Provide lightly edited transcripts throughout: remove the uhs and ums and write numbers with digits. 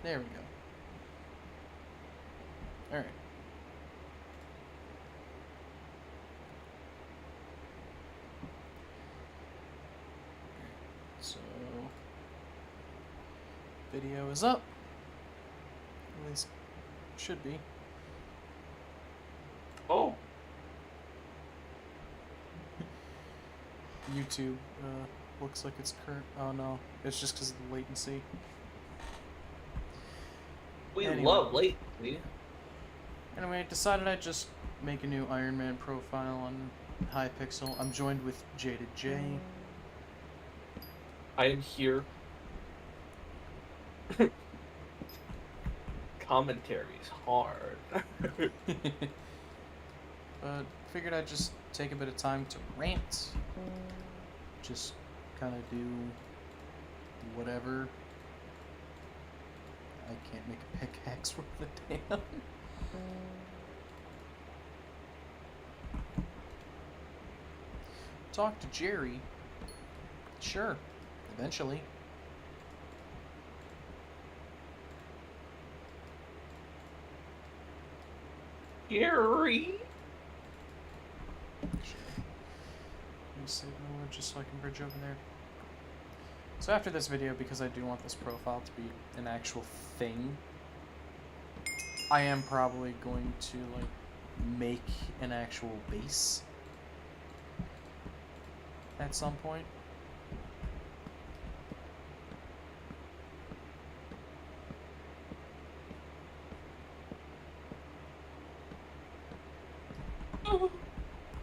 There we go. Alright. So, video is up. At least, should be. Oh. YouTube looks like it's current. Oh no, it's just because of the latency. We Anyway. love latency. Anyway, I decided I'd just make a new Ironman profile on Hypixel. I'm joined with Jaded J. I am here. Commentary's hard. But figured I'd just take a bit of time to rant. Just kind of do whatever. I can't make a pickaxe worth a damn. Talk to Jerry. Sure, eventually. Gary. Sure. Let me save my word just so I can bridge over there. So after this video, because I do want this profile to be an actual thing, I am probably going to like make an actual base at some point.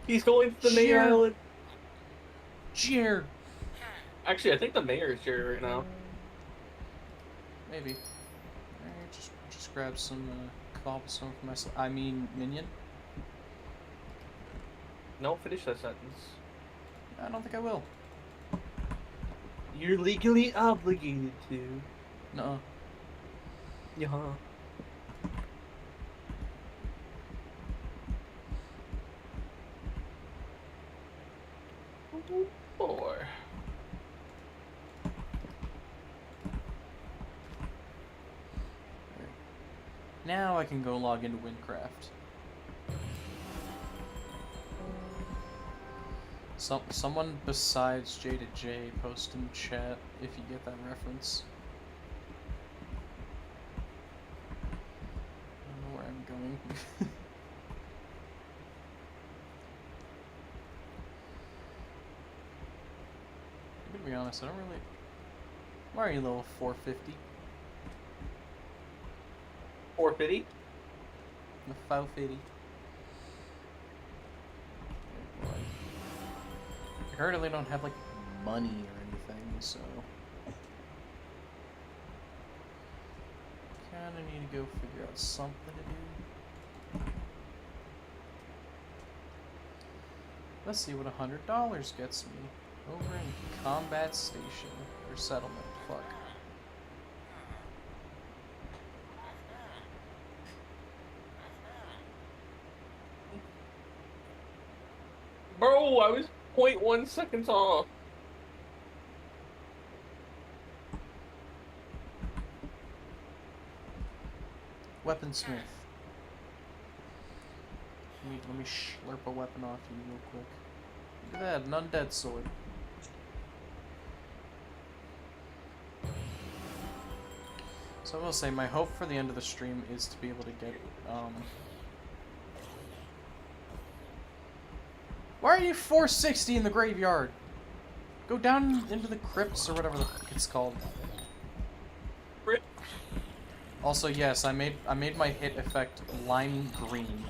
He's going to the main Jer. island. Jer. Actually, I think the mayor is here right now. Maybe. Alright, just grab some cobblestone for myself. I mean, minion. No, finish that sentence. I don't think I will. You're legally obligated to. Nuh-uh. Yeah. Four. Now I can go log into Windcraft. Someone besides Jaded J post in chat if you get that reference. I don't know where I'm going. I'm gonna be honest, I don't really... Why are you level 450? 450? The 550. Oh boy. I heard they don't have like money or anything, so kinda need to go figure out something to do. Let's see what $100 gets me over in Combat Station or Settlement. Fuck. Bro, I was 0.1 seconds off. Weaponsmith. Let me slurp a weapon off you real quick. Look at that, an undead sword. So I will say, my hope for the end of the stream is to be able to get, Why are you 460 in the graveyard? Go down into the crypts or whatever the fuck it's called. Crypt. Also, yes, I made my hit effect lime green.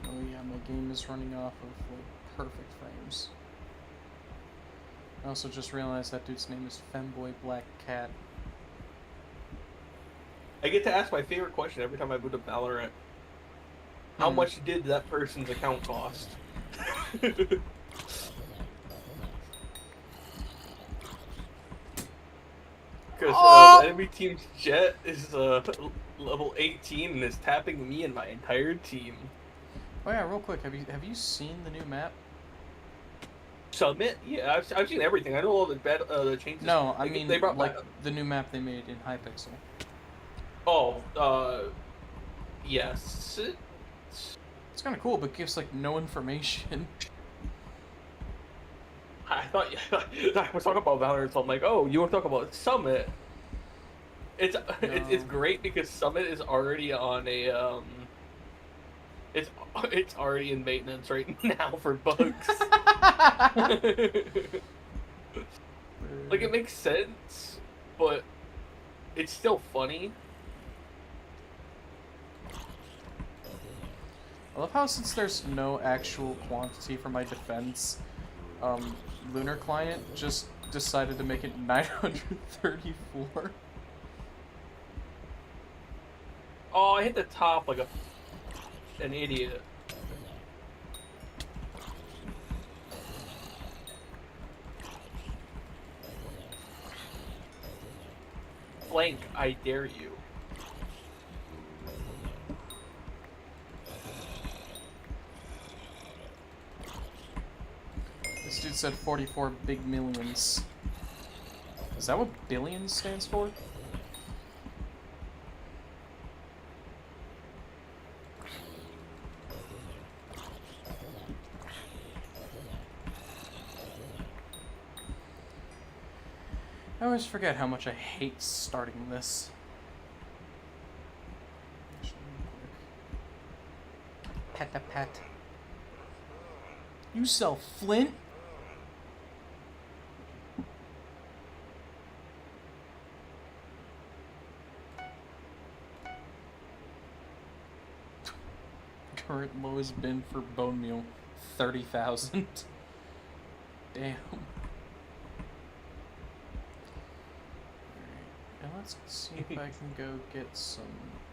Oh yeah, my game is running off of like perfect frames. I also just realized that dude's name is Femboy Black Cat. I get to ask my favorite question every time I boot up Valorant. How much did that person's account cost? Because the enemy team's Jet is level 18 and is tapping me and my entire team. Oh yeah, real quick, have you seen the new map? Summit? Yeah, I've seen everything. I know all the the changes. No, I Like, mean they brought like back. the new map they made in Hypixel. Oh, yes. It's kind of cool, but gives like no information. I thought I was talking about Valorant, so I'm like, oh, you want to talk about Summit? It's it's No. great because Summit is already on a it's it's already in maintenance right now for bugs. Like it makes sense, but it's still funny. I love how since there's no actual quantity for my defense, Lunar Client just decided to make it 934. Oh, I hit the top like an idiot. Flank, I dare you. This dude said 44 big millions. Is that what billions stands for? I always forget how much I hate starting this. Pet. You sell flint? Current lowest bin for bone meal, 30,000. Damn. Now let's see if I can go get some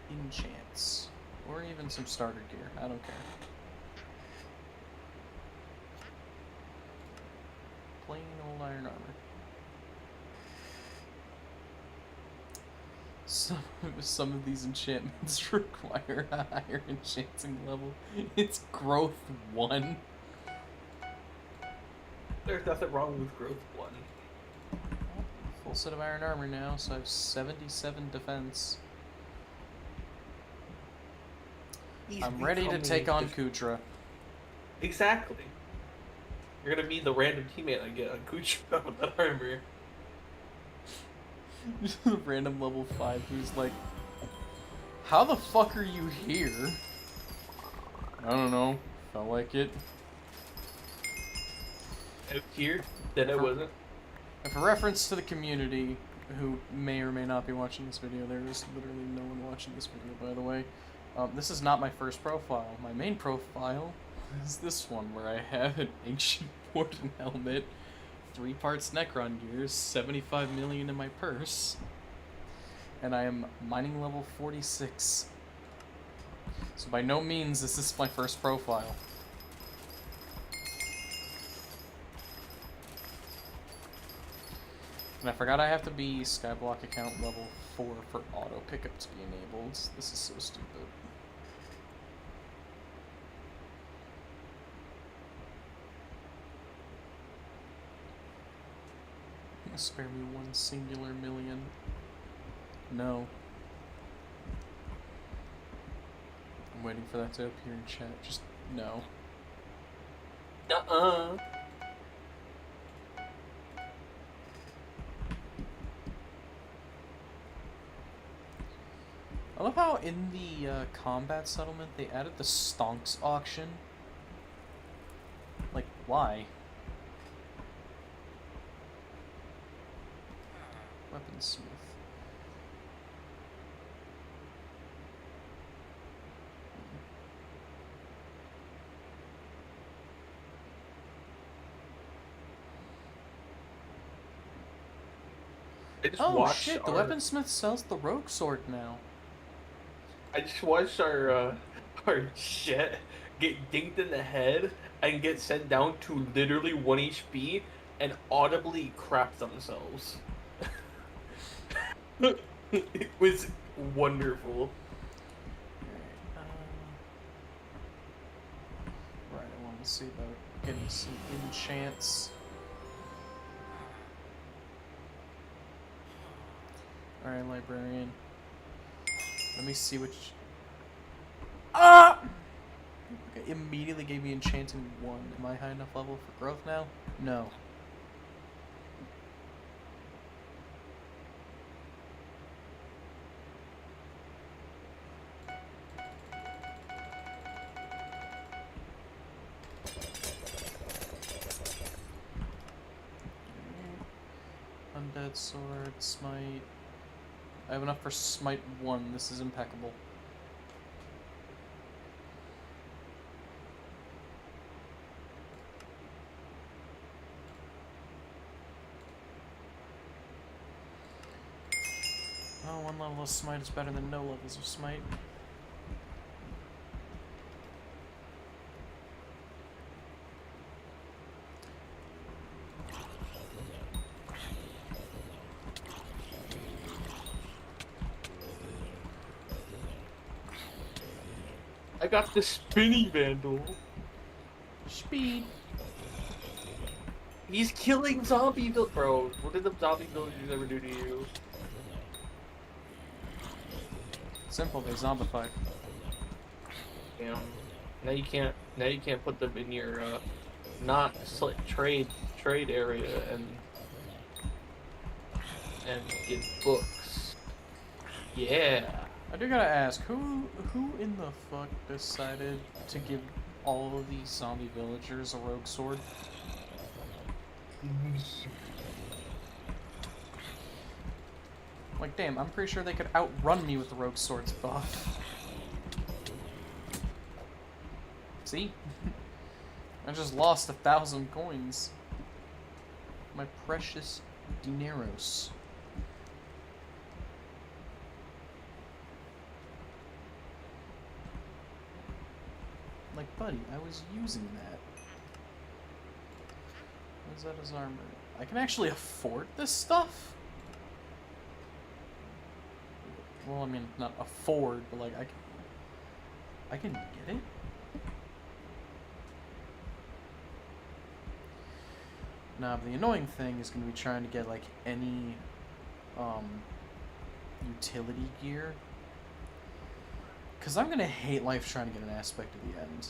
enchants. Or even some starter gear. I don't care. Plain old iron armor. Some of these enchantments require a higher enchanting level. It's growth 1. There's nothing wrong with growth 1. Full set of iron armor now, so I have 77 defense. I'm ready to take on Kutra. Exactly. You're gonna be the random teammate I get on Kutra with that armor. Random level 5 who's like, how the fuck are you here? I don't know. Felt like it. Out here? Then it wasn't. And for reference to the community, who may or may not be watching this video, there is literally no one watching this video, by the way. This is not my first profile. My main profile is this one, where I have an ancient warden helmet, 3 parts Necron gears, 75 million in my purse, and I am mining level 46. So by no means is this my first profile. And I forgot I have to be Skyblock account level 4 for auto pickup to be enabled. This is so stupid. Spare me 1 singular million. No. I'm waiting for that to appear in chat. Just no. Uh-uh. I love how in the combat settlement they added the stonks auction. Like, why? Weaponsmith. I just Oh watched shit, the weaponsmith sells the rogue sword now. I just watched our jet get dinked in the head and get sent down to literally 1 HP and audibly crap themselves. It was wonderful. Let's see about getting some enchants. Alright, librarian. Let me see which. Ah! Okay, immediately gave me enchanting 1. Am I high enough level for growth now? No. Undead sword, smite. I have enough for smite 1. This is impeccable. Oh, 1 level of smite is better than no levels of smite. I got the spinny vandal. Speed. He's killing zombie bro. What did the zombie villagers ever do to you? Simple, they zombified. Damn. Now you can't put them in your not trade area and get books. Yeah. I do gotta ask, who in the fuck decided to give all of these zombie villagers a rogue sword? Like, damn, I'm pretty sure they could outrun me with the rogue swords buff. See? I just lost 1,000 coins. My precious dineros. Like, buddy, I was using that. What is that as armor? I can actually afford this stuff? Well, I mean, not afford, but like, I can get it? Now, the annoying thing is going to be trying to get, like, any, utility gear. Because I'm going to hate life trying to get an aspect of the end.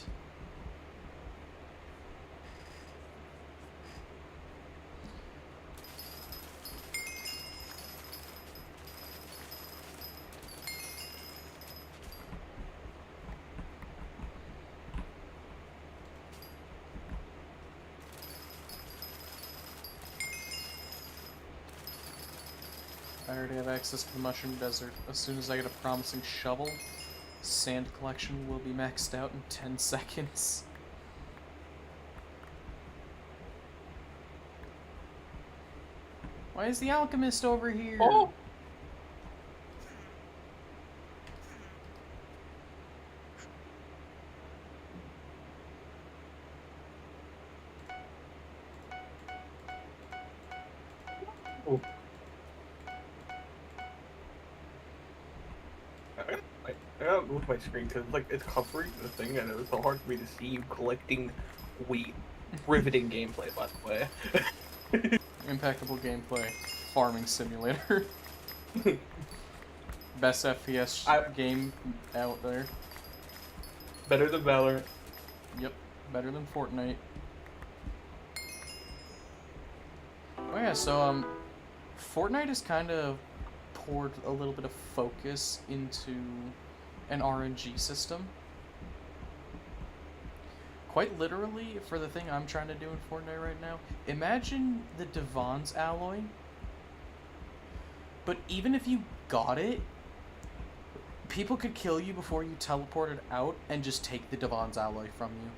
I already have access to the Mushroom Desert. As soon as I get a promising shovel, sand collection will be maxed out in 10 seconds. Why is the alchemist over here? Oh! Oh. I gotta move my screen because like it's covering the thing and it was so hard for me to see you collecting wheat. Riveting gameplay, by the way. Impeccable gameplay. Farming simulator. Best FPS game out there. Better than Valorant. Yep, better than Fortnite. Oh yeah, so Fortnite has kind of poured a little bit of focus into an RNG system. Quite literally, for the thing I'm trying to do in Fortnite right now, imagine the Devon's alloy, but even if you got it, people could kill you before you teleported out and just take the Devon's alloy from you.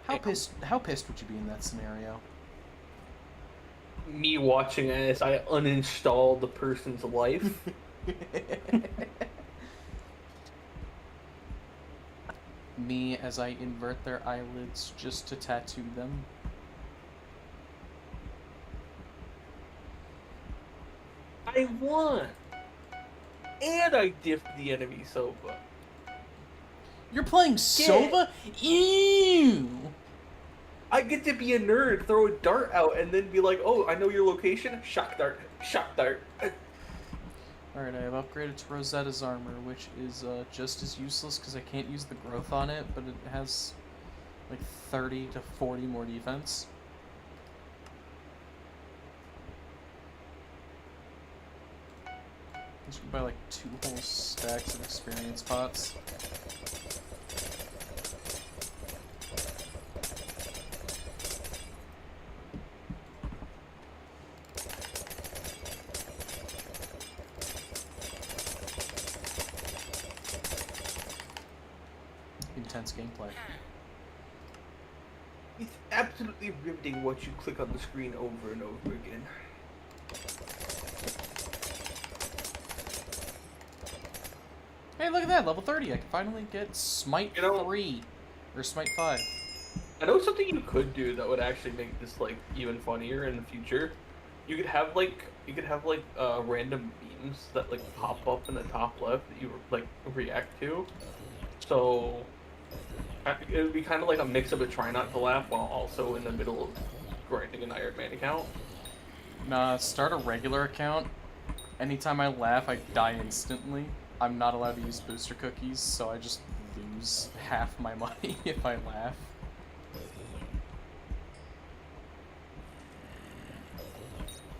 How pissed would you be in that scenario? Me watching as I uninstall the person's life. Me as I invert their eyelids just to tattoo them. I won! And I diffed the enemy Soba. You're playing Sova? Ew! I get to be a nerd, throw a dart out, and then be like, oh, I know your location? Shock dart. Shock dart. Alright, I have upgraded to Rosetta's armor, which is just as useless because I can't use the growth on it, but it has like 30 to 40 more defense. I should buy like 2 whole stacks of experience pots. Intense gameplay. It's absolutely riveting what you click on the screen over and over again. Hey, look at that, level 30. I can finally get Smite 3 or Smite 5. I know something you could do that would actually make this like even funnier in the future. You could have random beams that like pop up in the top left that you like react to. So it would be kind of like a mix of a try not to laugh while also in the middle of grinding an Ironman account. Nah, start a regular account. Anytime I laugh, I die instantly. I'm not allowed to use booster cookies, so I just lose half my money if I laugh.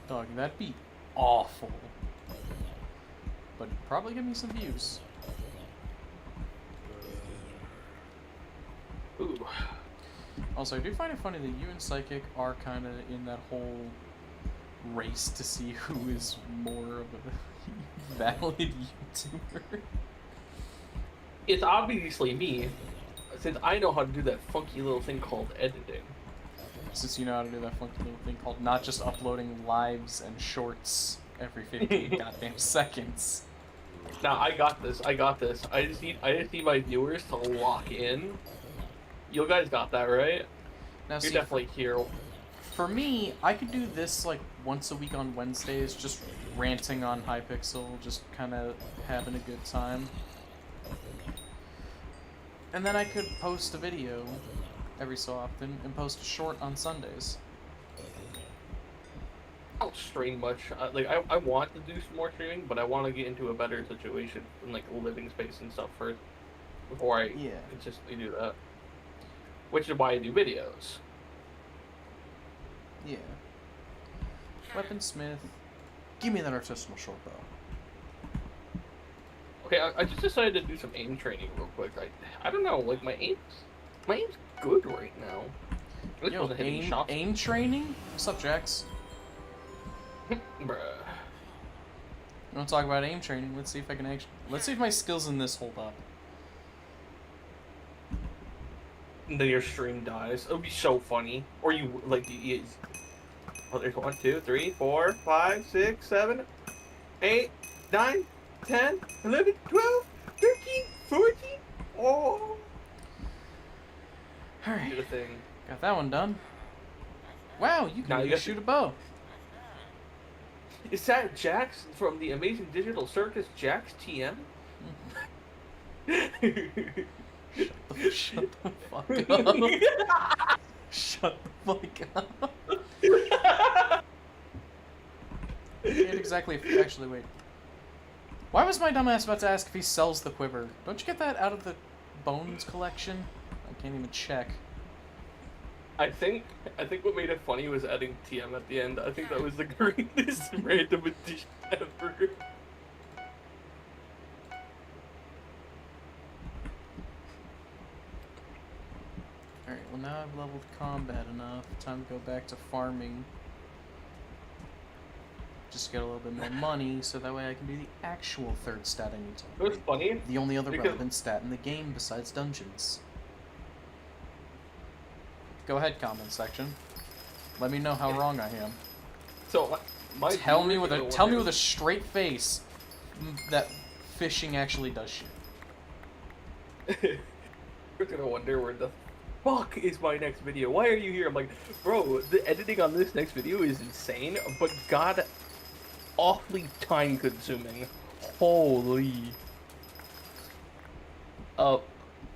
Dog, that'd be awful. But it'd probably give me some views. Ooh. Also, I do find it funny that you and Psychic are kind of in that whole race to see who is more of a valid YouTuber. It's obviously me, since I know how to do that funky little thing called editing. Since you know how to do that funky little thing called not just uploading lives and shorts every 15 goddamn seconds. Now I got this. I just need my viewers to lock in. You guys got that, right? Now, You're see, definitely here. For me, I could do this like once a week on Wednesdays, just ranting on Hypixel, just kind of having a good time. And then I could post a video every so often and post a short on Sundays. I don't stream much. I want to do some more streaming, but I want to get into a better situation in like living space and stuff first before I consistently do that. Which is why I do videos. Yeah. Weaponsmith. Give me that artisanal short bow. Okay, I just decided to do some aim training real quick. I don't know, like my aim's good right now. Yo, aim training? What's up, Jax? Bruh. You want to talk about aim training? Let's see if I can actually. Let's see if my skills in this hold up. And then your stream dies. It would be so funny. Or you like oh, there's 1, 2, 3, 4, 5, 6, 7, 8, 9, 10, 11, 12, 13, 14. Oh. Alright. Do the thing. Got that one done. Wow, you can even shoot a bow. Is that Jax from the Amazing Digital Circus, Jax TM? Shut the fuck up. Shut the fuck up. Can't exactly. Actually, wait. Why was my dumbass about to ask if he sells the quiver? Don't you get that out of the bones collection? I can't even check. I think what made it funny was adding TM at the end. I think that was the greatest random addition ever. Alright, well now I've leveled combat enough. Time to go back to farming. Just get a little bit more money, so that way I can do the actual third stat I need to It was funny. The only other relevant stat in the game besides dungeons. Go ahead, comment section. Let me know how wrong I am. So, tell me with a straight face that fishing actually does shit. You're gonna wonder where the fuck is my next video? Why are you here? I'm like, bro, the editing on this next video is insane, but god awfully time consuming. Holy.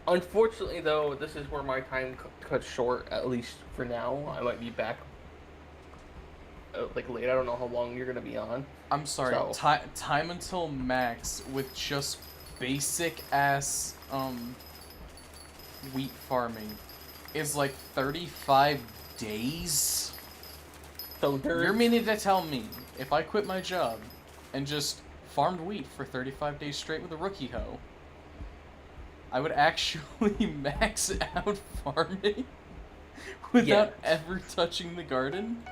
Unfortunately, though, this is where my time cuts short. At least for now, I might be back like late. I don't know how long you're gonna be on. I'm sorry. So Time until max with just basic ass wheat farming is like 35 days. so there's You're meaning to tell me if I quit my job and just farmed wheat for 35 days straight with a rookie hoe, I would actually max out farming without ever touching the garden?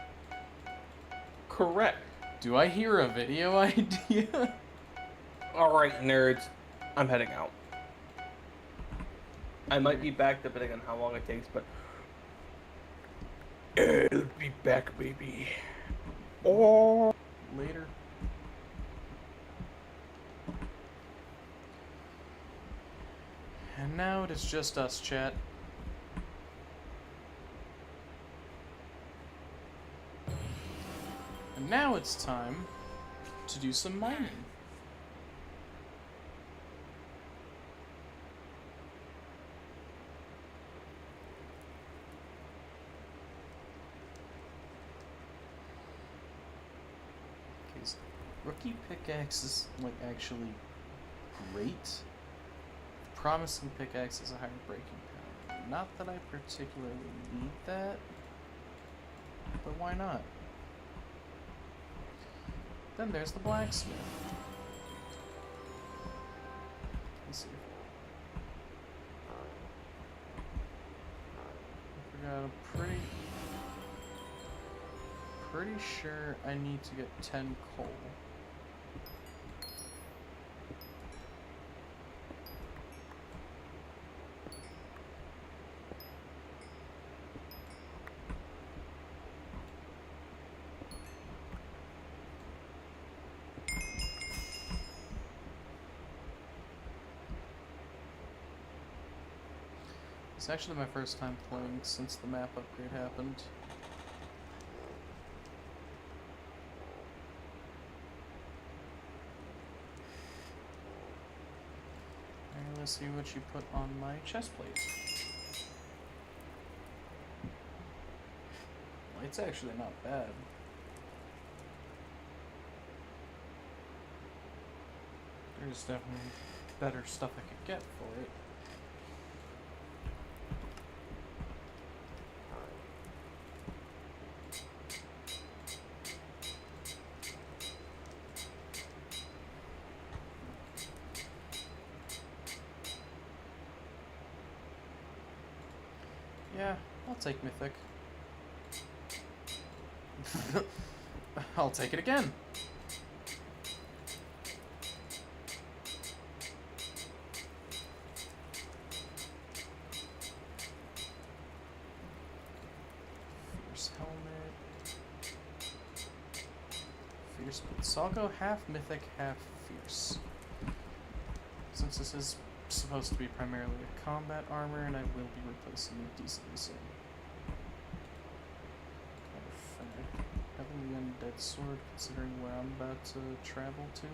correct. Do I hear a video idea? All right, nerds, I'm heading out. I might be back depending on how long it takes, but I'll be back, baby. Oh. Later. And now it is just us, chat. And now it's time to do some mining. Okay, so rookie pickaxe is like actually great. Promising pickaxe is a higher breaking power. Not that I particularly need that, but why not? Then there's the blacksmith. Let's see. I forgot. I'm pretty sure I need to get 10 coal. It's actually my first time playing since the map upgrade happened. Alright, let's see what you put on my chest plate. Well, it's actually not bad. There's definitely better stuff I could get for it. Yeah, I'll take Mythic. I'll take it again. Fierce helmet. Fierce boots. So I'll go half Mythic, half Fierce. Since this is supposed to be primarily a combat armor, and I will be replacing it decently soon. Kind of having the undead sword, considering where I'm about to travel to.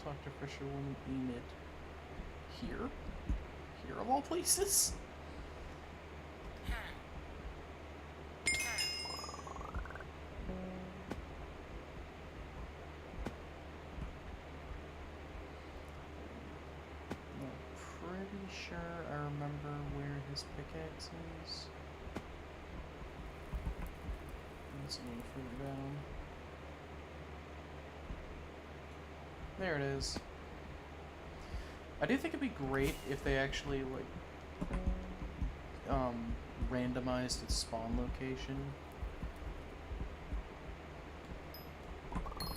Dr. Fisher wouldn't Enid here? Here of all places? Sure, I remember where his pickaxe is. It's a little further down. There it is. I do think it'd be great if they actually like randomized its spawn location.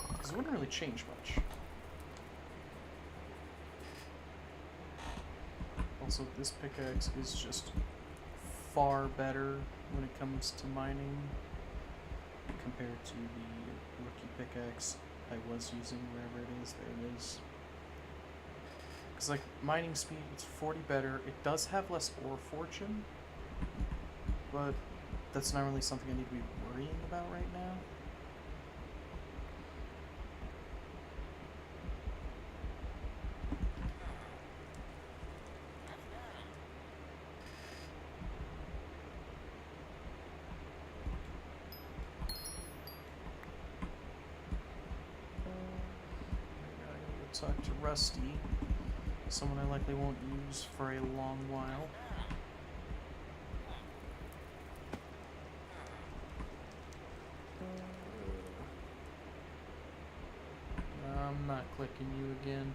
Because it wouldn't really change much. Also, this pickaxe is just far better when it comes to mining compared to the rookie pickaxe I was using, wherever it is. There it is. Because, like, mining speed, it's 40 better. It does have less ore fortune, but that's not really something I need to be worrying about right now. talk to Rusty, someone I likely won't use for a long while. I'm not clicking you again.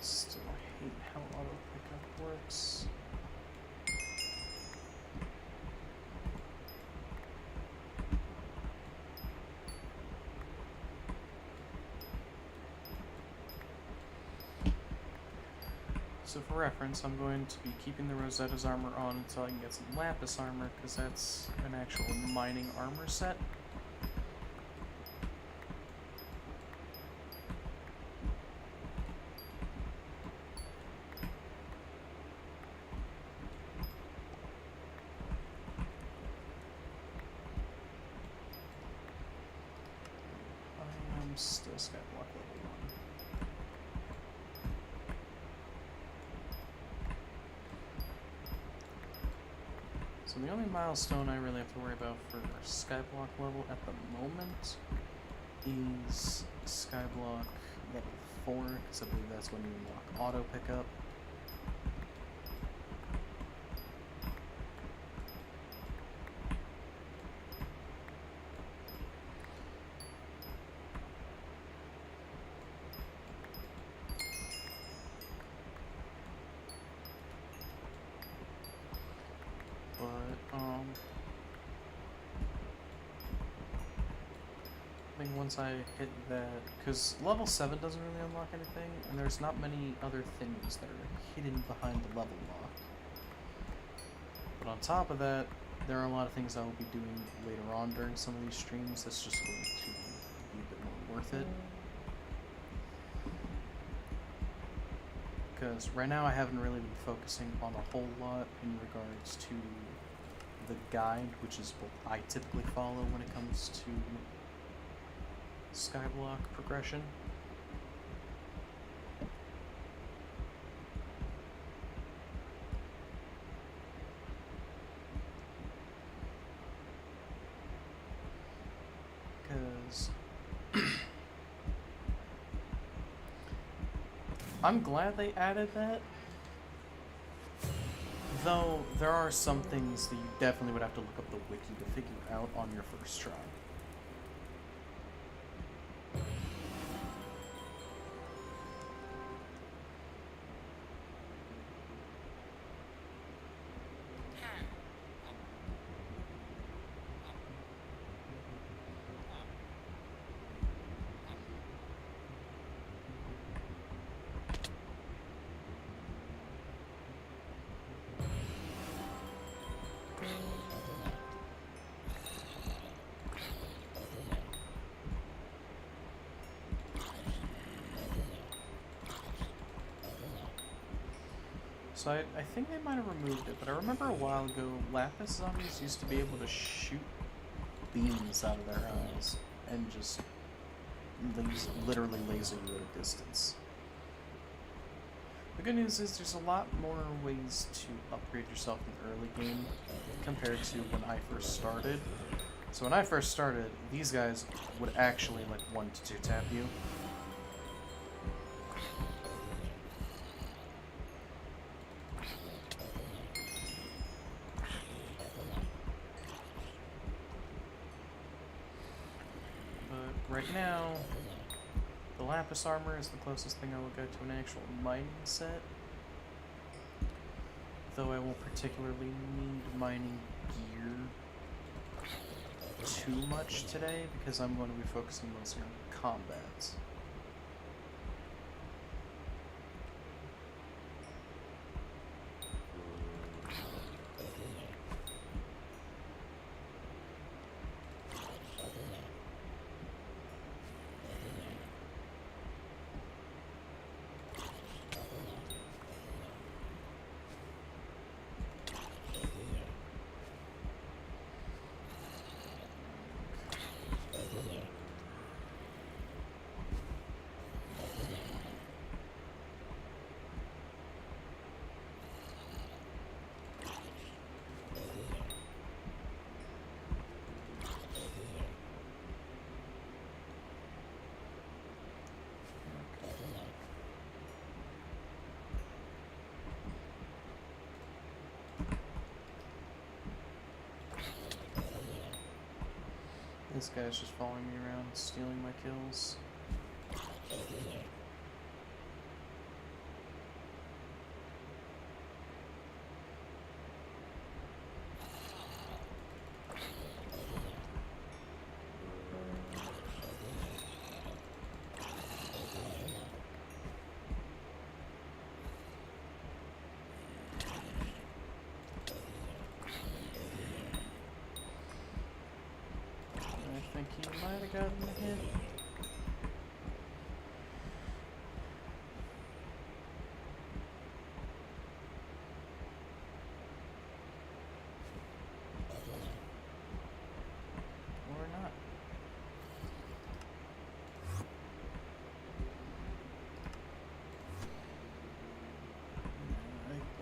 Still hate how auto pickup works. So for reference, I'm going to be keeping the Rosetta's armor on until I can get some Lapis armor, because that's an actual mining armor set. I'm still Skyblock level 1. So the only milestone I really have to worry about for Skyblock level at the moment is Skyblock level 4, because I believe that's when you unlock auto pickup. I think once I hit that, because level 7 doesn't really unlock anything, and there's not many other things that are hidden behind the level lock. But on top of that, there are a lot of things I will be doing later on during some of these streams that's just going to be a bit more worth it. Because right now I haven't really been focusing on a whole lot in regards to the guide, which is what I typically follow when it comes to Skyblock progression. Because I'm glad they added that, though there are some things that you definitely would have to look up the wiki to figure out on your first try. So I think they might have removed it, but I remember a while ago, Lapis zombies used to be able to shoot beams out of their eyes and just literally laser you at a distance. The good news is there's a lot more ways to upgrade yourself in the early game compared to when I first started. So when I first started, these guys would actually like 1 to 2 tap you. Right now, the Lapis armor is the closest thing I will get to an actual mining set. Though I won't particularly need mining gear too much today because I'm going to be focusing mostly on combats. This guy's just following me around, stealing my kills. I think he might have gotten a hit. Or not.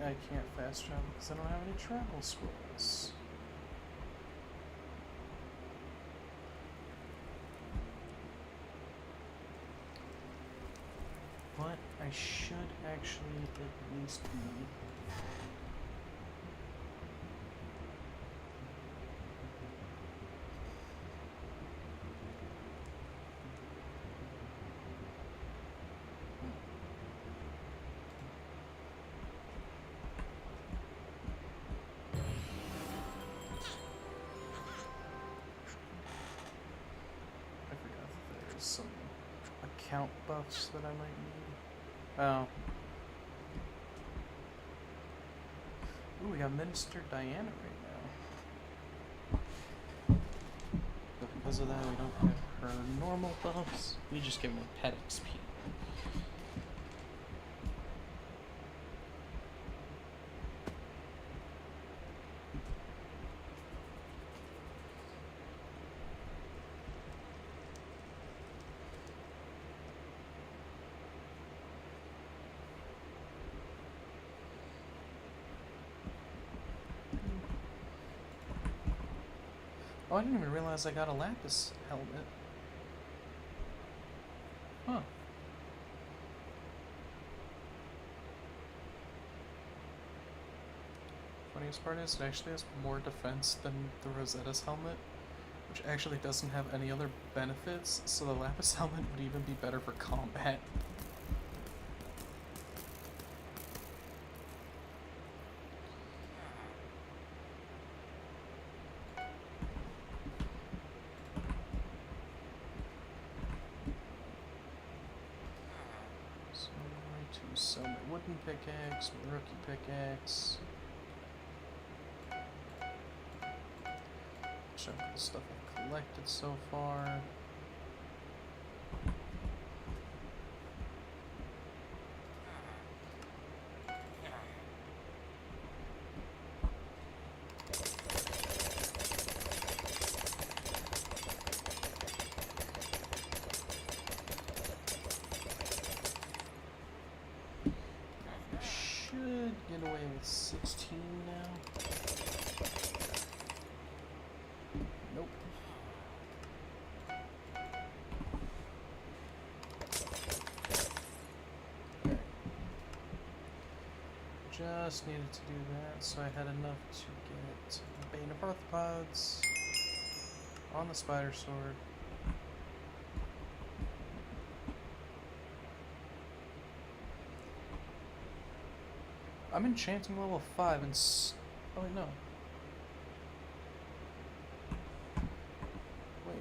I can't fast travel because I don't have any travel scrolls. But I should actually at least be I forgot that there's some account buffs that I might need. Oh. Ooh, we got Minister Diana right now. But because of that, we don't get her normal buffs. We just give her pet XP. Oh, I didn't even realize I got a Lapis helmet. Huh. Funniest part is it actually has more defense than the Rosetta's helmet, which actually doesn't have any other benefits, so the Lapis helmet would even be better for combat. So my wooden pickaxe, my rookie pickaxe. Check the stuff I've collected so far. Get away with 16 now. Nope. Okay. Just needed to do that, so I had enough to get Bane of Arthropods on the Spider Sword. I'm enchanting level 5 and oh wait, no. Wait.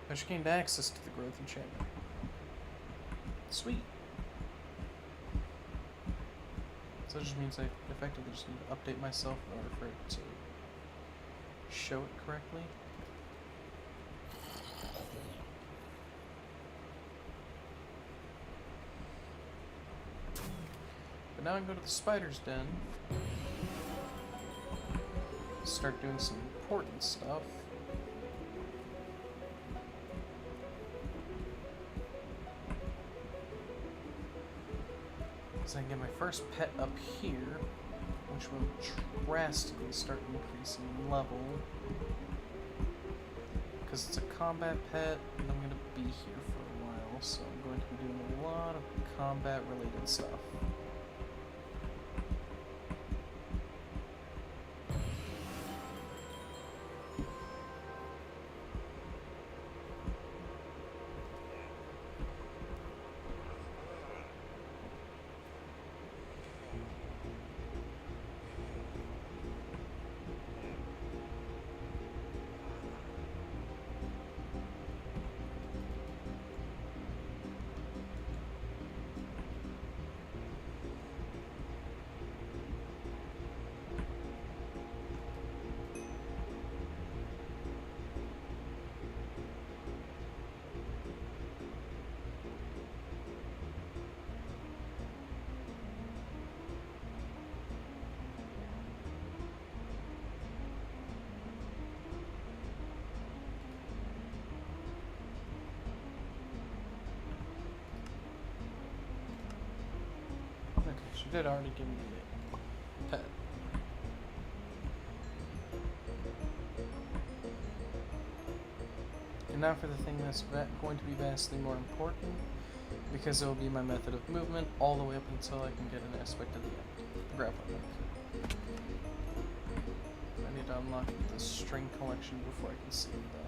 I just gained access to the growth enchantment. Sweet. So that just means I effectively just need to update myself in order for it to show it correctly. But now I can go to the spider's den, start doing some important stuff. So I can get my first pet up here, which will drastically start increasing level. Because it's a combat pet, and I'm going to be here for a while, so I'm going to be doing a lot of combat related stuff. Okay, she did already give me a pet. And now for the thing that's going to be vastly more important, because it will be my method of movement all the way up until I can get an aspect of the end. The grappling hook. I need to unlock the string collection before I can see it though.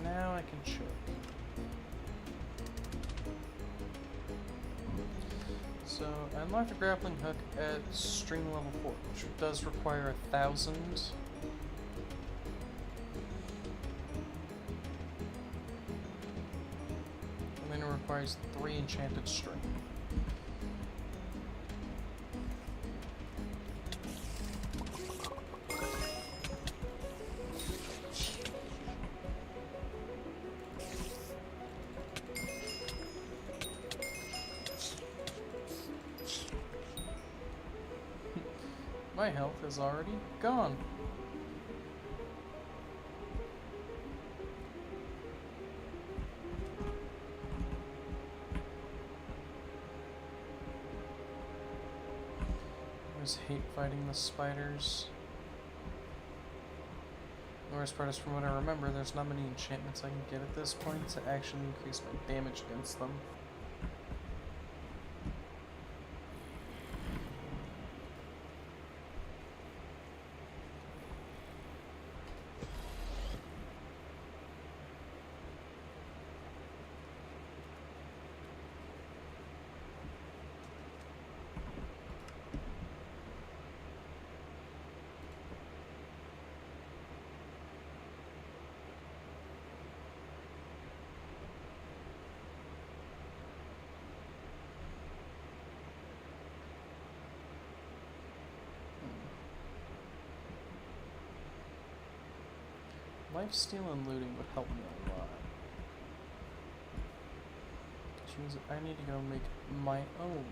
Now I can check. So I unlocked the grappling hook at string level 4, which does require 1,000. And then it requires 3 enchanted string. My health is already gone. I just hate fighting the spiders. The worst part is, from what I remember, there's not many enchantments I can get at this point to actually increase my damage against them. Lifesteal and looting would help me a lot. Which means that I need to go make my own.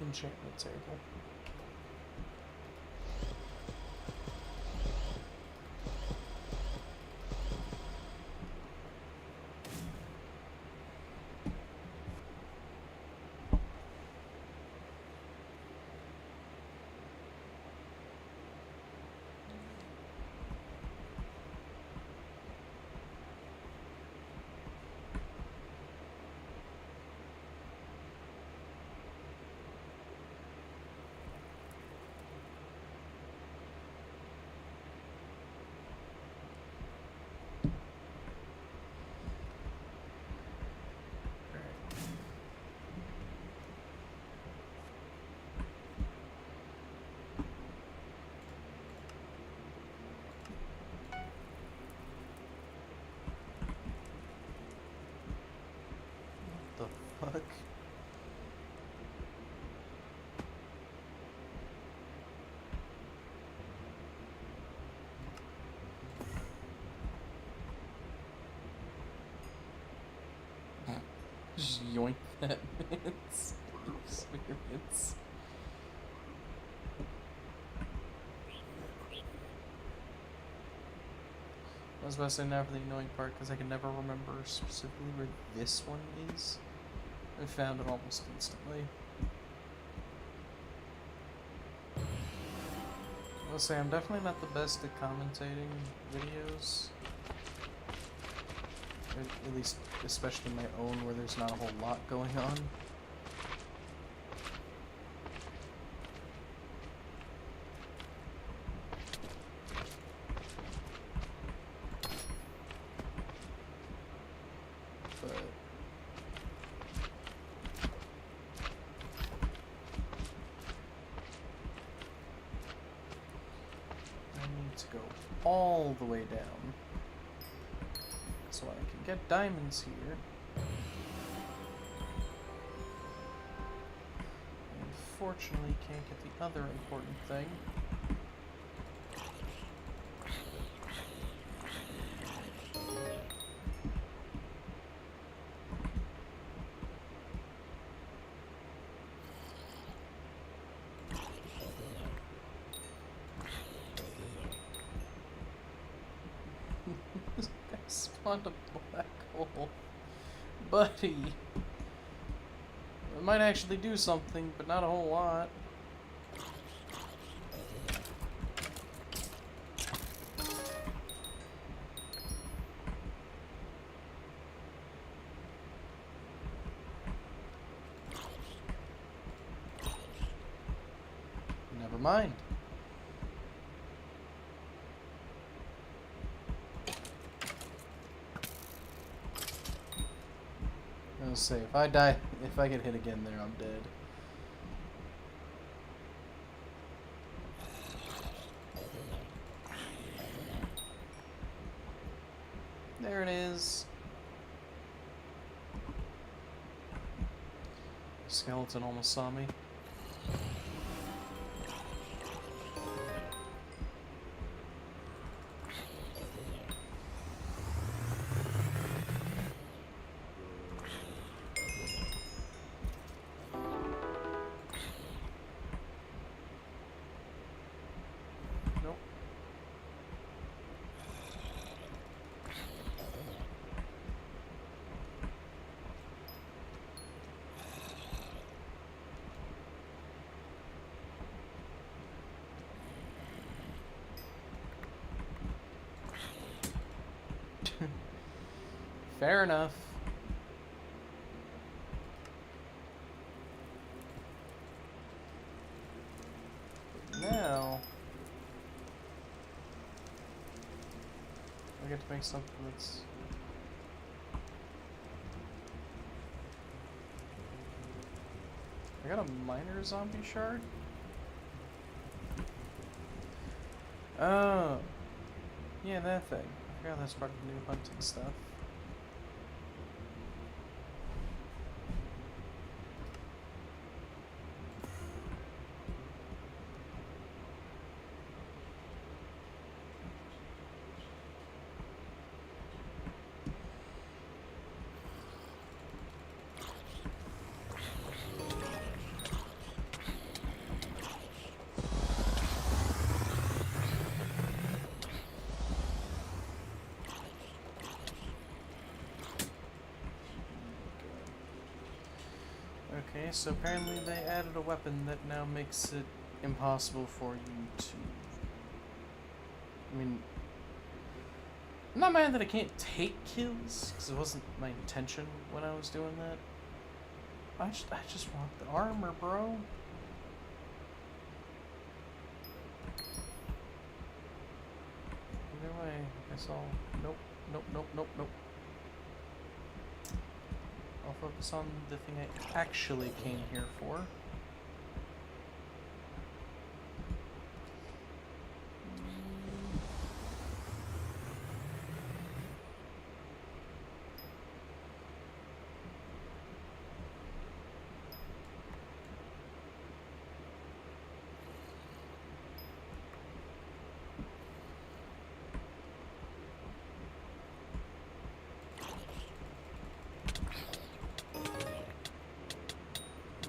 Enchantment table. Fuck. Just yoink that man's experience. I was about to say now for the annoying part, because I can never remember specifically where this one is. I found it almost instantly. I'll say I'm definitely not the best at commentating videos. At least, especially my own, where there's not a whole lot going on. all the way down so I can get diamonds here. Unfortunately, can't get the other important thing. This guy spawned a black hole. Buddy. It might actually do something, but not a whole lot. Never mind. I'll say, if I die, if I get hit again there, I'm dead. There it is. Skeleton almost saw me. Nope. Fair enough. But now I get to make something that's I got a miner zombie shard? Oh. Yeah, that thing. I forgot that's part of the new hunting stuff. Okay, so apparently they added a weapon that now makes it impossible for you to... I mean... I'm not mad that I can't take kills, because it wasn't my intention when I was doing that. I just want the armor, bro. Either way, I guess I'll... Nope, nope, nope, nope, nope. I'll focus on the thing I actually came here for.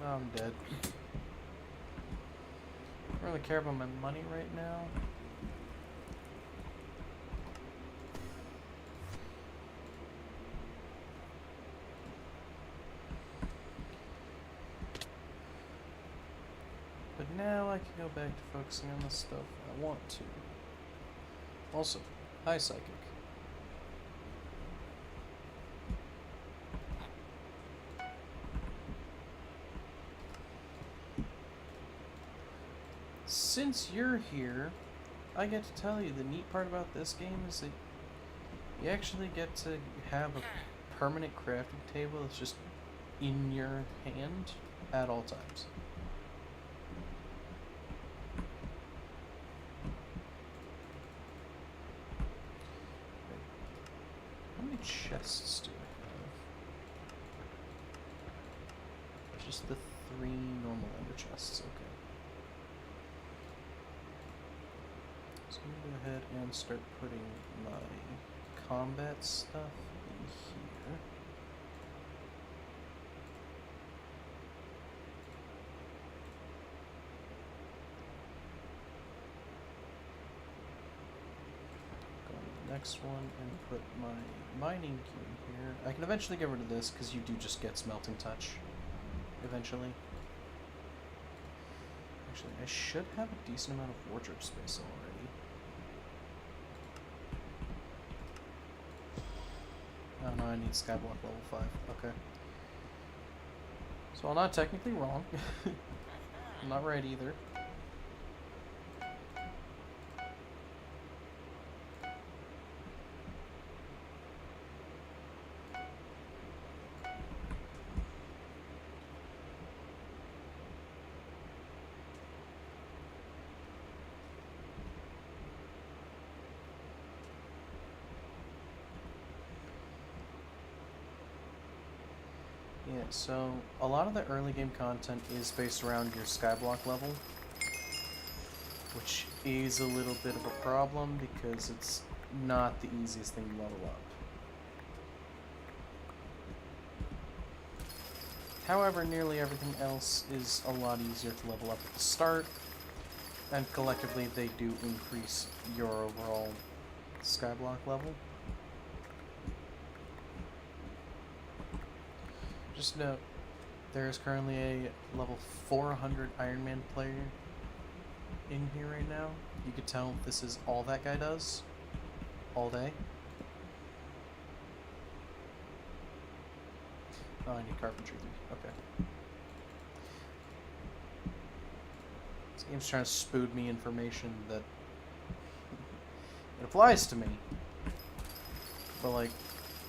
Oh, I'm dead. I don't really care about my money right now. But now I can go back to focusing on the stuff I want to. Also, hi Psychic. Since you're here, I get to tell you the neat part about this game is that you actually get to have a permanent crafting table that's just in your hand at all times. chests do I have? Just the 3 normal ender chests, okay. So I'm gonna go ahead and start putting my combat stuff in here. Go on to the next one and put my mining gear in here. I can eventually get rid of this because you do just get smelting touch eventually. Actually, I should have a decent amount of wardrobe space already. Oh no, I need Skyblock level 5. Okay. So I'm not technically wrong. I'm not right either. Yeah, so a lot of the early game content is based around your Skyblock level, which is a little bit of a problem because it's not the easiest thing to level up. However, nearly everything else is a lot easier to level up at the start, and collectively they do increase your overall Skyblock level. Just note, there is currently a level 400 Ironman player in here right now. You could tell this is all that guy does, all day. Oh, I need carpentry 3, okay. This game's trying to spood me information that it applies to me, but like,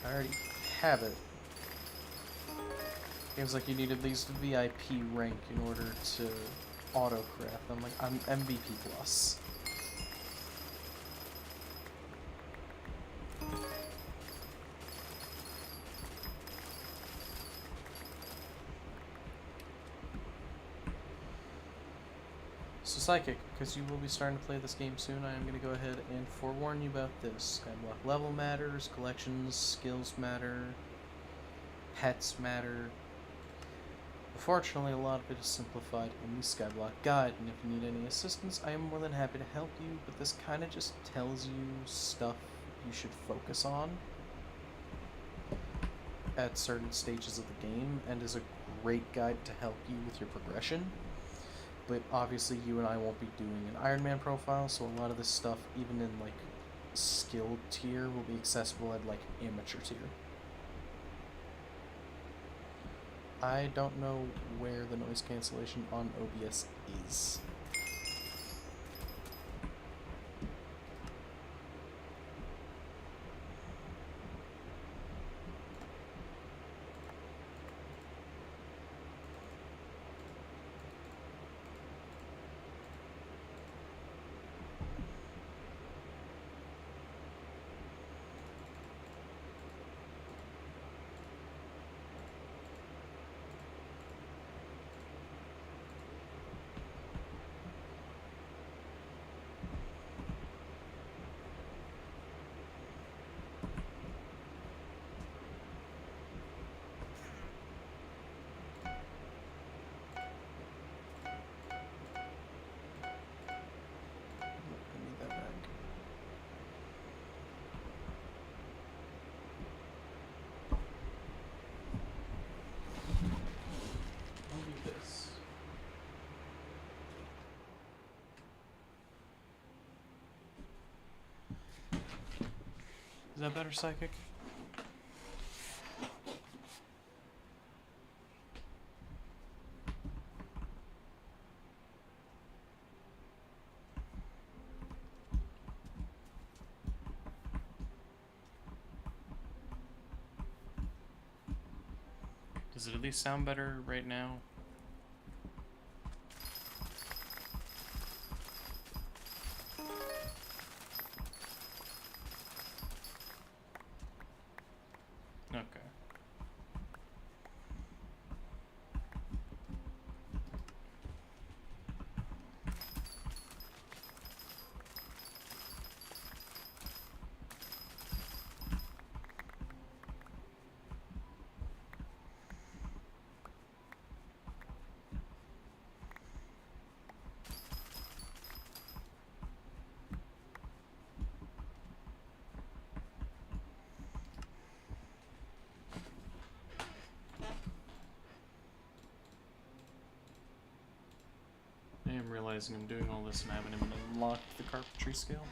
I already have it. Seems like you need at least a VIP rank in order to auto-craft. I'm like, I'm MVP plus. So Psychic, because you will be starting to play this game soon, I am going to go ahead and forewarn you about this. Skyblock level matters, collections, skills matter, pets matter. Fortunately, a lot of it is simplified in the Skyblock guide, and if you need any assistance, I am more than happy to help you, but this kind of just tells you stuff you should focus on at certain stages of the game, and is a great guide to help you with your progression. But obviously, you and I won't be doing an Ironman profile, so a lot of this stuff, even in, like, skilled tier, will be accessible at, like, amateur tier. I don't know where the noise cancellation on OBS is. Is that better, Psychic? Does it at least sound better right now? realizing I'm doing all this and having him unlock the carpentry skill.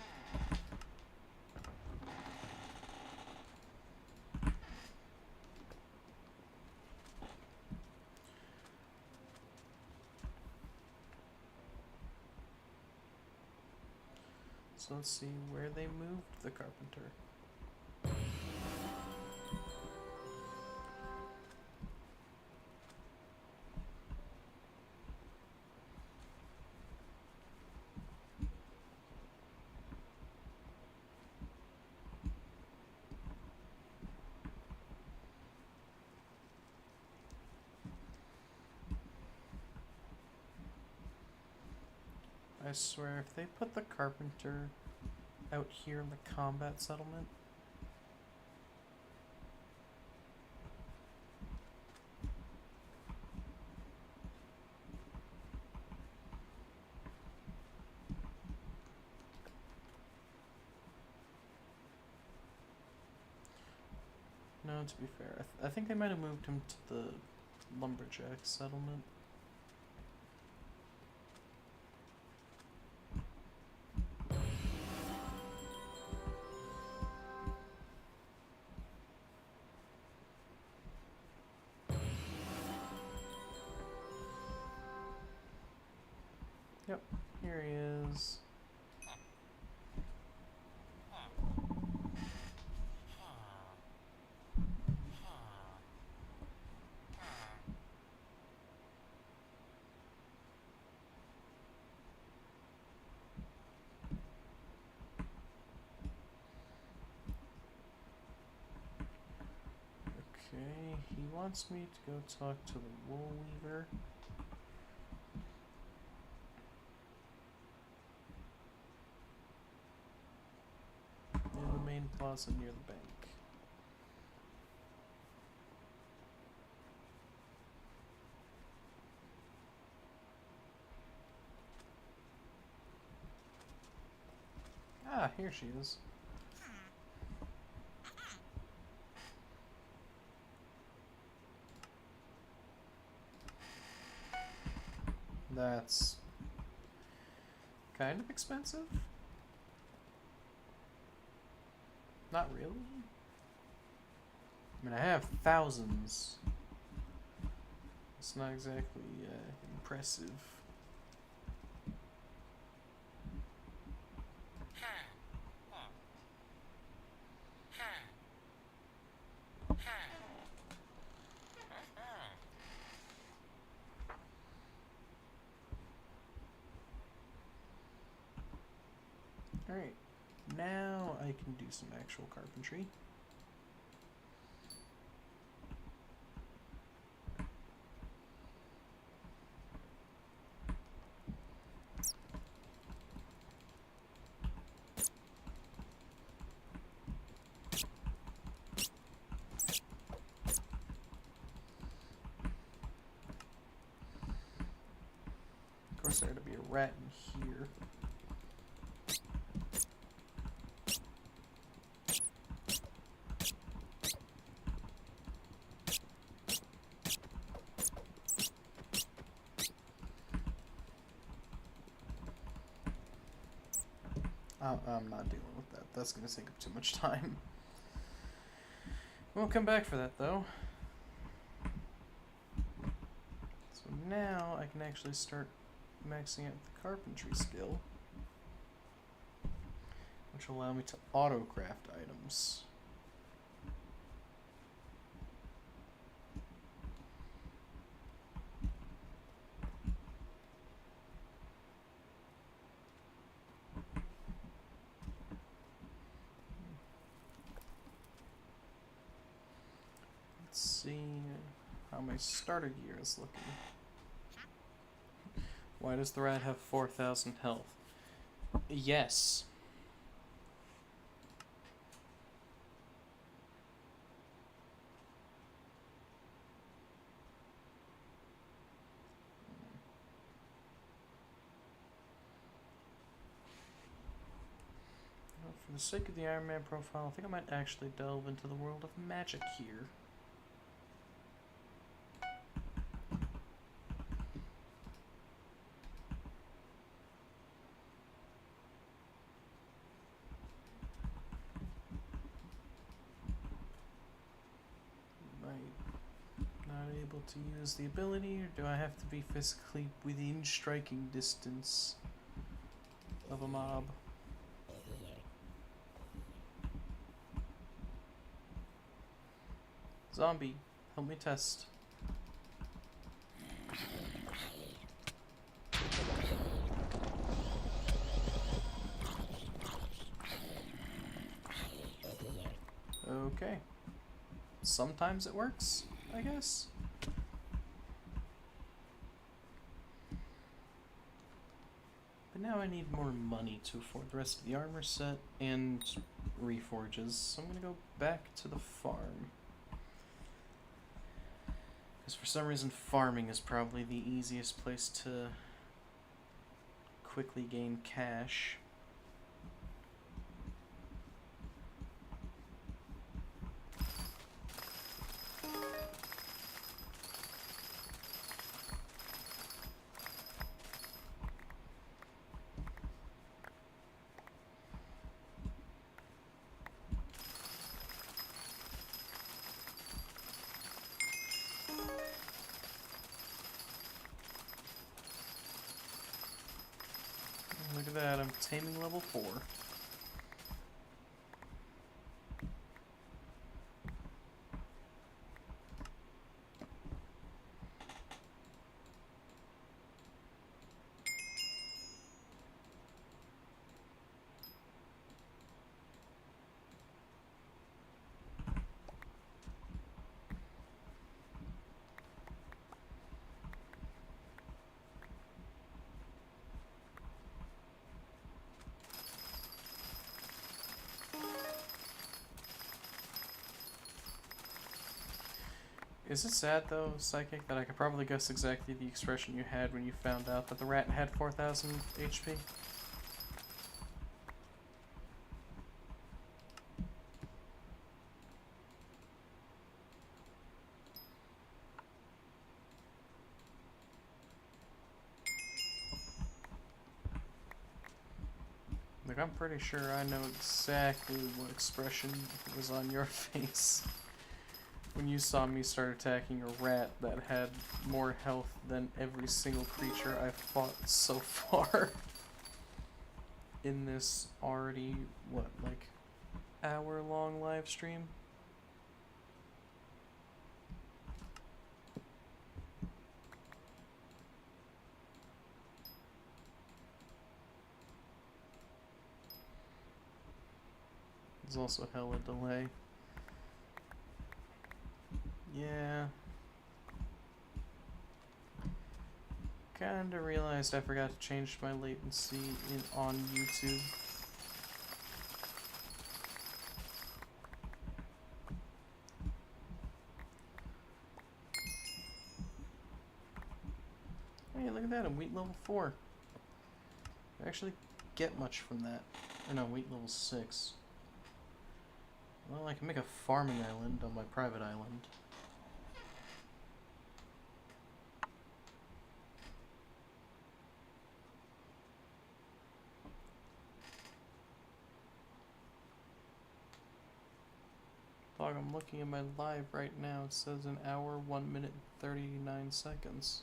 So let's see where they moved the carpenter. I swear, if they put the carpenter out here in the combat settlement. No, to be fair, I think they might have moved him to the lumberjack settlement. Yep, here he is. Okay, he wants me to go talk to the wool weaver. In the main plaza near the bank. Ah, here she is. That's kind of expensive. Not really. I mean, I have thousands. It's not exactly impressive. Alright, now I can do some actual carpentry. Of course, there had to be a rat in here. I'm not dealing with that. That's going to take up too much time. We'll come back for that, though. So now I can actually start maxing out the carpentry skill, which will allow me to auto-craft items. Let's see how my starter gear is looking. Why does the rat have 4,000 health? Yes. Well, for the sake of the Ironman profile, I think I might actually delve into the world of magic here. able to use the ability, or do I have to be physically within striking distance of a mob? Zombie, help me test. Okay. Sometimes it works, I guess. But now I need more money to afford the rest of the armor set and reforges, so I'm gonna go back to the farm. Because for some reason farming is probably the easiest place to quickly gain cash. Look at that, I'm taming level 4. Is it sad though, Psychic, that I could probably guess exactly the expression you had when you found out that the rat had 4,000 HP? Like, I'm pretty sure I know exactly what expression was on your face when you saw me start attacking a rat that had more health than every single creature I've fought so far in this already, what, like, hour-long live stream? There's also hella delay. Yeah. Kinda realized I forgot to change my latency on YouTube. Hey, look at that, I'm wheat level 4. I actually get much from that. Or no, wheat level 6. Well, I can make a farming island on my private island. Dog, I'm looking at my live right now. It says an hour, 1 minute, 39 seconds.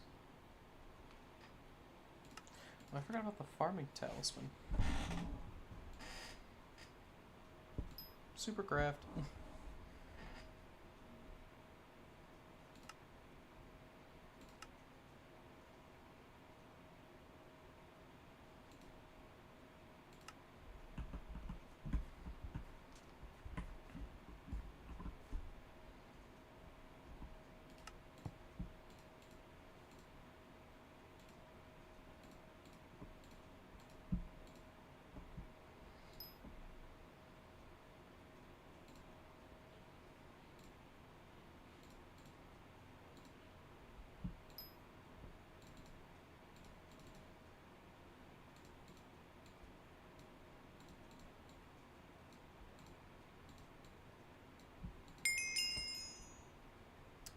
Oh, I forgot about the farming talisman. Supercraft.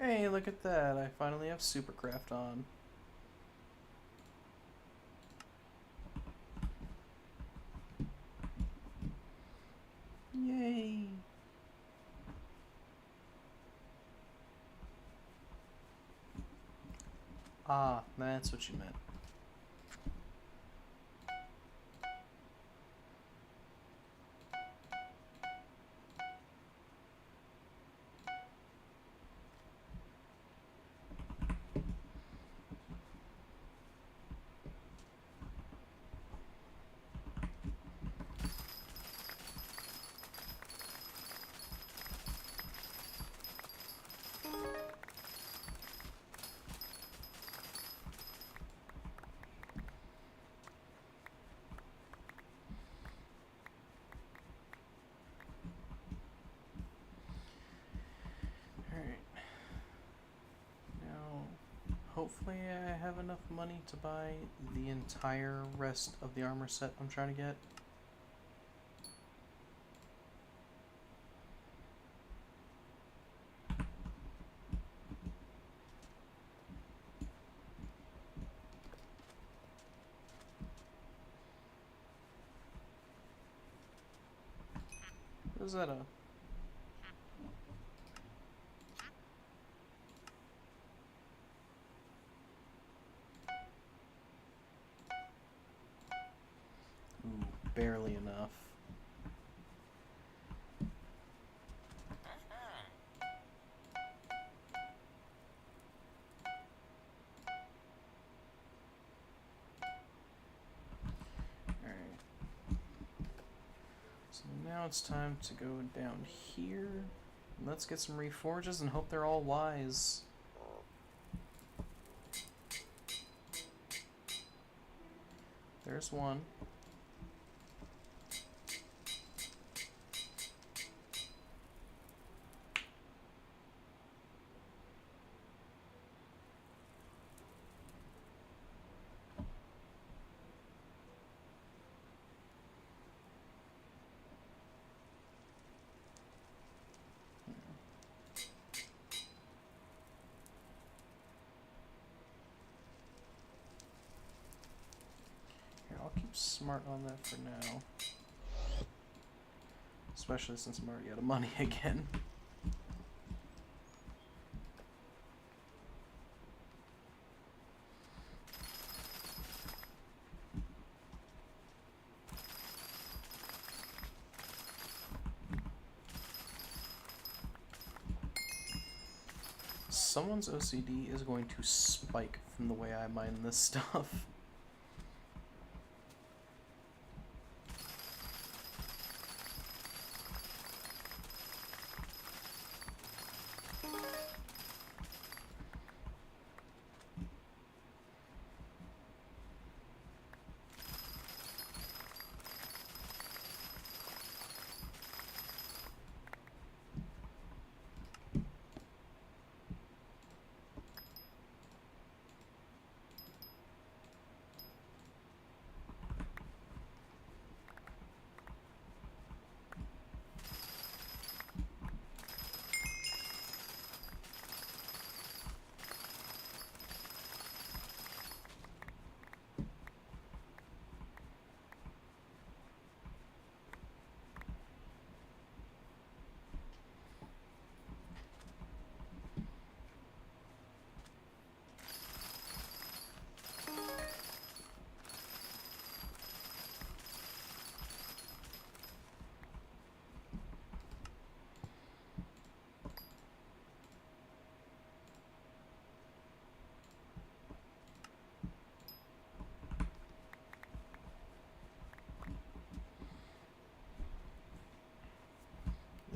Hey, look at that. I finally have Supercraft on. Yay. Ah, that's what you meant. Hopefully I have enough money to buy the entire rest of the armor set I'm trying to get. Is that a... Ooh, barely enough. Alright. So now it's time to go down here. Let's get some reforges and hope they're all wise. There's one. I'll keep smart on that for now. Especially since I'm already out of money again. Someone's OCD is going to spike from the way I mine this stuff.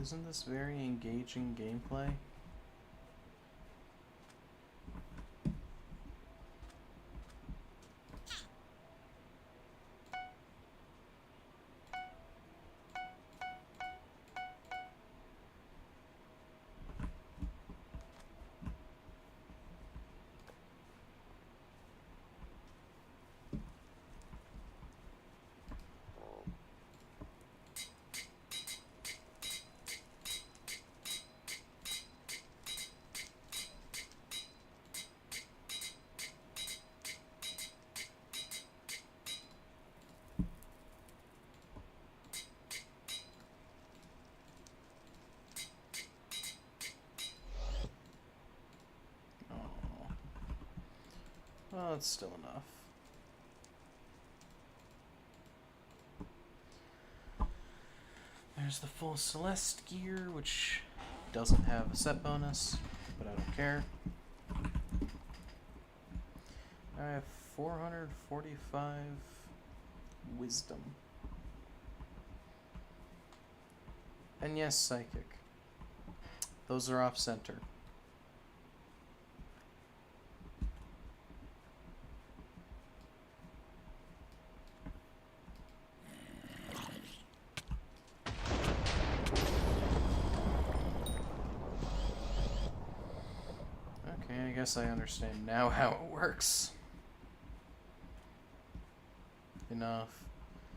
Isn't this very engaging gameplay? it's still enough. There's the full Celeste gear, which doesn't have a set bonus, but I don't care. I have 445 wisdom. And yes, psychic. Those are off center. Okay, I guess I understand now how it works. Enough.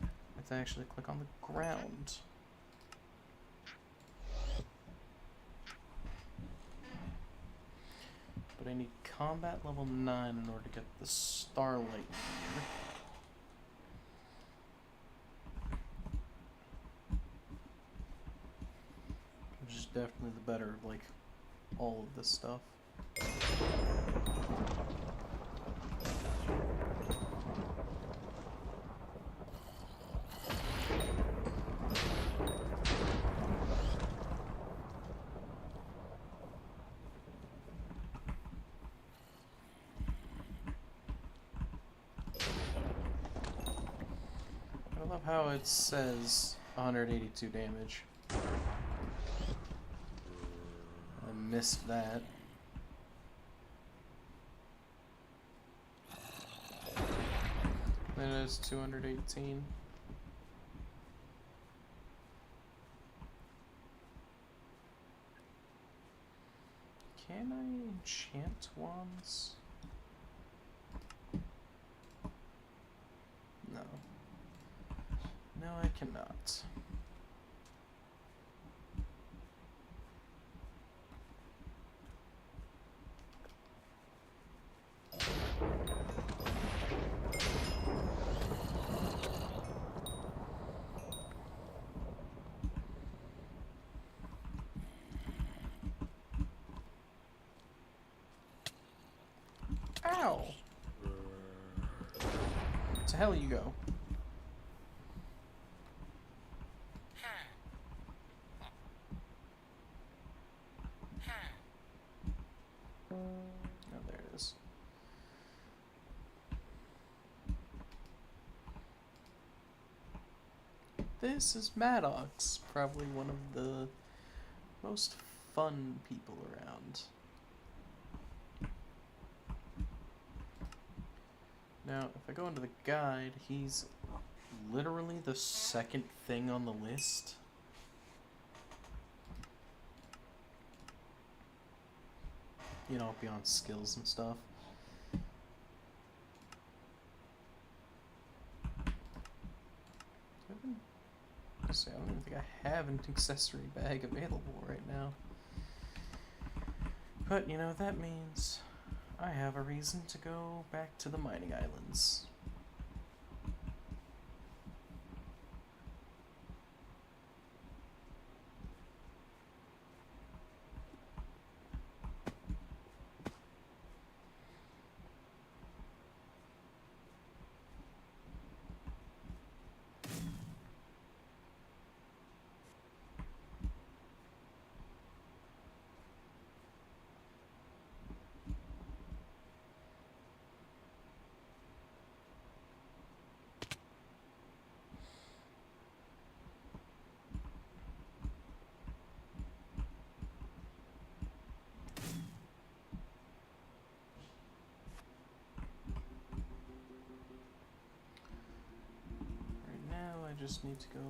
I have to actually click on the ground. But I need combat level 9 in order to get the Starlight gear. Which is definitely the better of, like, all of this stuff. I love how it says 182 damage. I missed that. Then it's 218. Can I enchant wands? No. No, I cannot. Ow! To hell you go. Oh, there it is. This is Maddox, probably one of the most fun people around. Now, if I go into the guide, he's literally the second thing on the list. You know, beyond skills and stuff. I don't even think I have an accessory bag available right now. But, you know, that means I have a reason to go back to the mining islands. I just need to go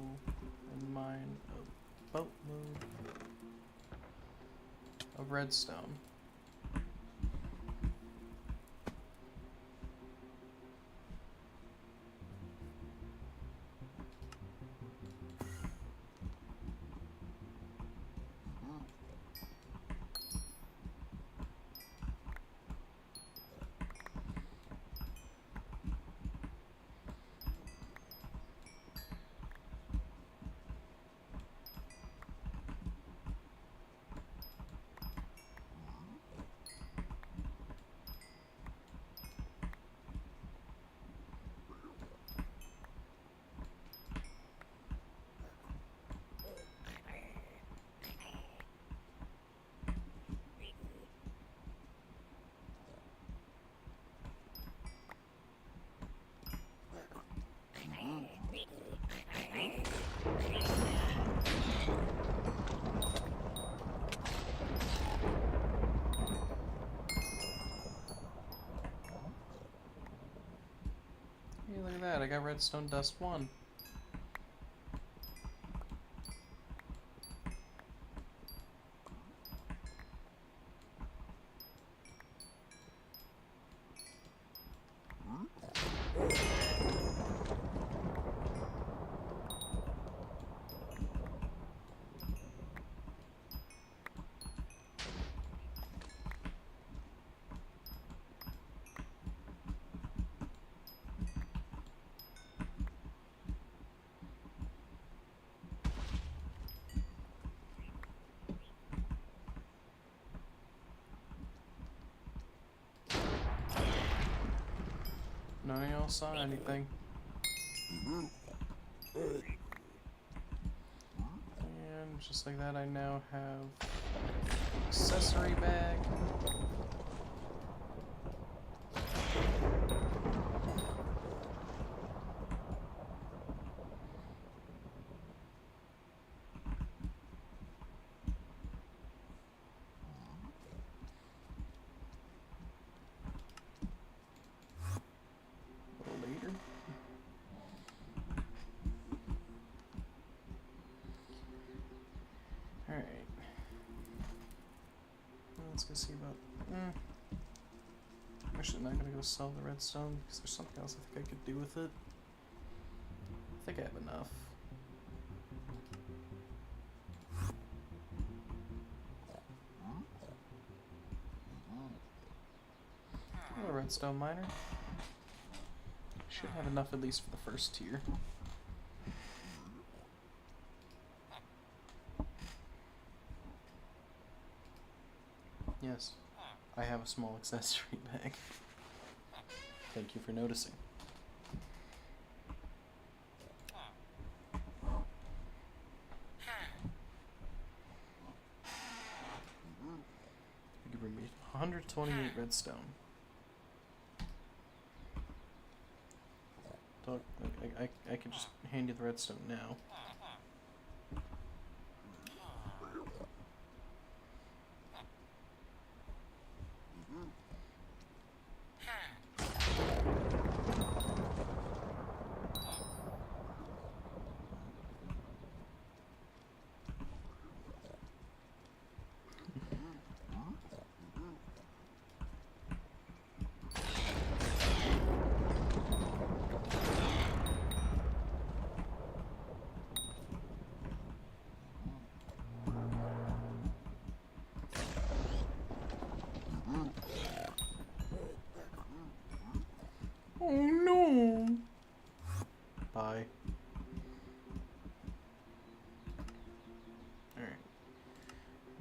and mine a boatload of redstone. I got redstone dust 1. None of y'all saw anything. And just like that, I now have accessory bag. Later. Alright. Let's go see about... I'm actually not gonna go sell the redstone because there's something else I think I could do with it. I think I have enough. Hello, redstone miner. Should have enough at least for the first tier. Yes, I have a small accessory bag. Thank you for noticing. You can bring me 128 redstone. Dog, I could just hand you the redstone now. Oh no! Bye. Alright.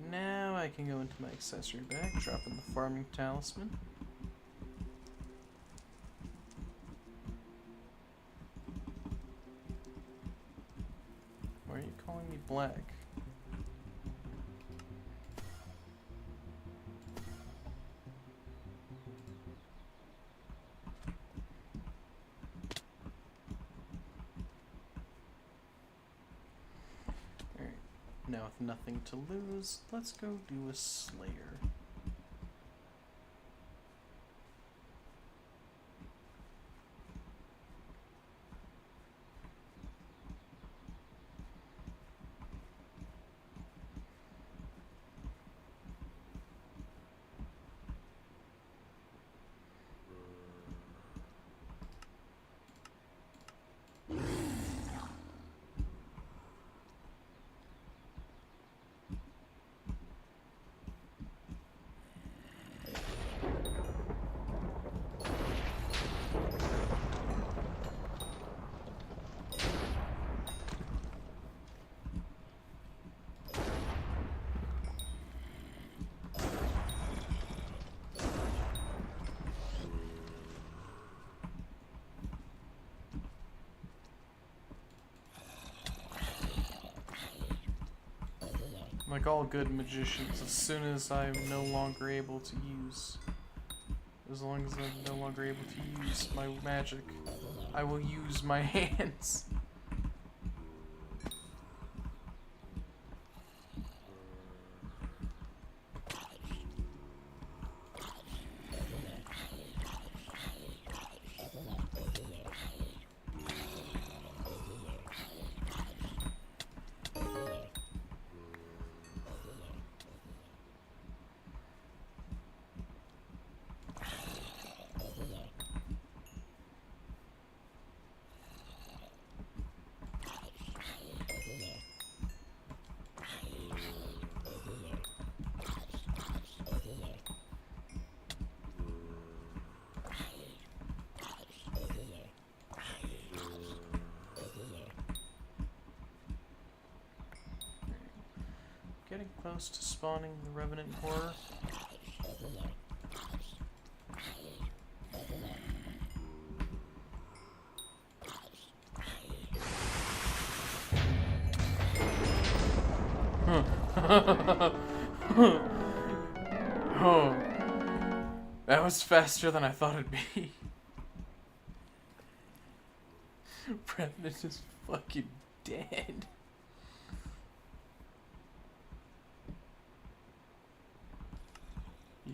Now I can go into my accessory bag, drop in the farming talisman. Why are you calling me black? Now with nothing to lose, let's go do a Slayer. Like all good magicians, as soon as I'm no longer able to use... As long as I'm no longer able to use my magic, I will use my hands. close to spawning the Revenant Horror. Oh, that was faster than I thought it'd be. Revenant is fucking dead.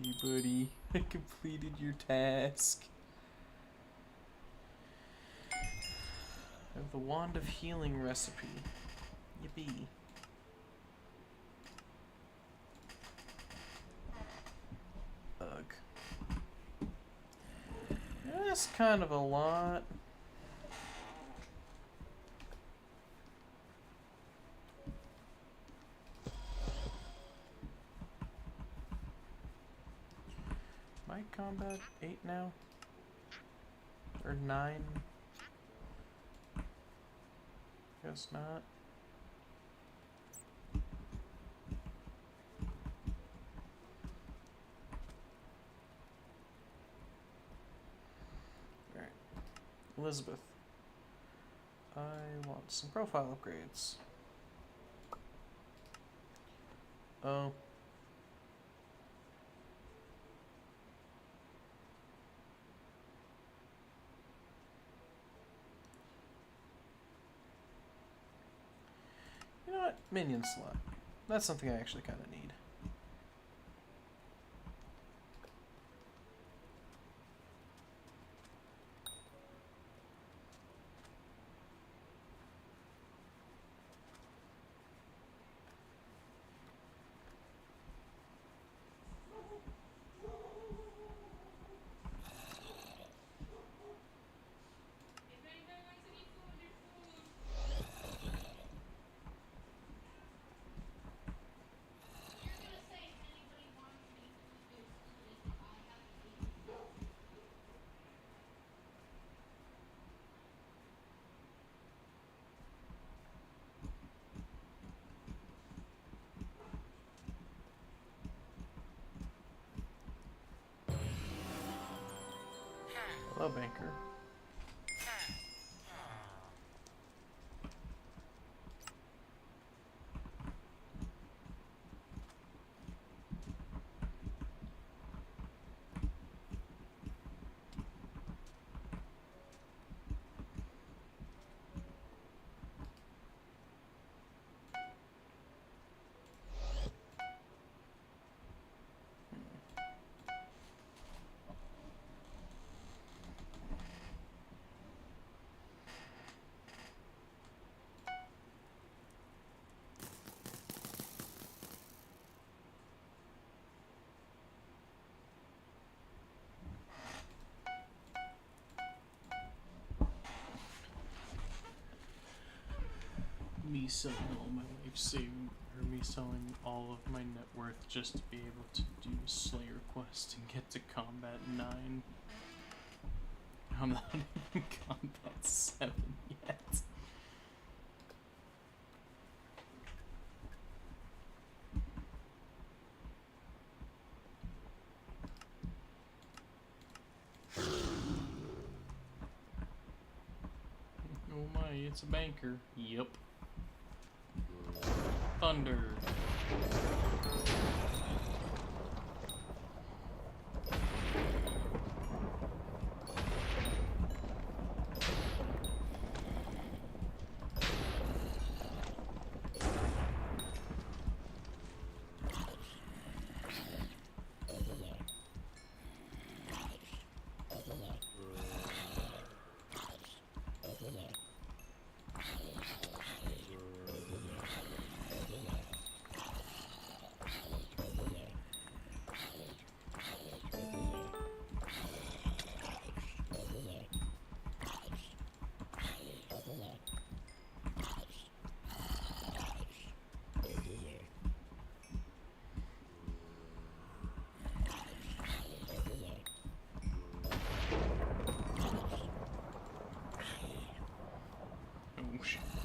Hey buddy, I completed your task. I have the Wand of Healing recipe. Yippee. Ugh. That's kind of a lot. My combat 8 now? Or 9? Guess not. Alright. Elizabeth. I want some profile upgrades. Oh. You know what? Minion slot. That's something I actually kind of need. Hello, banker. Me selling all my life saving, or me selling all of my net worth just to be able to do a Slayer quest and get to combat 9. I'm not in combat 7 yet. Oh my, it's a banker. Yep. Thunder.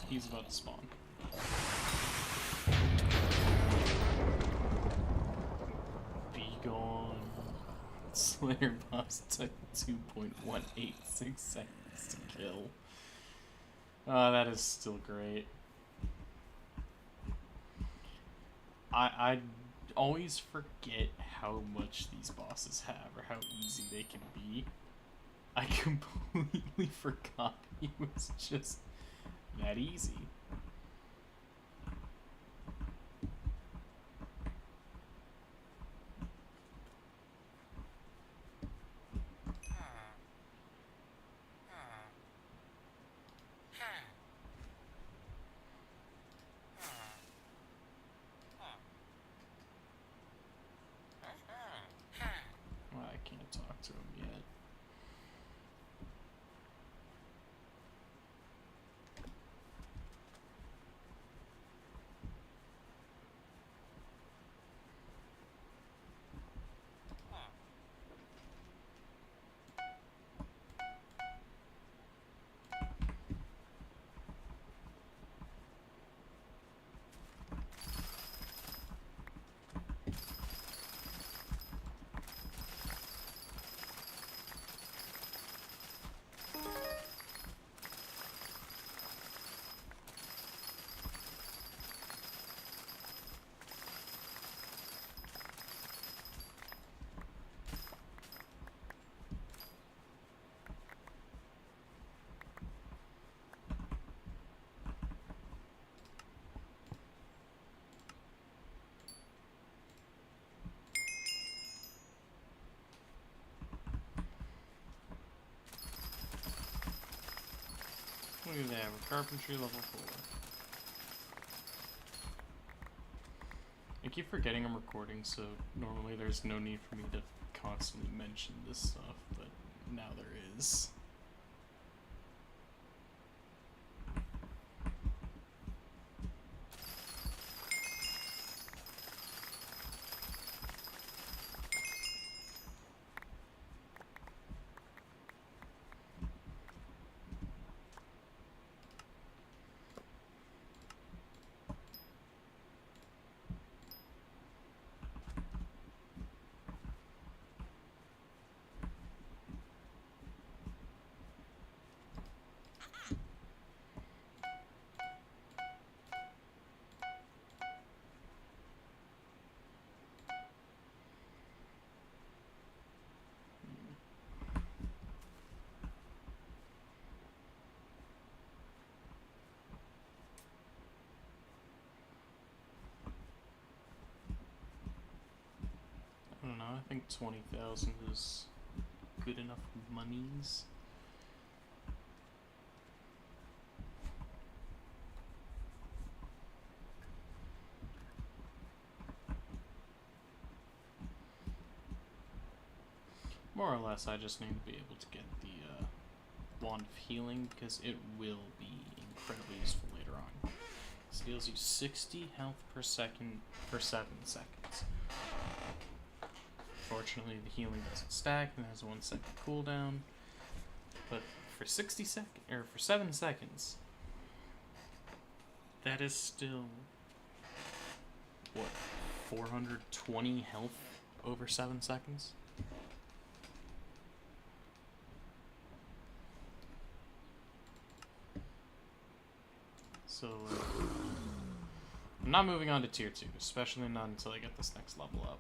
He's about to spawn. gone. Slayer boss took 2.186 seconds to kill. Oh, that is still great. I always forget how much these bosses have or how easy they can be. I completely forgot he was just that easy. Well, I can't talk to him yet. Look at that, we're carpentry level 4. I keep forgetting I'm recording, so normally there's no need for me to constantly mention this stuff, but now there is. I don't know, I think 20,000 is good enough monies. More or less, I just need to be able to get the Wand of Healing, because it will be incredibly useful later on. This deals you 60 health per second for 7 seconds. Fortunately, the healing doesn't stack and has a 1 second cooldown. But for 7 seconds, that is still what, 420 health over 7 seconds? So, I'm not moving on to tier 2, especially not until I get this next level up.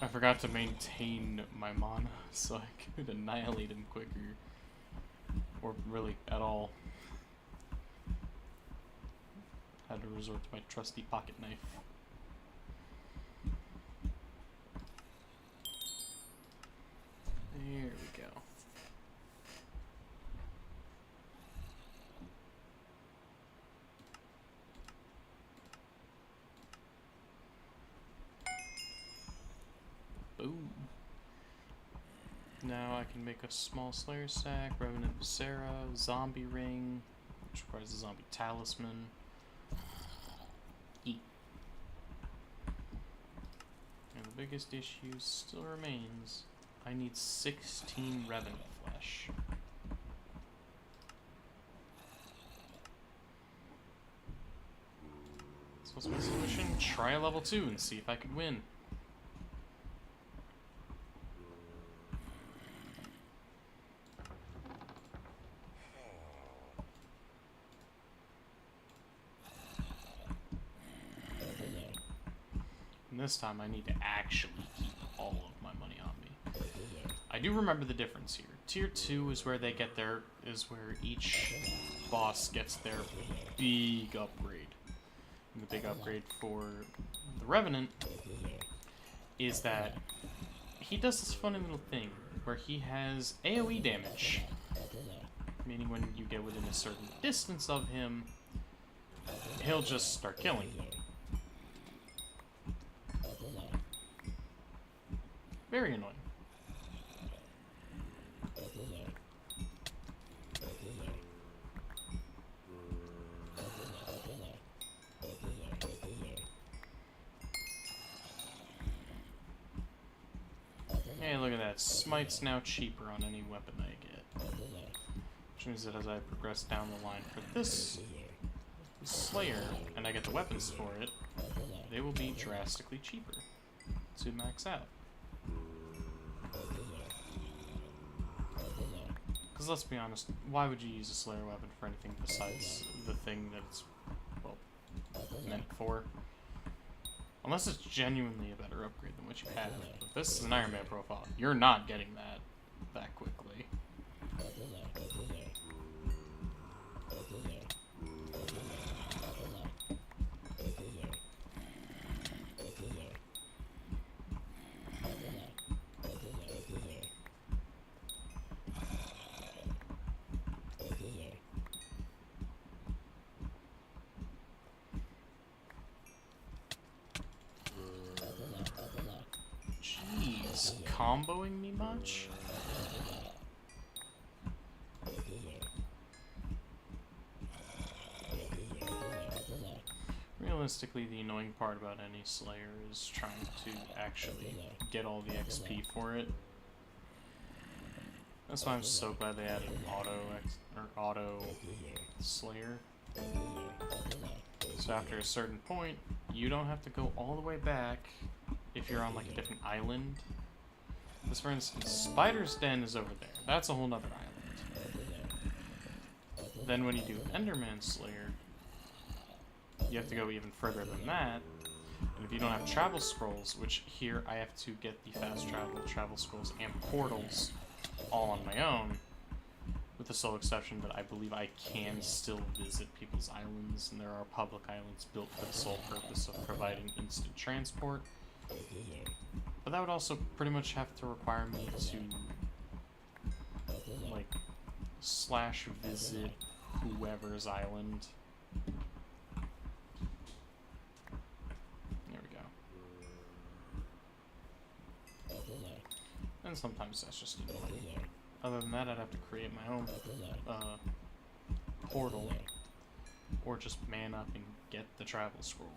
I forgot to maintain my mana so I could annihilate him quicker. Or really, at all. Had to resort to my trusty pocket knife. There we go. Boom. Now I can make a small Slayer sack, Revenant Viscera, Zombie Ring, which requires a Zombie Talisman. Eat. And the biggest issue still remains. I need 16 Revenant Flesh. So what's my solution? Try a level 2 and see if I could win. And this time I need to actually keep all of my money on me. I do remember the difference here. Tier 2 is where they get their, is where each boss gets their big upgrade. And the big upgrade for the Revenant is that he does this funny little thing where he has AoE damage. Meaning when you get within a certain distance of him, he'll just start killing you. Very annoying. Hey, look at that. Smite's now cheaper on any weapon I get. Which means that as I progress down the line for this Slayer, and I get the weapons for it, they will be drastically cheaper to max out. Because let's be honest, why would you use a Slayer weapon for anything besides the thing that it's, well, meant for? Unless it's genuinely a better upgrade than what you have. But this is an Ironman profile. You're not getting that quickly. Jeez, comboing me much? Realistically, the annoying part about any Slayer is trying to actually get all the XP for it. That's why I'm so glad they added auto Slayer. So after a certain point, you don't have to go all the way back if you're on like a different island. Because for instance, Spider's Den is over there. That's a whole nother island. Then when you do Enderman Slayer, you have to go even further than that. And if you don't have travel scrolls, which here I have to get the fast travel scrolls, and portals all on my own, with the sole exception that I believe I can still visit people's islands, and there are public islands built for the sole purpose of providing instant transport. But that would also pretty much have to require me to, like, / visit whoever's island. There we go. And sometimes that's just annoying. Other than that, I'd have to create my own portal, or just man up and get the travel scroll.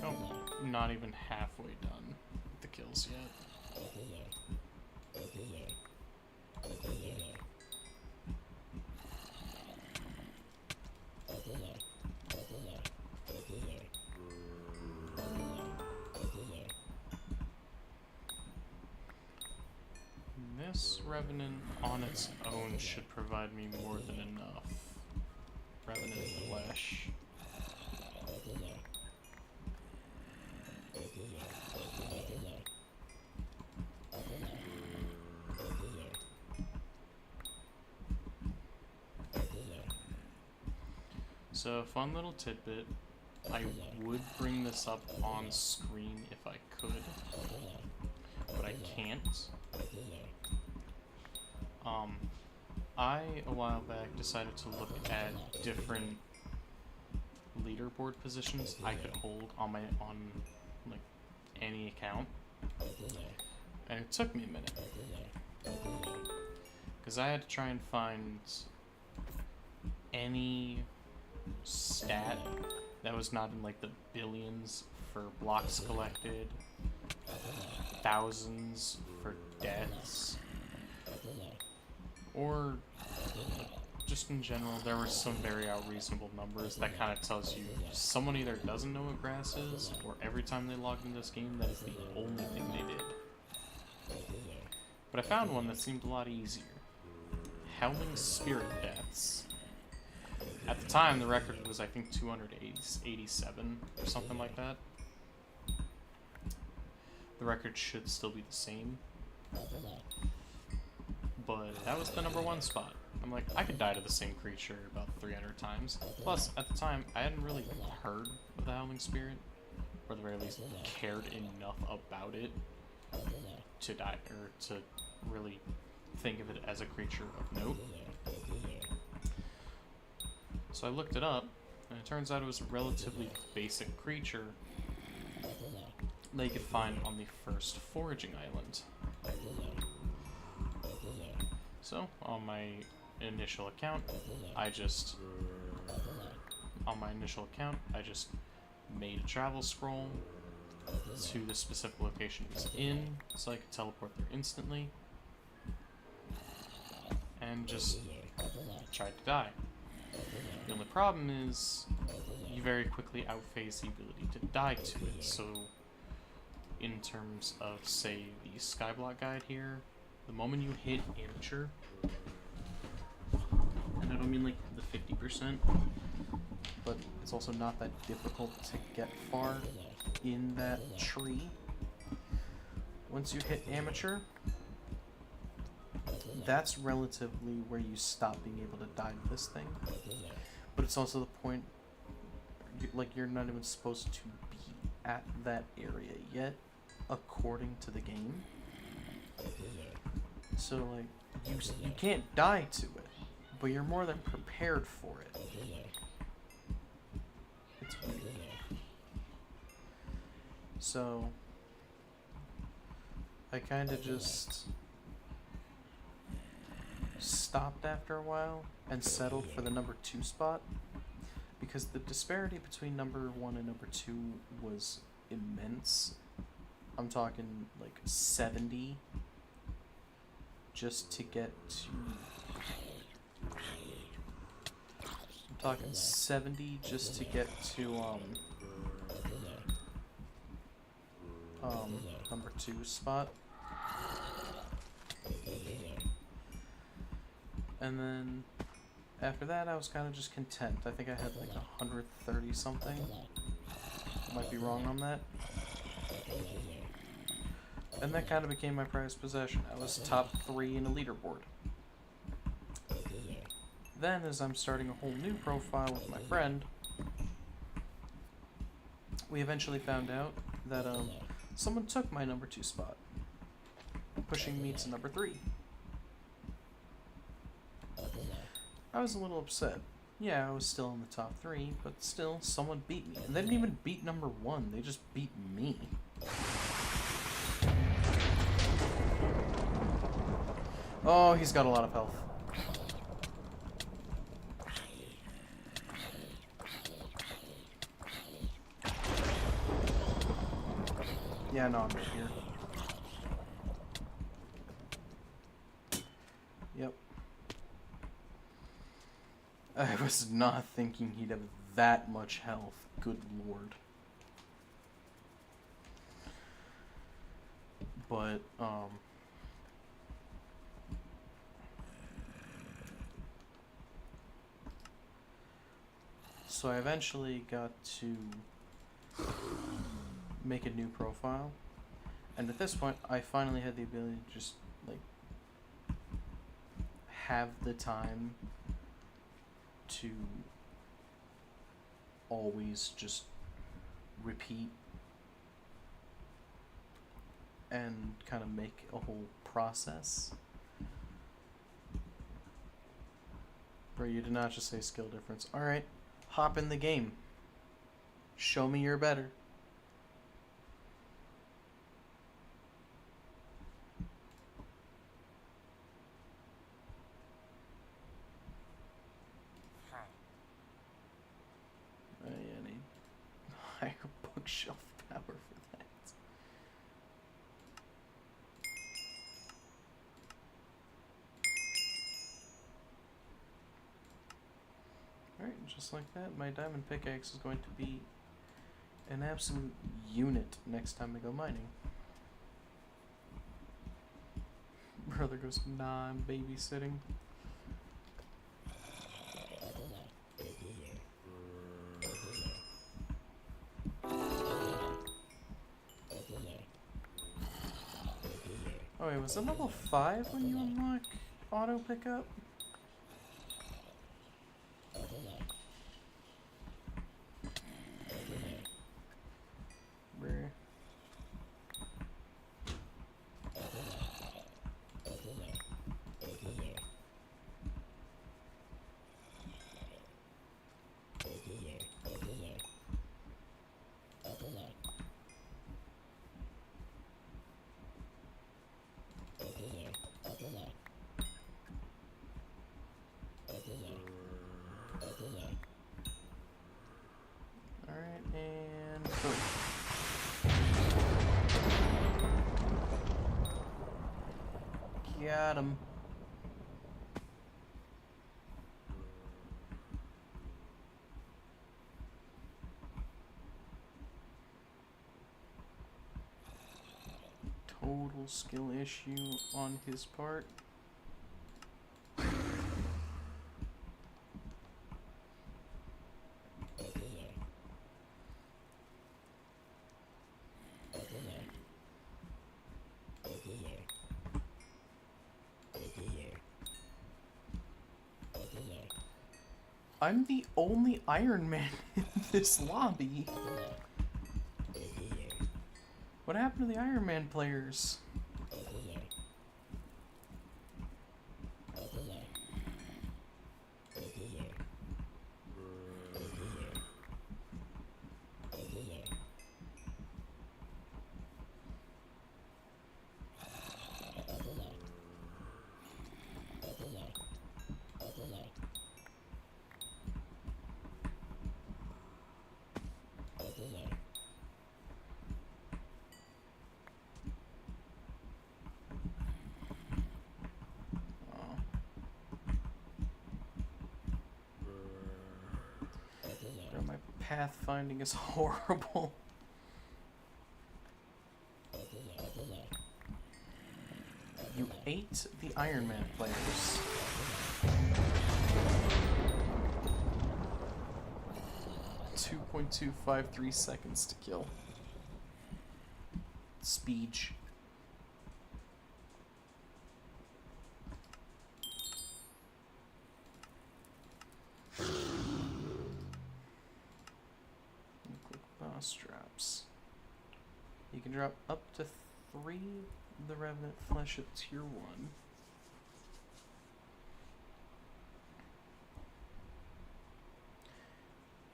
Oh, not even halfway done with the kills yet. guess Revenant on its own should provide me more than enough. Revenant flesh. So, fun little tidbit. I would bring this up on screen if I could, but I can't. I, a while back, decided to look at different leaderboard positions I could hold on like any account, and it took me a minute because I had to try and find any stat that was not in like the billions for blocks collected, thousands for deaths, or just in general. There were some very unreasonable numbers that kind of tells you someone either doesn't know what grass is, or every time they logged into this game, that is the only thing they did. But I found one that seemed a lot easier. Howling Spirit Deaths. At the time, the record was, I think, 287 or something like that. The record should still be the same. But that was the #1 spot. I'm like, I could die to the same creature about 300 times. Plus, at the time, I hadn't really heard of the Howling Spirit, or at the very least, cared enough about it to die, or to really think of it as a creature of note. So I looked it up, and it turns out it was a relatively basic creature that you could find on the first foraging island. So, on my initial account, I just made a travel scroll to the specific location it was in, so I could teleport there instantly, and just tried to die. The only problem is, you very quickly outphase the ability to die to it, so in terms of, say, the Skyblock guide here, the moment you hit amateur, and I don't mean like the 50%, but it's also not that difficult to get far in that tree. Once you hit amateur, that's relatively where you stop being able to die to this thing. But it's also the point, like, you're not even supposed to be at that area yet, according to the game. So, like, you can't die to it, but you're more than prepared for it. It's weird. So, I kind of just stopped after a while and settled for the #2 spot, because the disparity between #1 and #2 was immense. I'm talking like 70 just to get to #2 spot. And then after that, I was kind of just content. I think I had like 130 something. I might be wrong on that. And that kind of became my prized possession. I was top 3 in a leaderboard. Then, as I'm starting a whole new profile with my friend, we eventually found out that someone took my #2 spot, pushing me to #3. I was a little upset. Yeah, I was still in the top 3, but still, someone beat me. And they didn't even beat #1, they just beat me. Oh, he's got a lot of health. Yeah, no, I'm right here. Yep. I was not thinking he'd have that much health. Good lord. But, So I eventually got to make a new profile, and at this point I finally had the ability to just like have the time to always just repeat and kind of make a whole process where you did not just say skill difference. Alright, hop in the game. Show me you're better. I need higher bookshelf power for that. Alright, just like that, my diamond pickaxe is going to be an absolute unit next time I go mining. Brother goes, nah, I'm babysitting. Oh wait, was it level 5 when you unlock auto pickup? Bruh. Alright, and boom. Got him. Total skill issue on his part. I'm the only Ironman in this lobby. What happened to the Ironman players? My pathfinding is horrible. You ate the Ironman players. .253 seconds to kill. Speech. Drops. You can drop up to 3 of the Revenant flesh at tier 1.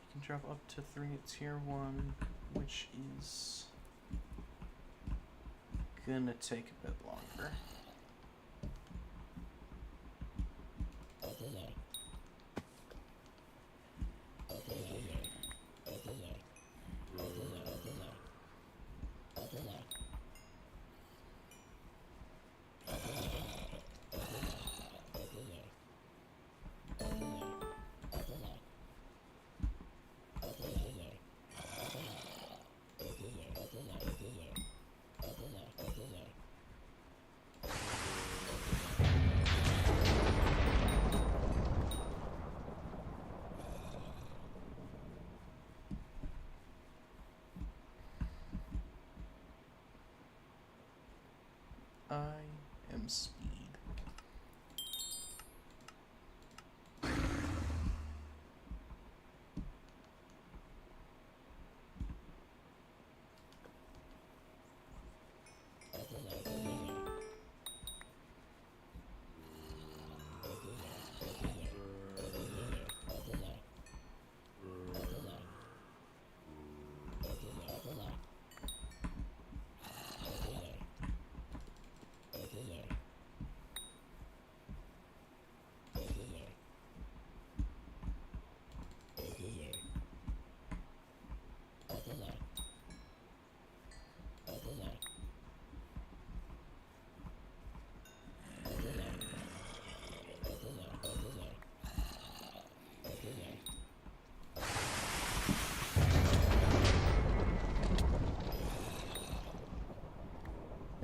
You can drop up to 3 at tier 1, which is gonna take a bit longer. times speed.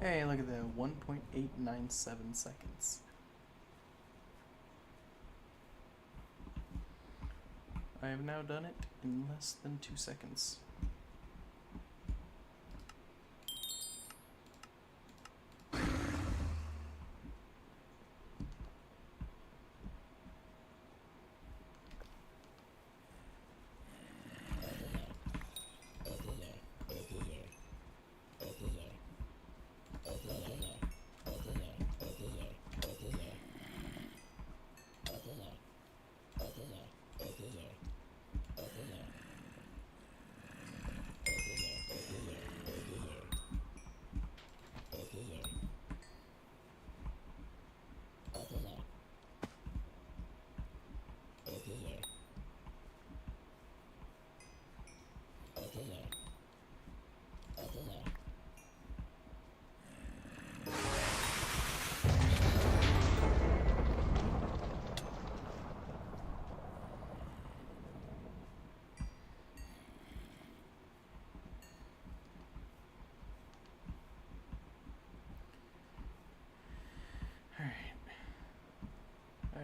Hey, look at that, 1.897 seconds. I have now done it in less than 2 seconds.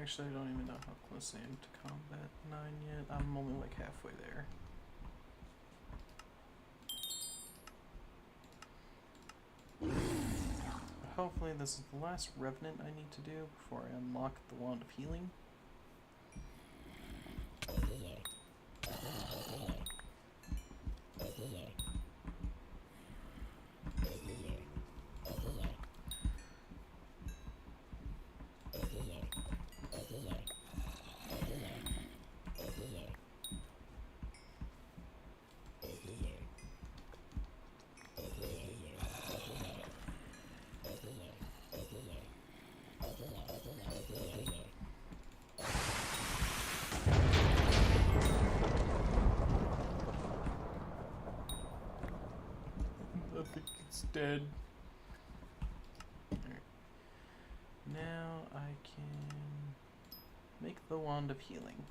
Actually, I don't even know how close I am to combat 9 yet. I'm only like halfway there. Hopefully this is the last revenant I need to do before I unlock the Wand of Healing. I think it's dead. Alright. Now I can make the Wand of Healing.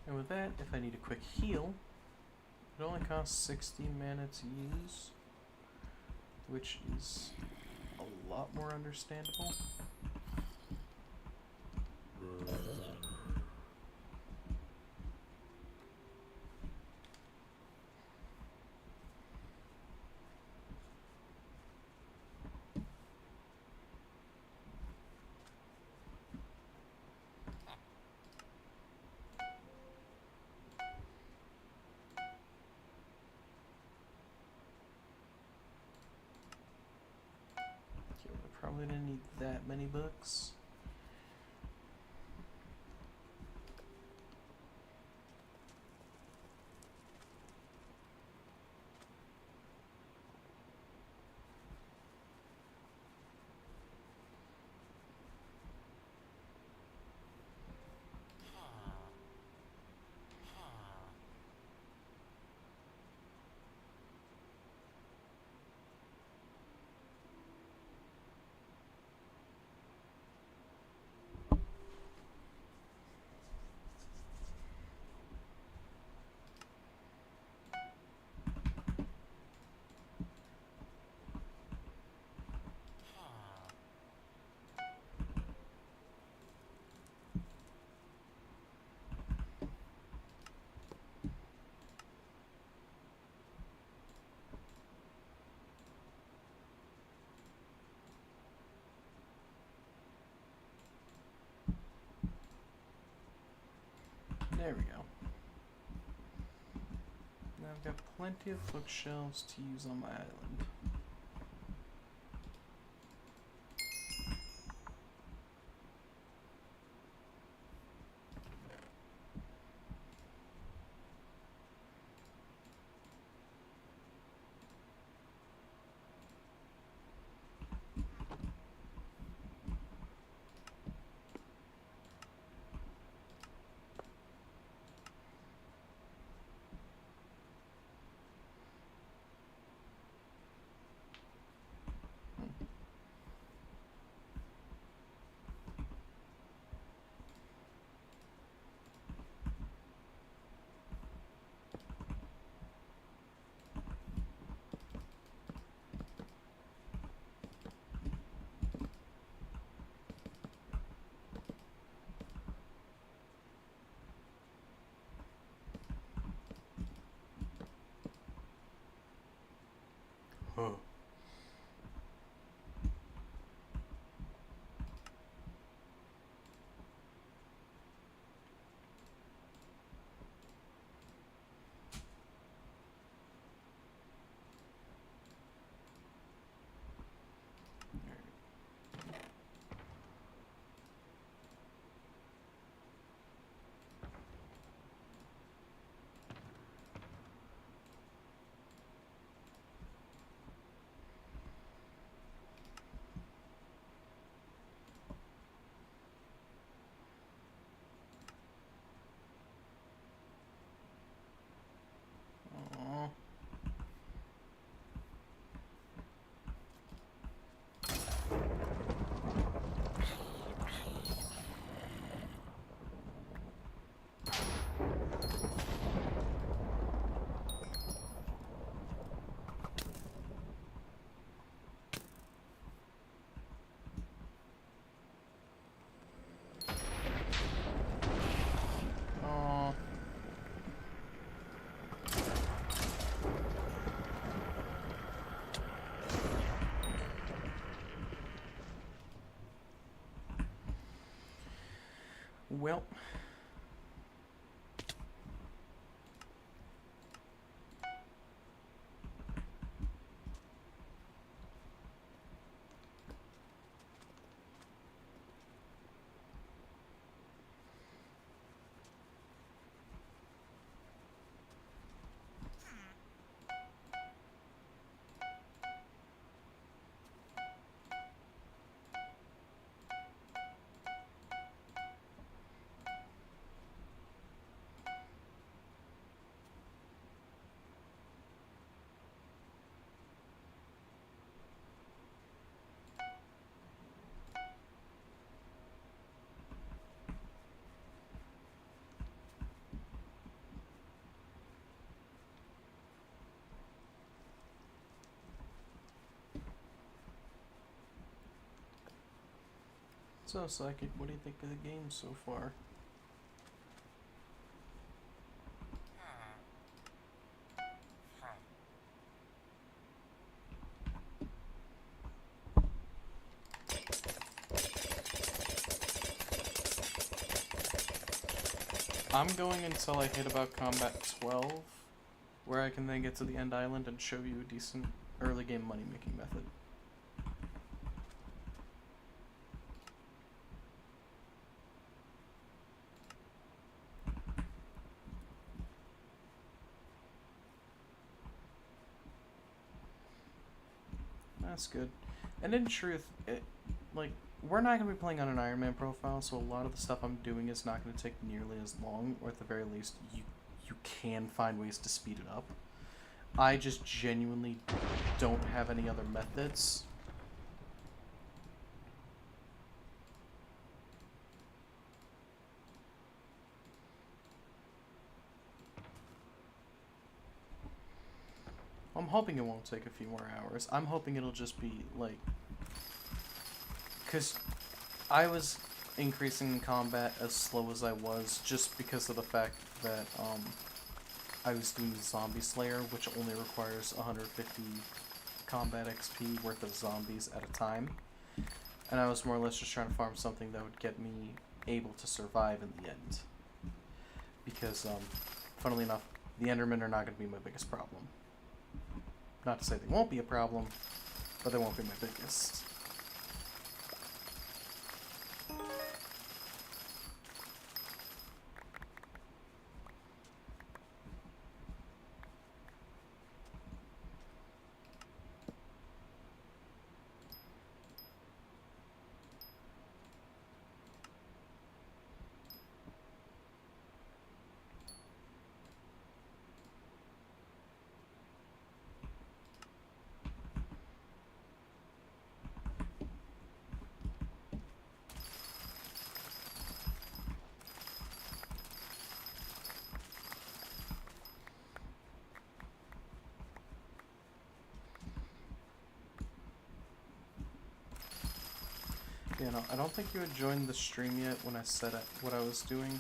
And with that, if I need a quick heal, it only costs 60 mana to use, which is a lot more understandable. Okay, we're probably gonna need that many books. There we go. Now I've got plenty of bookshelves to use on my island. Huh. Aw. Aw. Well. So, Psychic, what do you think of the game so far? I'm going until I hit about combat 12, where I can then get to the end island and show you a decent early game money making method. That's good. And in truth, we're not going to be playing on an Ironman profile, so a lot of the stuff I'm doing is not going to take nearly as long, or at the very least, you can find ways to speed it up. I just genuinely don't have any other methods. I'm hoping it won't take a few more hours. I'm hoping it'll just be, like... Because I was increasing in combat as slow as I was just because of the fact that, I was doing Zombie Slayer, which only requires 150 combat XP worth of zombies at a time. And I was more or less just trying to farm something that would get me able to survive in the end. because, funnily enough, the Endermen are not going to be my biggest problem. Not to say they won't be a problem, but they won't be my biggest. Yeah, no, I don't think you had joined the stream yet when I said what I was doing.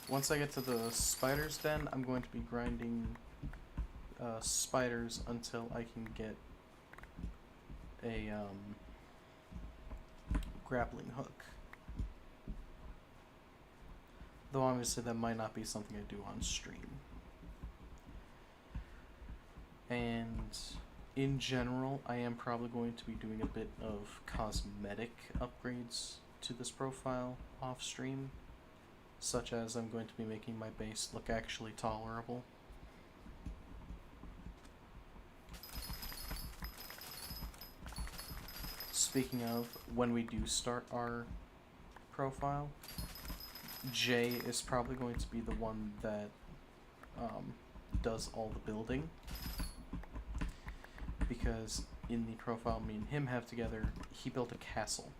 Once I get to the spider's den, I'm going to be grinding spiders until I can get a grappling hook. Though obviously that might not be something I do on stream. And in general, I am probably going to be doing a bit of cosmetic upgrades to this profile off stream, such as I'm going to be making my base look actually tolerable. Speaking of, when we do start our profile, Jay is probably going to be the one that does all the building. Because in the profile me and him have together, he built a castle.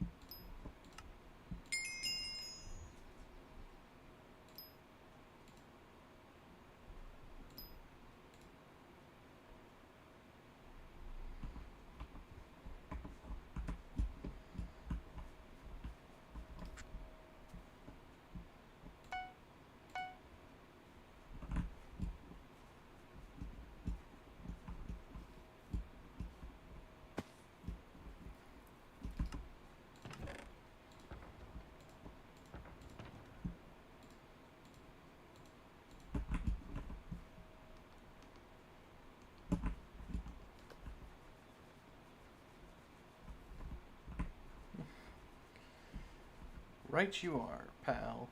Right you are, pal.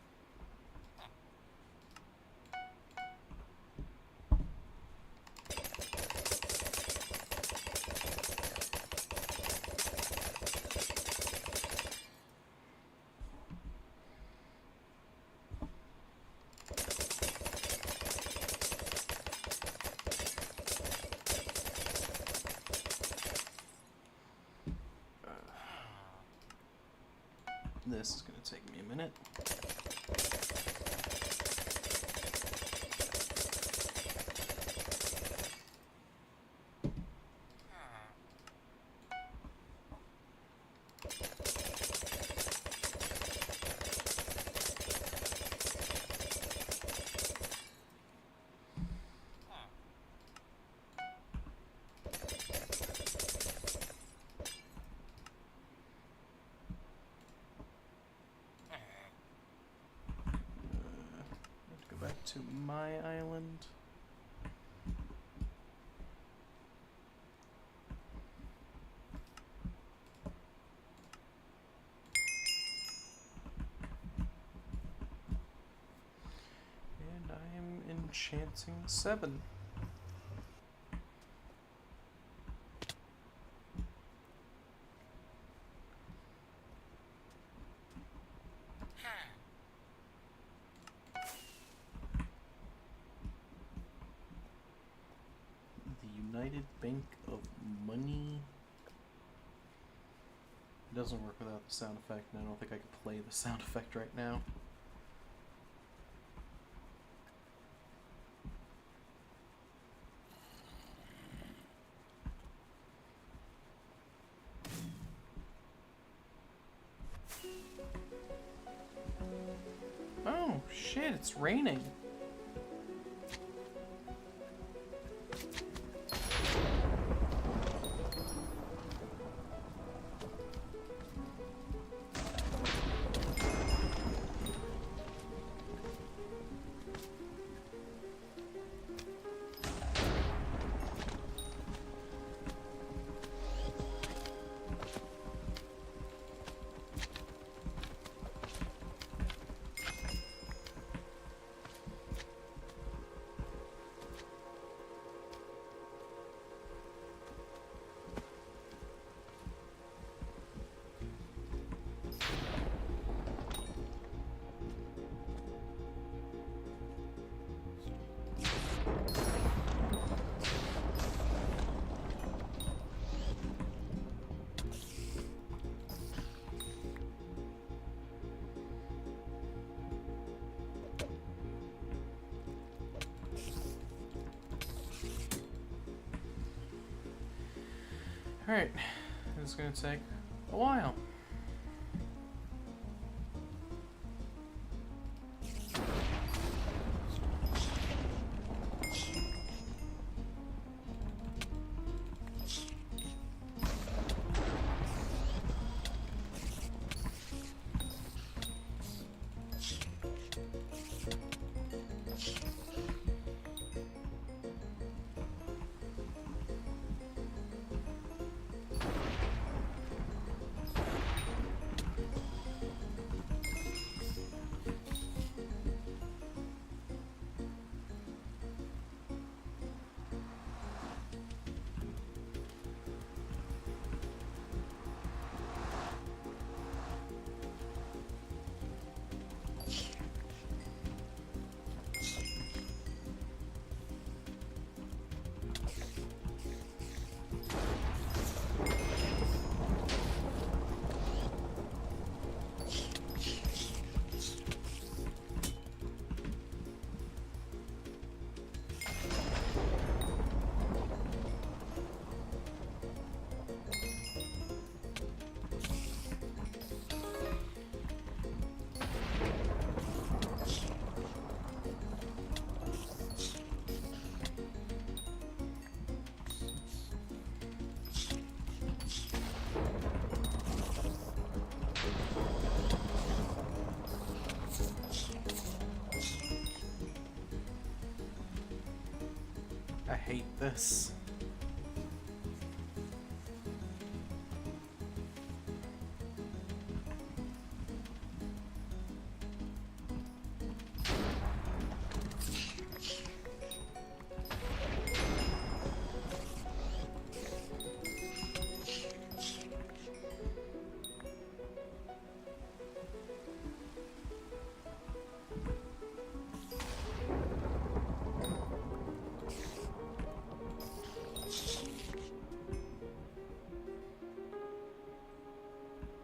This is going to take me a minute. To my island. And I am enchanting 7. Bank of money. It doesn't work without the sound effect, and I don't think I could play the sound effect right now. Oh shit, it's raining. Alright, it's gonna take a while. I hate this.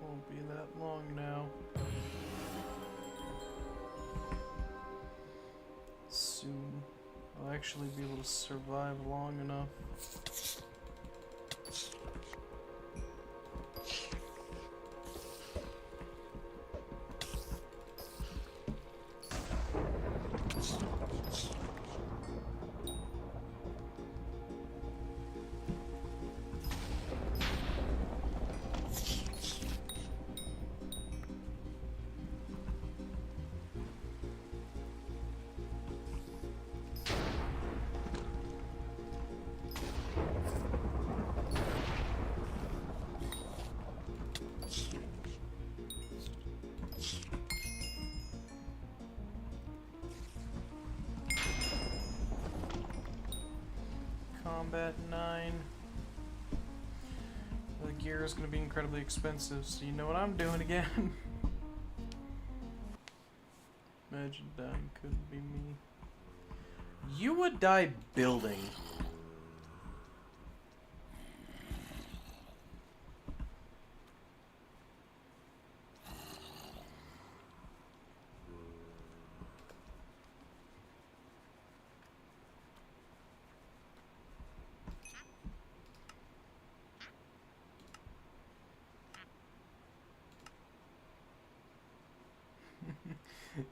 Won't be that long now. Soon. I'll actually be able to survive long enough. Combat 9. The gear is going to be incredibly expensive, so you know what I'm doing again. Imagine dying couldn't be me. You would die building.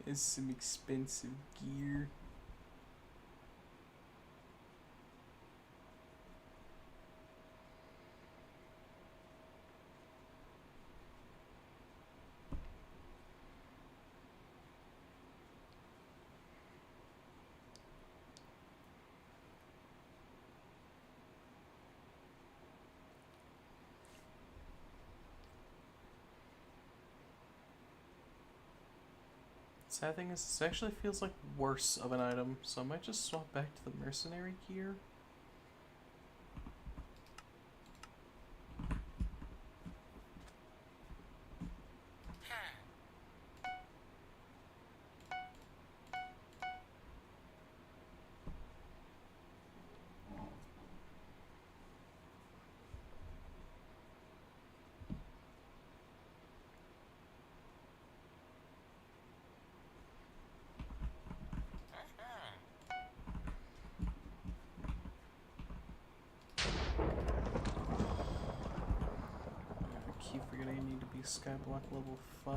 It's some expensive gear. Sad thing is, this actually feels like worse of an item, so I might just swap back to the mercenary gear. keep forgetting I need to be Skyblock level 5.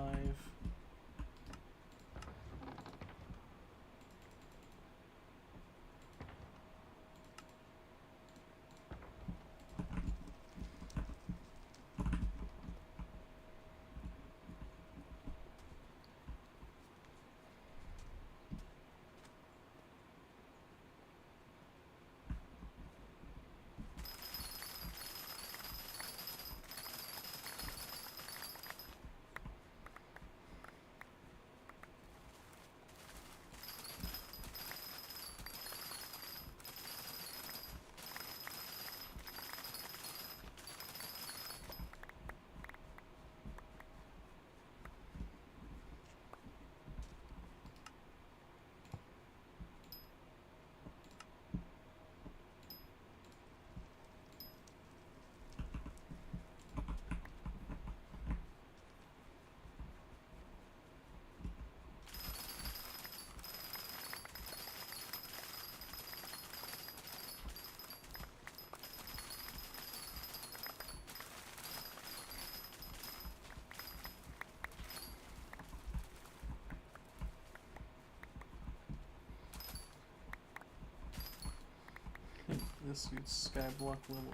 This dude's Skyblock level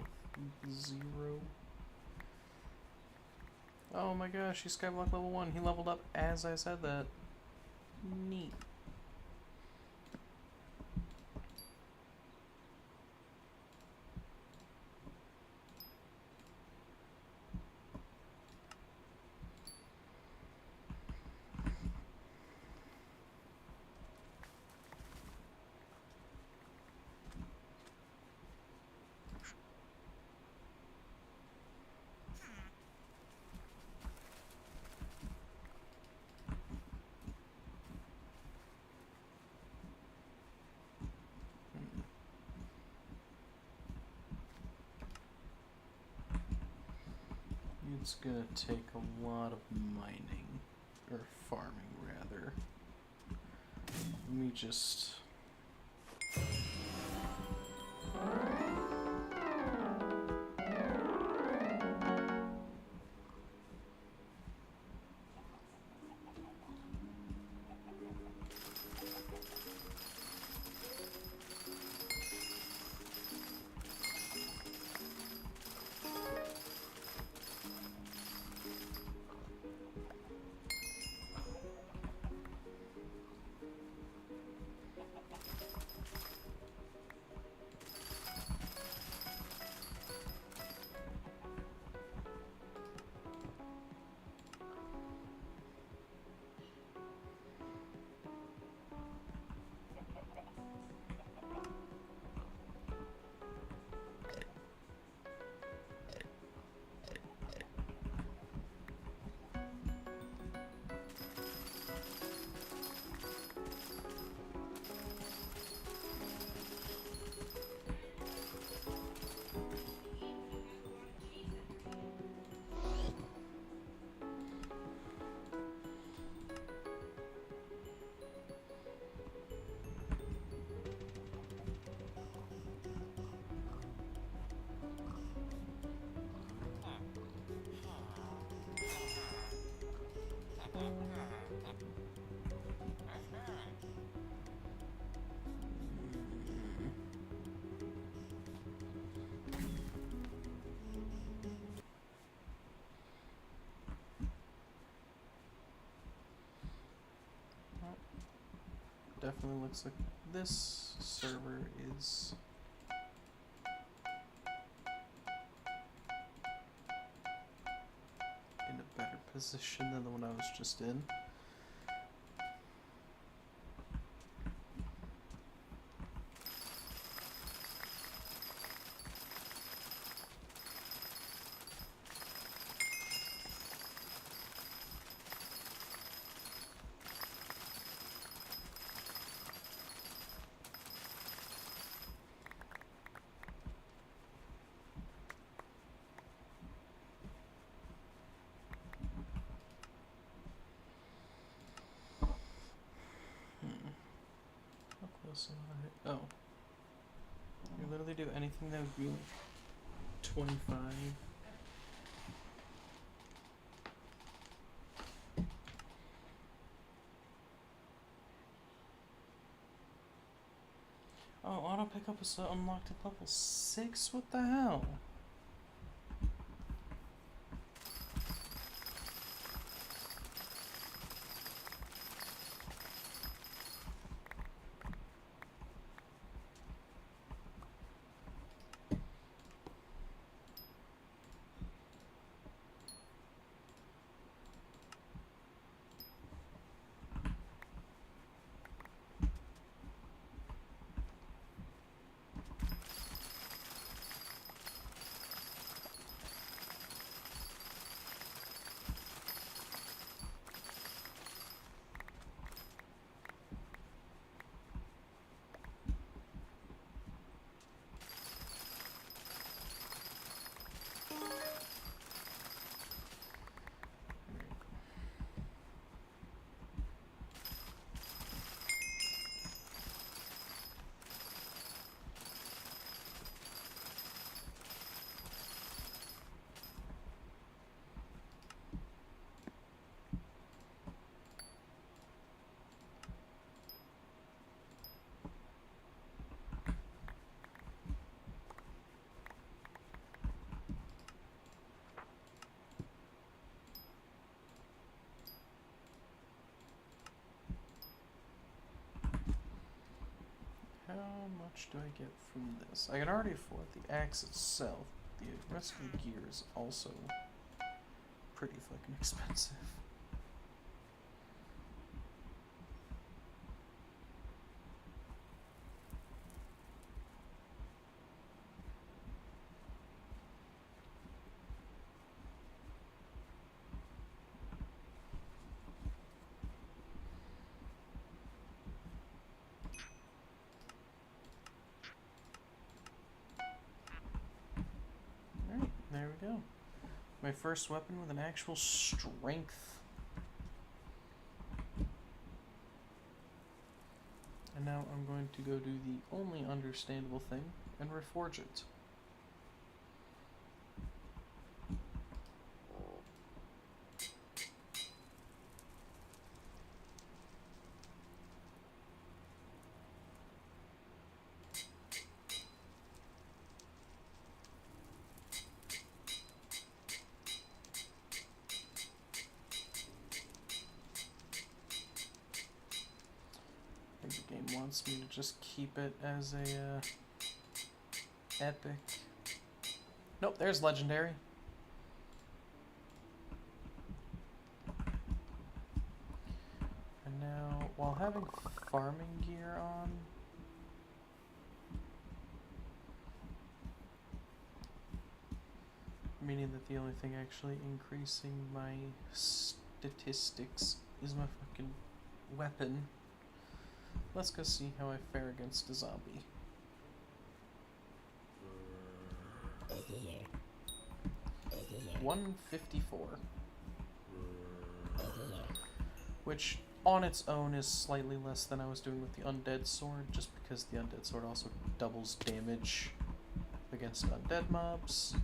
0. Oh my gosh, he's Skyblock level 1. He leveled up as I said that. Neat. It's gonna take a lot of mining, or farming rather. Let me just... Definitely looks like this server is in a better position than the one I was just in. Oh. You literally do anything that would be like 25. now pick up a unlocked at level 6? What the hell? How much do I get from this? I can already afford the axe itself. The rest of the gear is also pretty fucking expensive. Alright, there we go. My first weapon with an actual strength. And now I'm going to go do the only understandable thing and reforge it. I think the game wants me to just keep it as a epic. Nope, there's legendary. And now, while having farming gear on, meaning that the only thing actually increasing my statistics is my fucking weapon. Let's go see how I fare against a zombie. $154. Which, on its own, is slightly less than I was doing with the undead sword, just because the undead sword also doubles damage against undead mobs.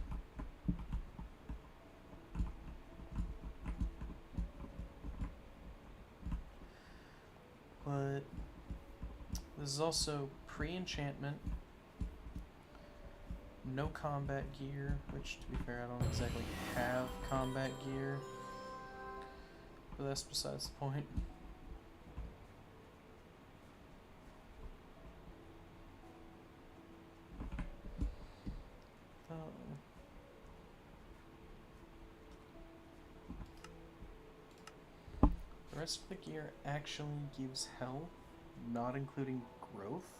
But this is also pre-enchantment, no combat gear, which, to be fair, I don't exactly have combat gear, but that's besides the point. The rest of the gear actually gives health, not including growth,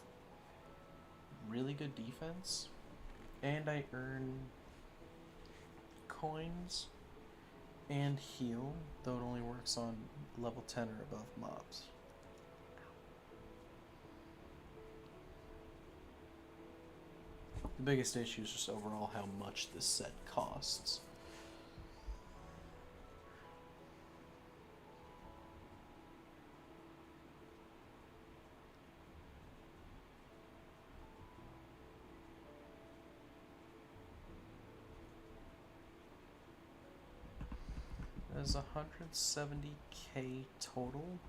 really good defense, and I earn coins and heal, though it only works on level 10 or above mobs. The biggest issue is just overall how much this set costs. There's 170k total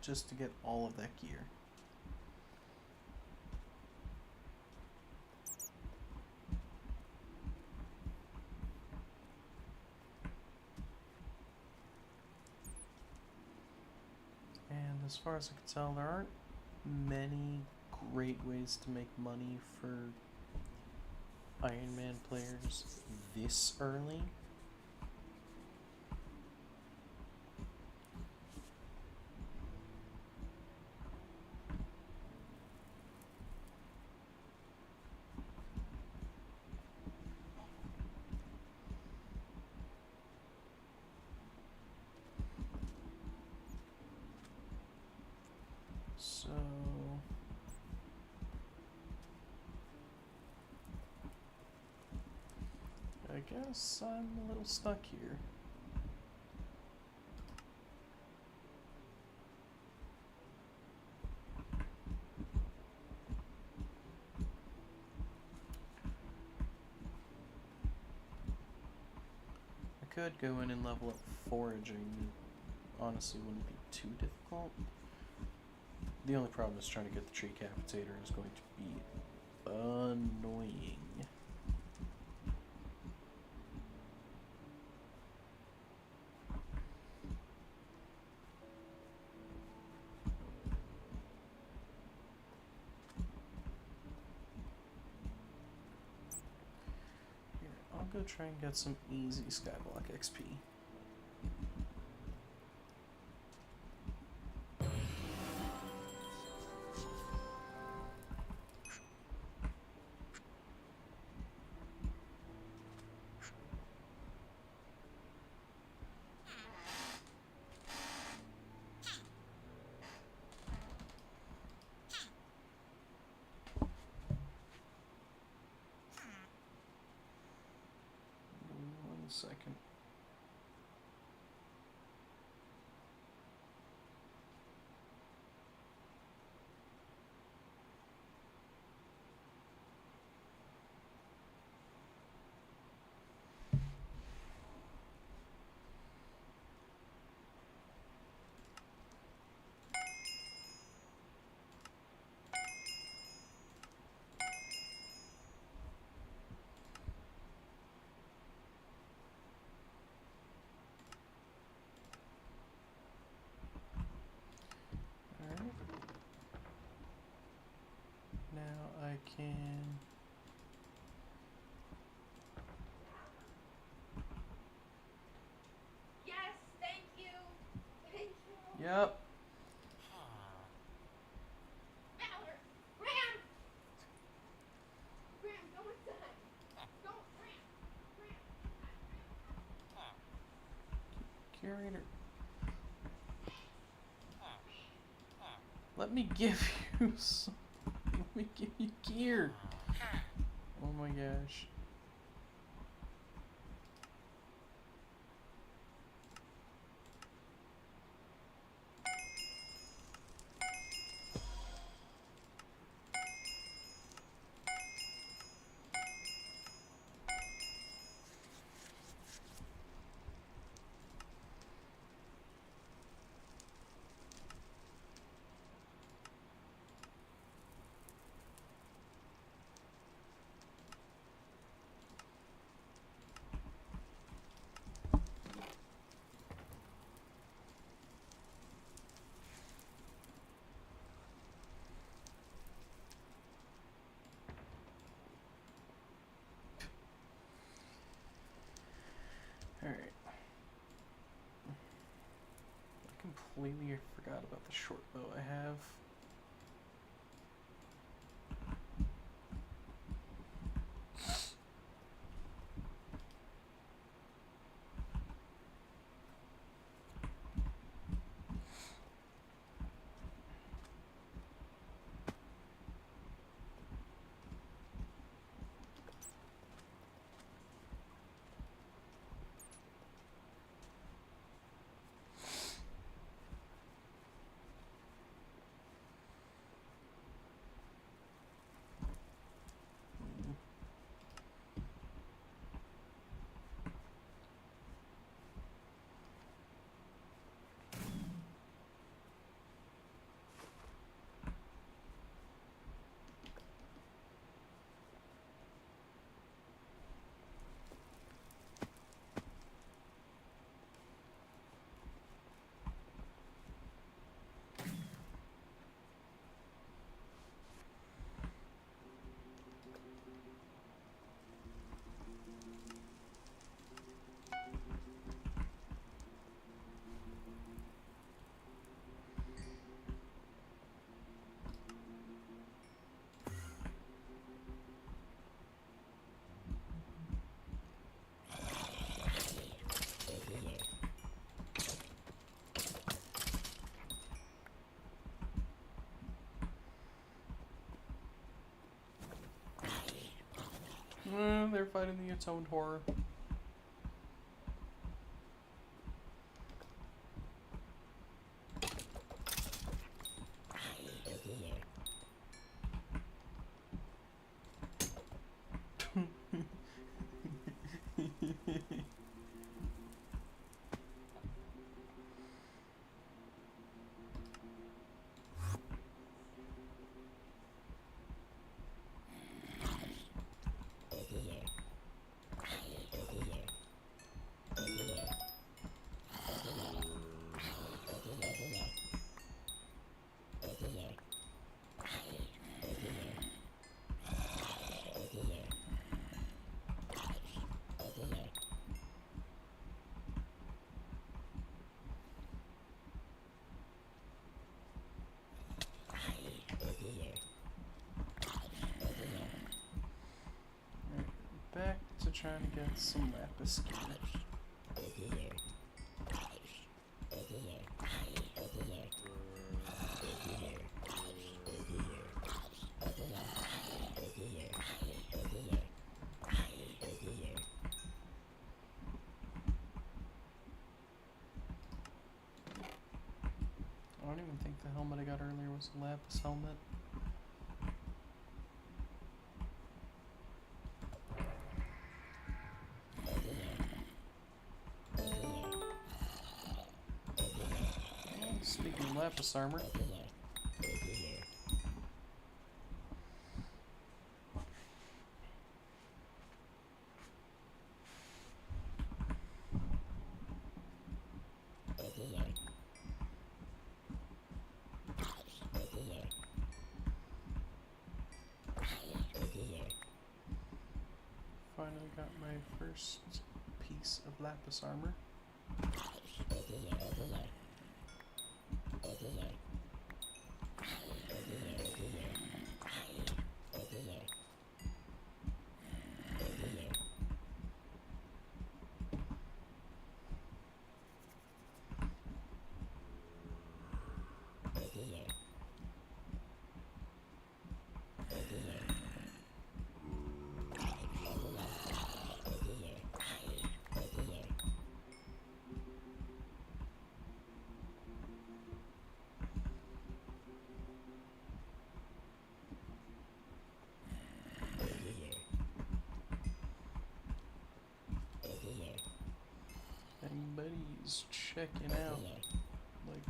just to get all of that gear. And as far as I can tell, there aren't many great ways to make money for Ironman players this early. So I guess I'm a little stuck here. I could go in and level up foraging. Honestly, wouldn't be too difficult. The only problem is trying to get the tree capitator is going to be annoying. Here, I'll go try and get some easy Skyblock XP. One second. Alright. Now I can... Yes, thank you. Thank you. Yep. Valor. Ram. Ram, go inside. Go, Ram. Ram. Curator. Let me give you some... Let me give you gear. Oh my gosh. Alright. I completely forgot about the short bow I have. They're fighting the atoned horror. Back to trying to get some lapis gear. I don't even think the helmet I got earlier was a lapis helmet. Speaking of lapis armor. Finally got my first piece of lapis armor. Anybody's checking out, like,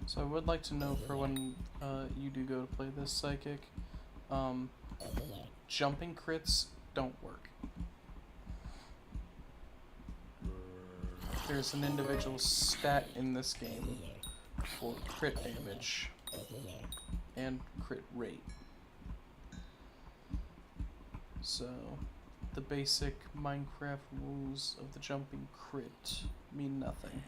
so I would like to know for when you do go to play this psychic, jumping crits don't work. There's an individual stat in this game for crit damage and crit rate. So the basic Minecraft rules of the jumping crit mean nothing.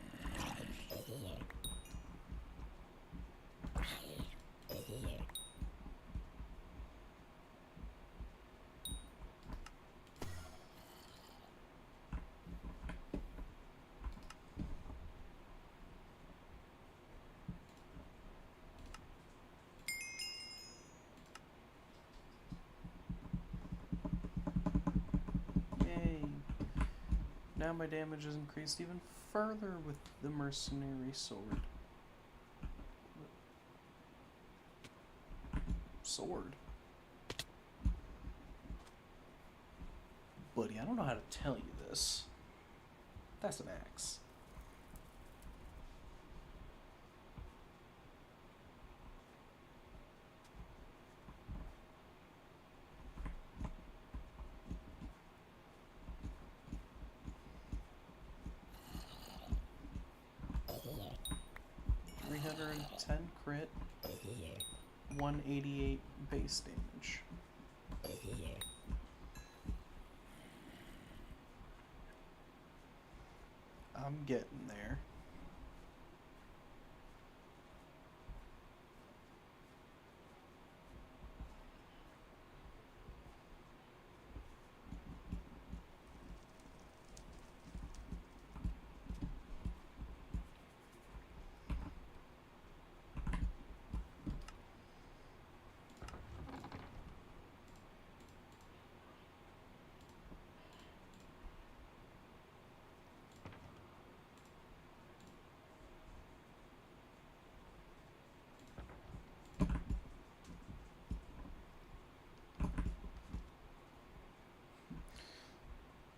Yay! Now my damage is increased even further with the mercenary sword. Sword? Buddy, I don't know how to tell you this. That's an axe. .310 crit, 188 base damage. I'm getting there.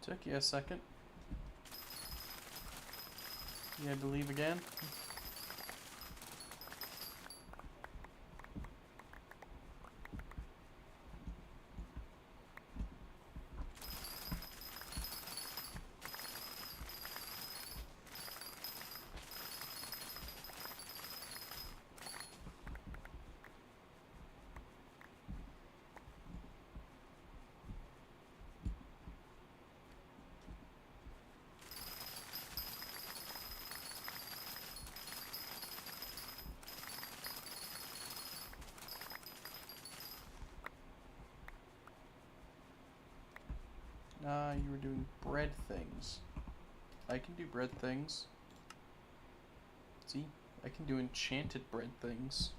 Took you a second. You had to leave again? Ah, you were doing bread things. I can do bread things. See? I can do enchanted bread things.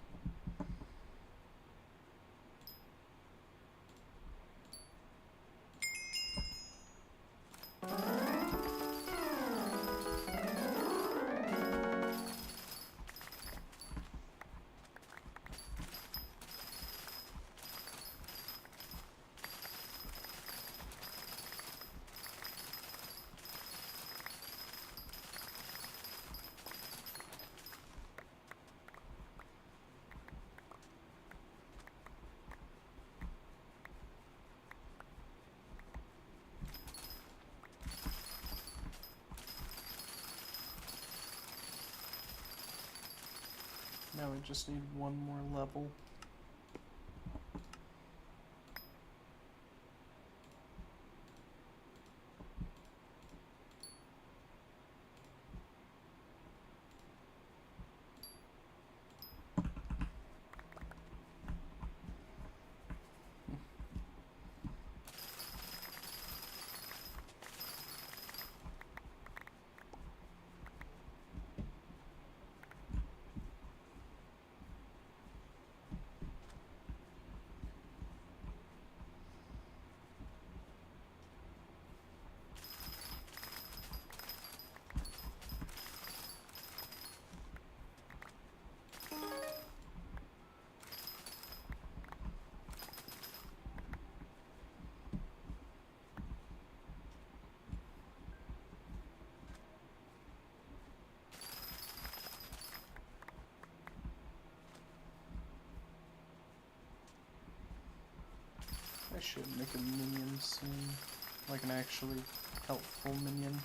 Now we just need one more level. I should make a minion soon, like an actually helpful minion.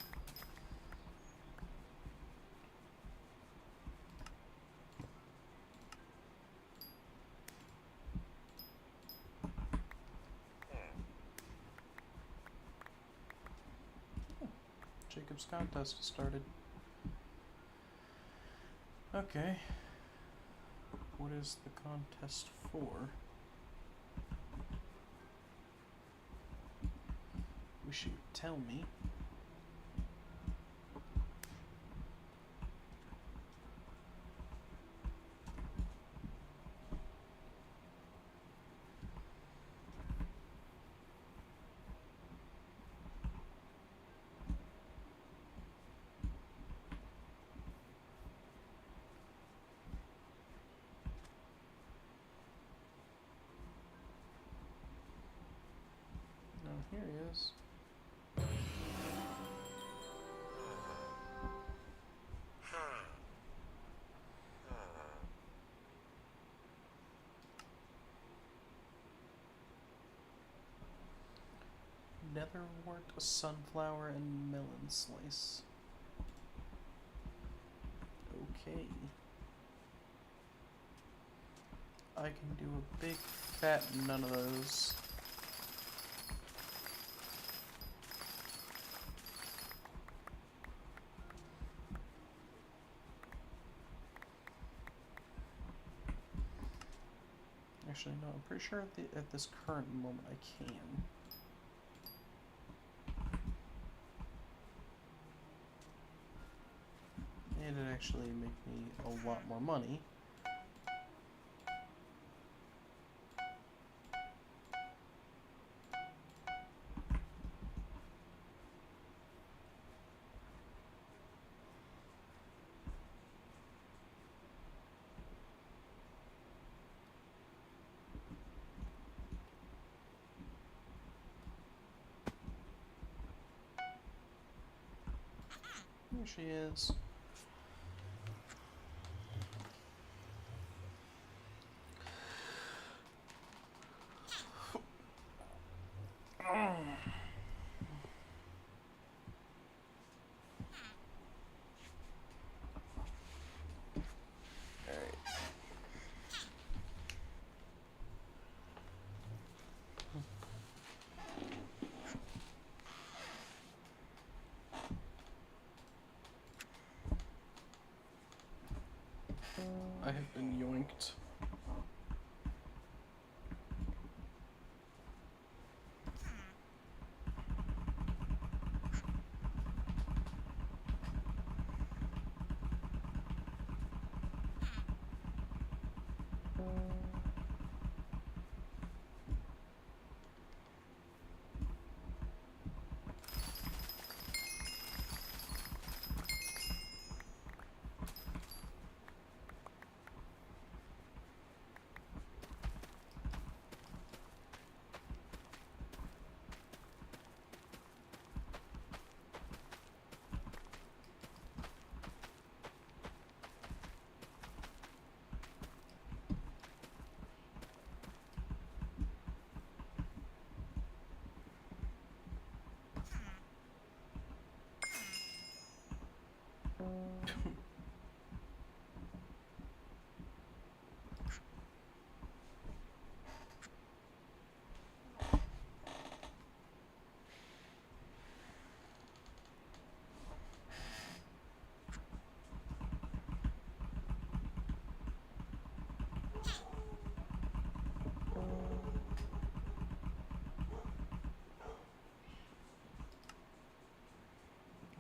Jacob's contest has started. Okay. What is the contest for? Wish you'd tell me. No, here he is. Netherwort, a sunflower, and melon slice. Okay. I can do a big fat none of those. Actually, no, I'm pretty sure at this current moment I can. And it actually make me a lot more money. There she is. I have been yoinked.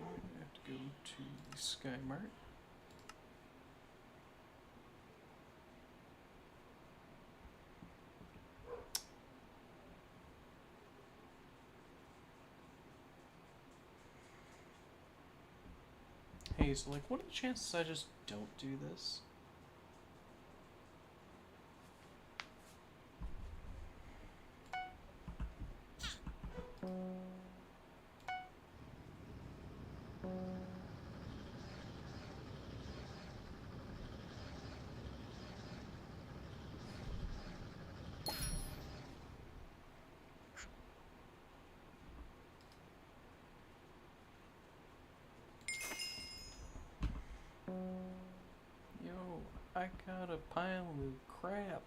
I have to go to the Skymart. Hey, so like, what are the chances I just don't do this? Yo, I got a pile of crap.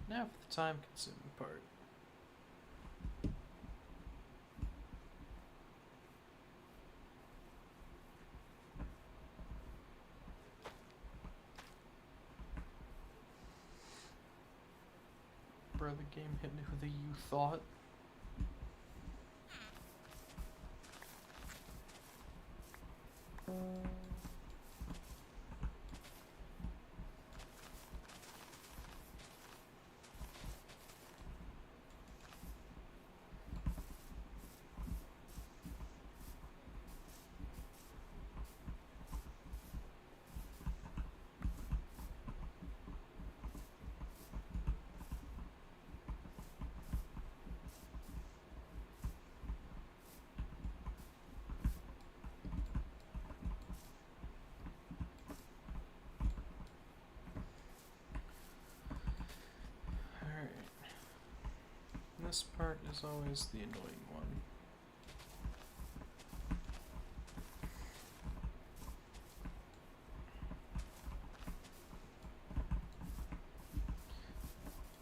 Now for the time-consuming part. Bro, the game hit me with a you thought. this part is always the annoying one.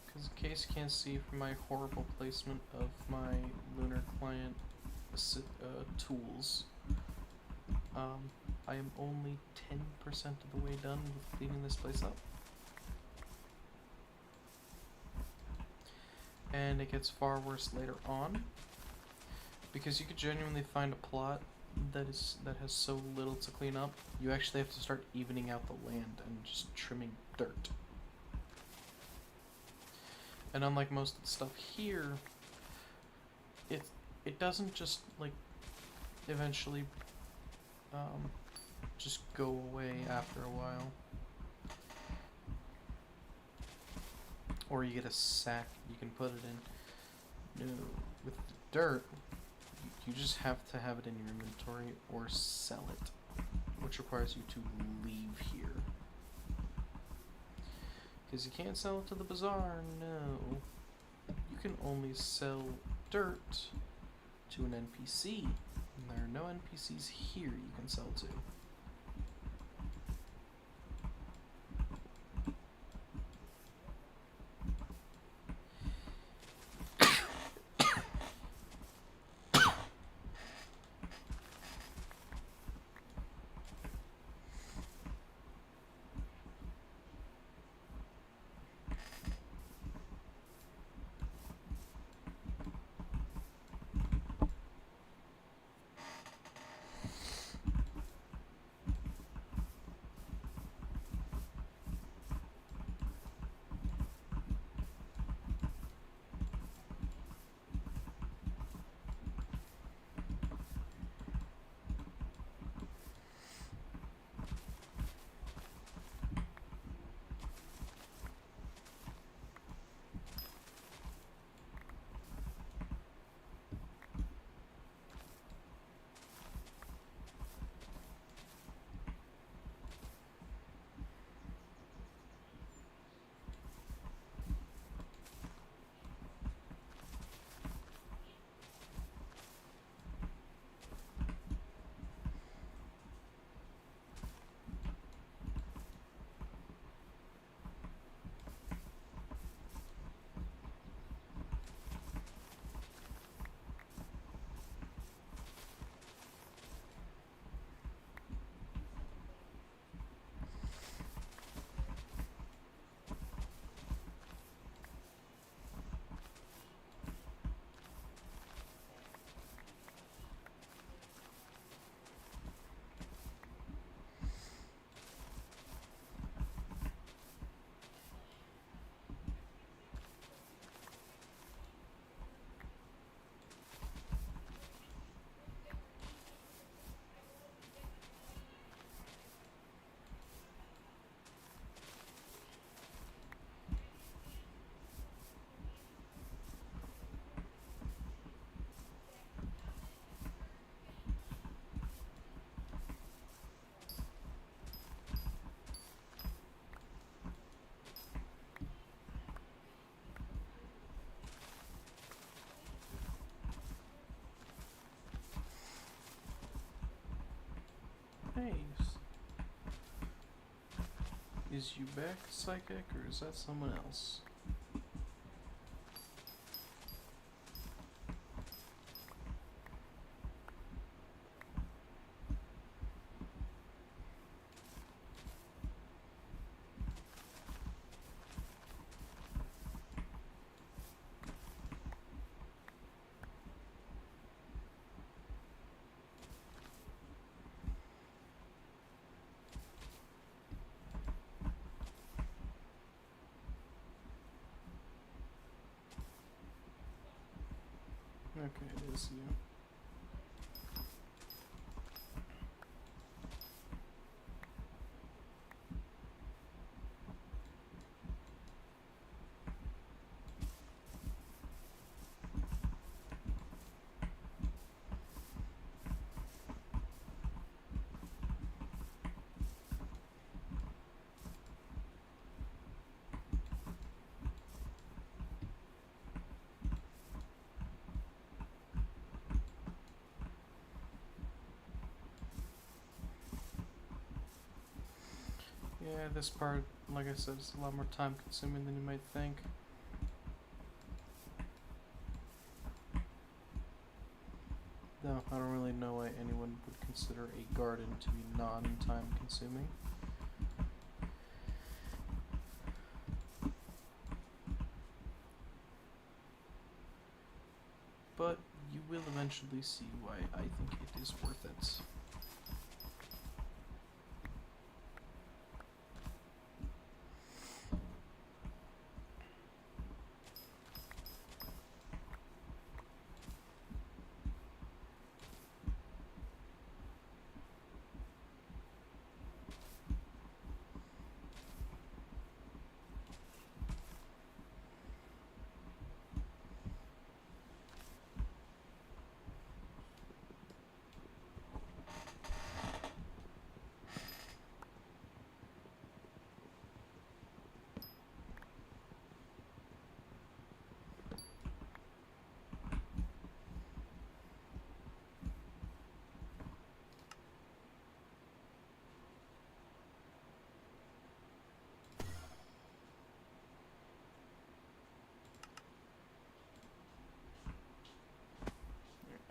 Because in case you can't see from my horrible placement of my Lunar Client tools, I am only 10% of the way done with cleaning this place up. And it gets far worse later on, because you could genuinely find a plot that has so little to clean up, you actually have to start evening out the land and just trimming dirt. And unlike most of the stuff here, it doesn't just like eventually just go away after a while. Or you get a sack you can put it in. No, with the dirt, you just have to have it in your inventory or sell it, which requires you to leave here. Because you can't sell it to the bazaar, no. You can only sell dirt to an NPC, and there are no NPCs here you can sell to. Nice. Is you back, Psychic, or is that someone else? Okay, it is you. Yeah, this part, like I said, is a lot more time consuming than you might think. Though, I don't really know why anyone would consider a garden to be non-time consuming. But you will eventually see why I think it is worth it.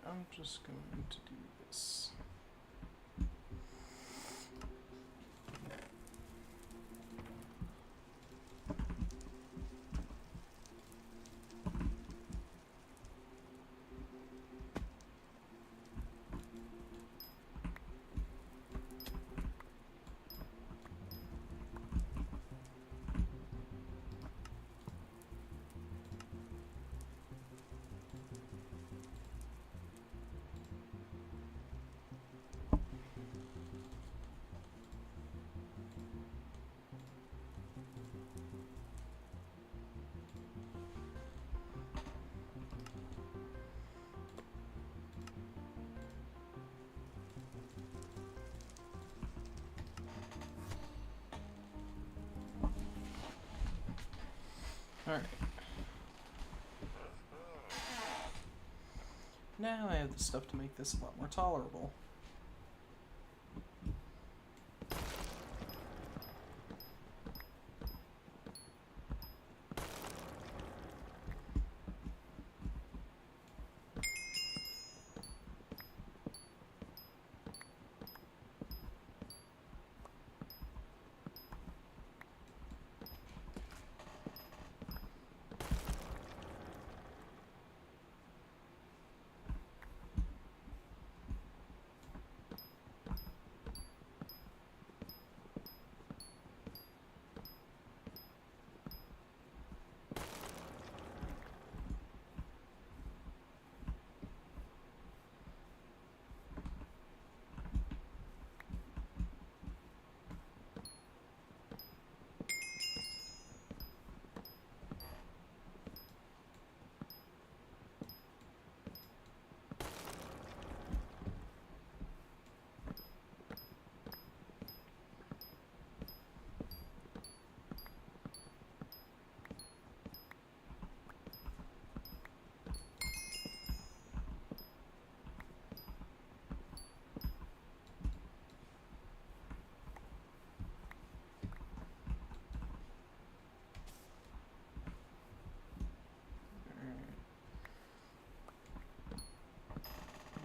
I'm just going to do this. Alright. Now I have the stuff to make this a lot more tolerable.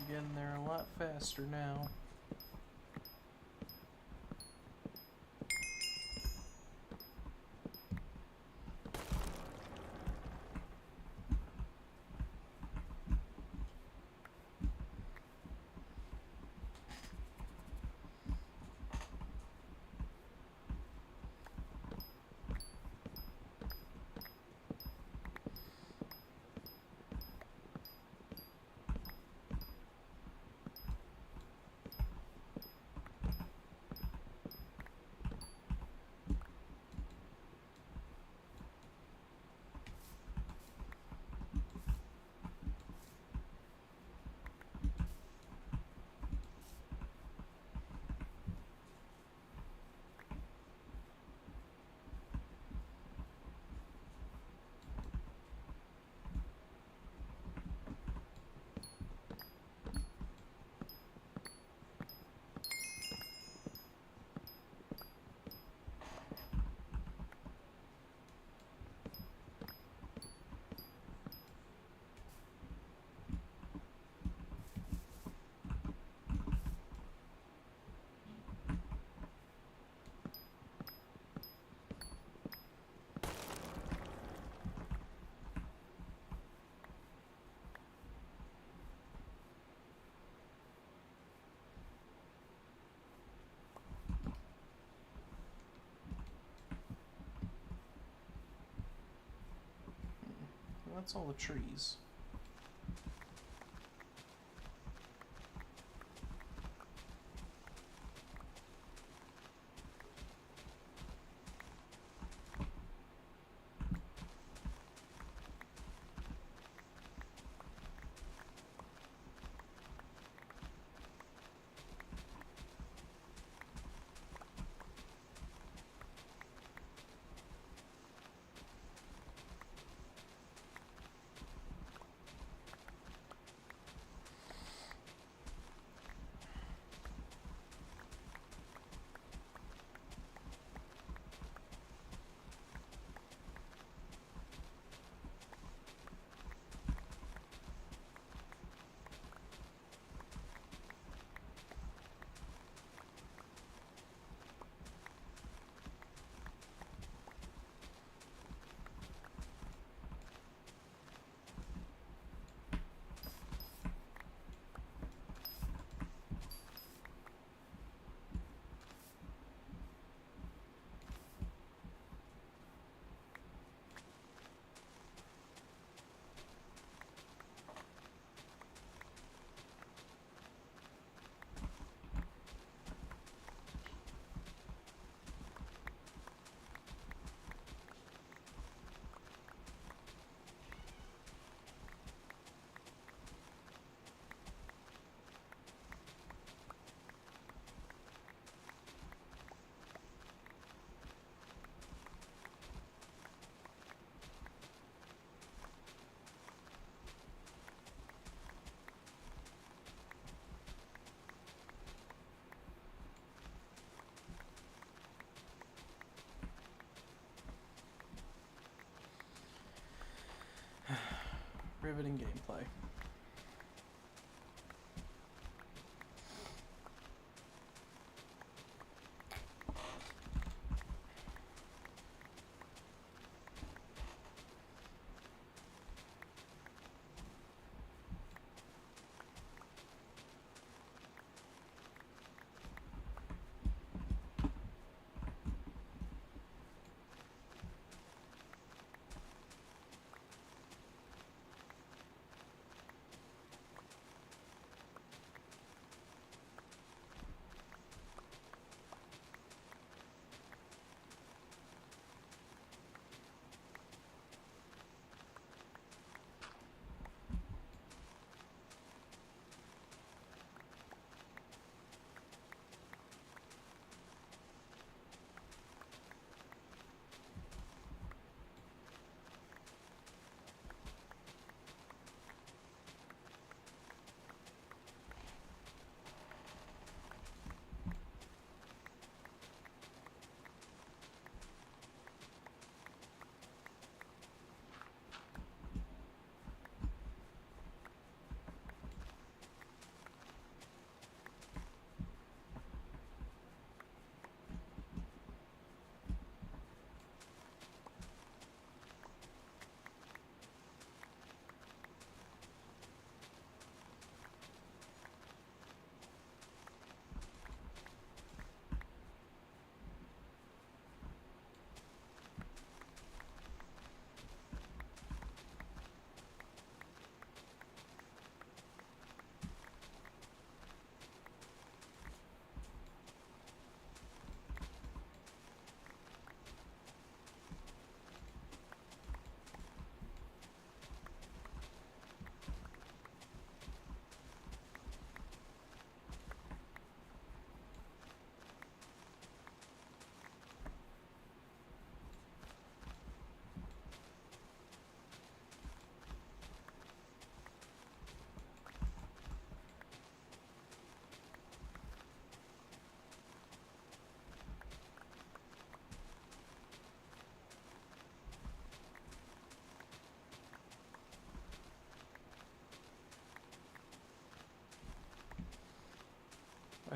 Getting there a lot faster now. that's all the trees. Riveting gameplay.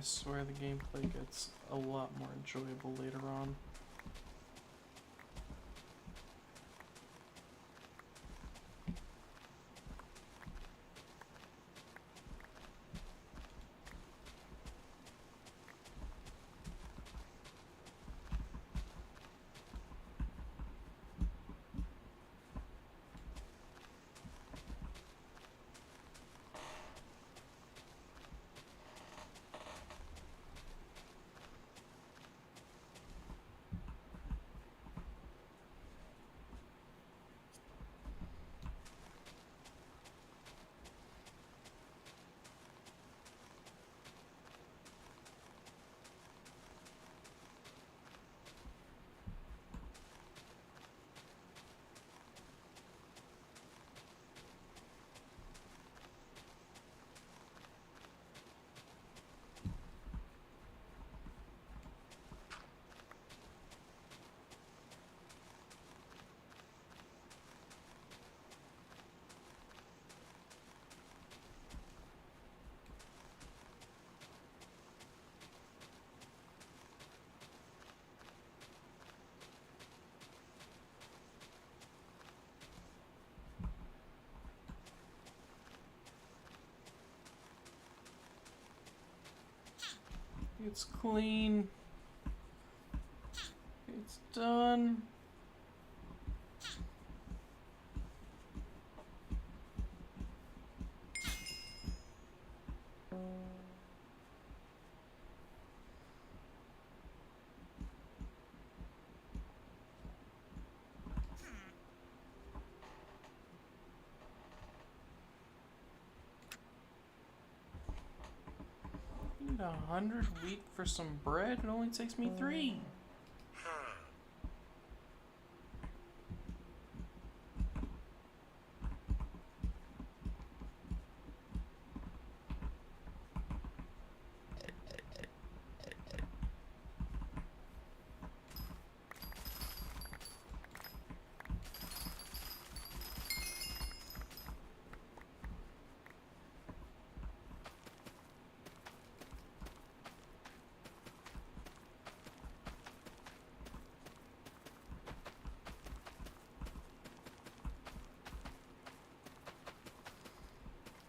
I swear the gameplay gets a lot more enjoyable later on. It's clean. It's done. You need 100 wheat for some bread. It only takes me 3.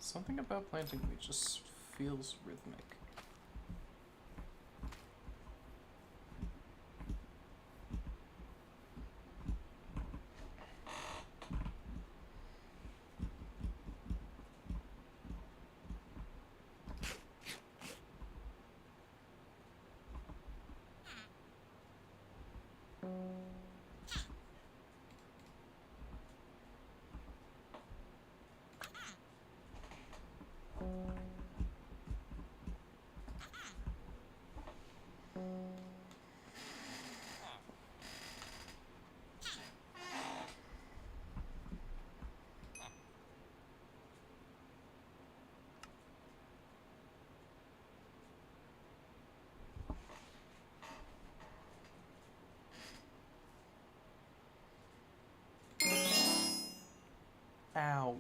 Something about planting wheat just feels rhythmic. Ow.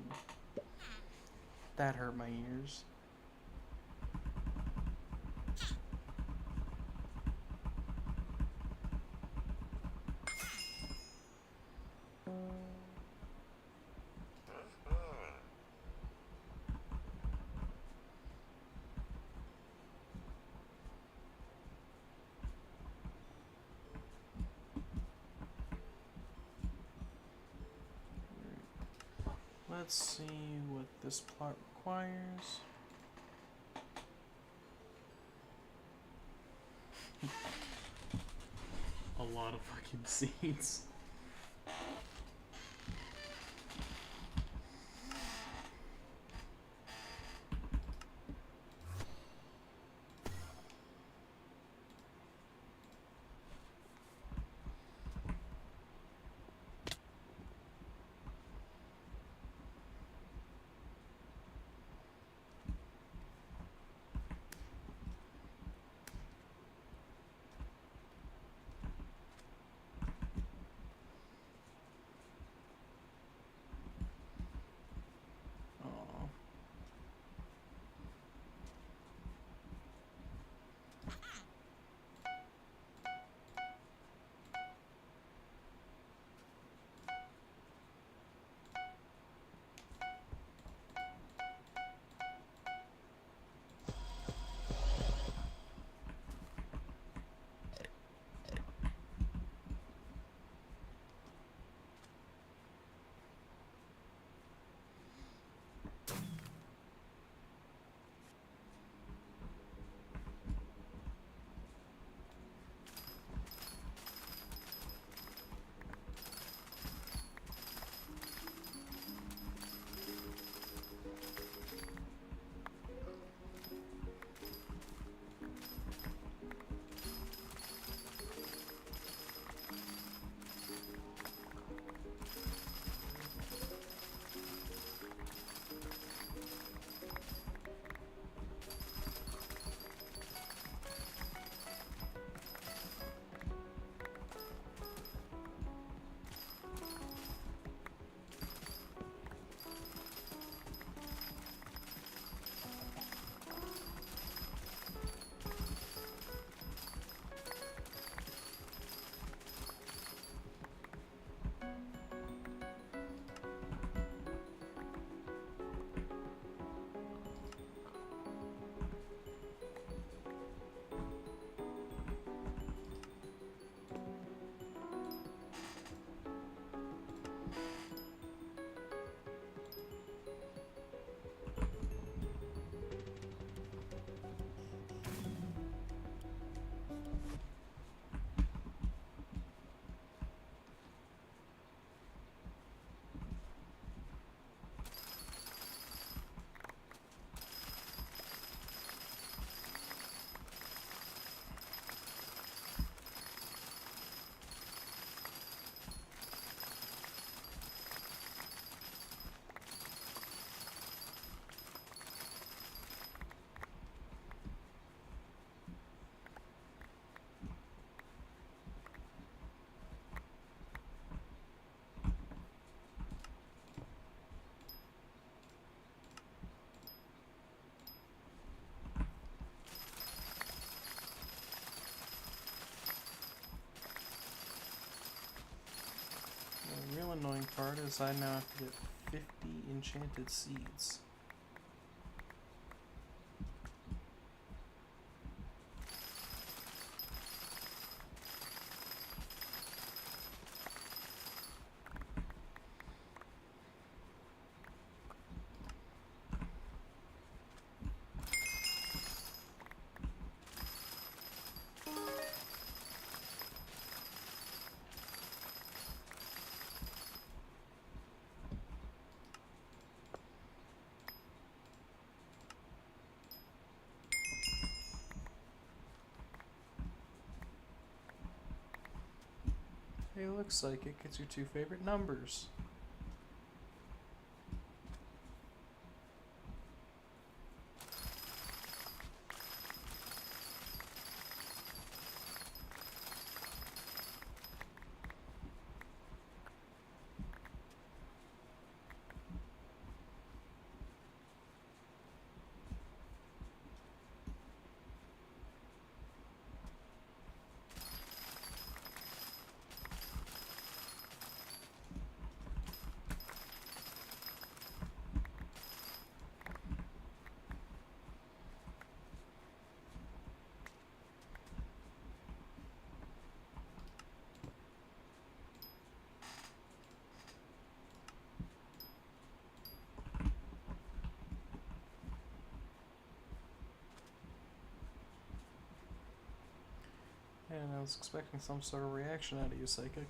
That hurt my ears. Let's see what this plot requires. A lot of fucking seeds. real annoying part is I now have to get 50 enchanted seeds. Hey, look, Psychic, it's your two favorite numbers. And I was expecting some sort of reaction out of you, Psychic.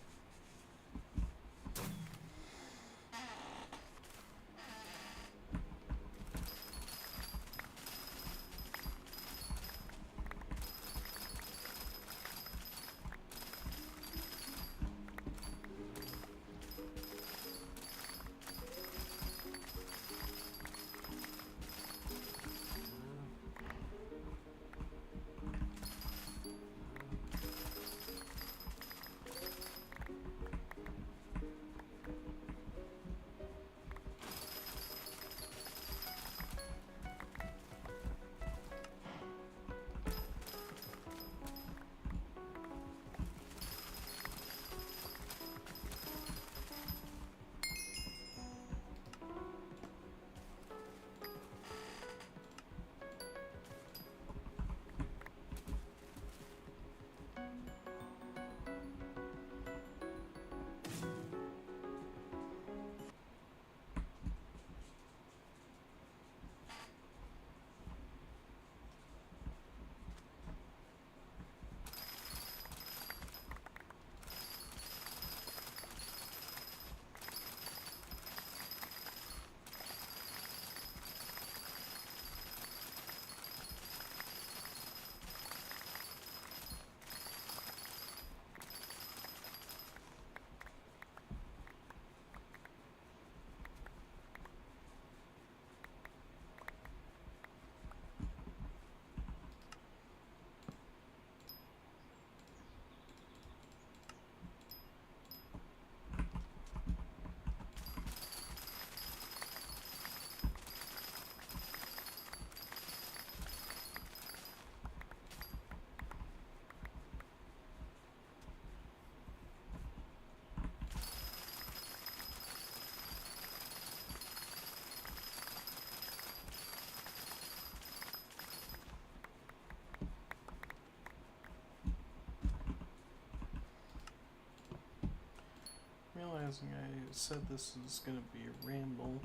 Realizing I said this is gonna be a ramble,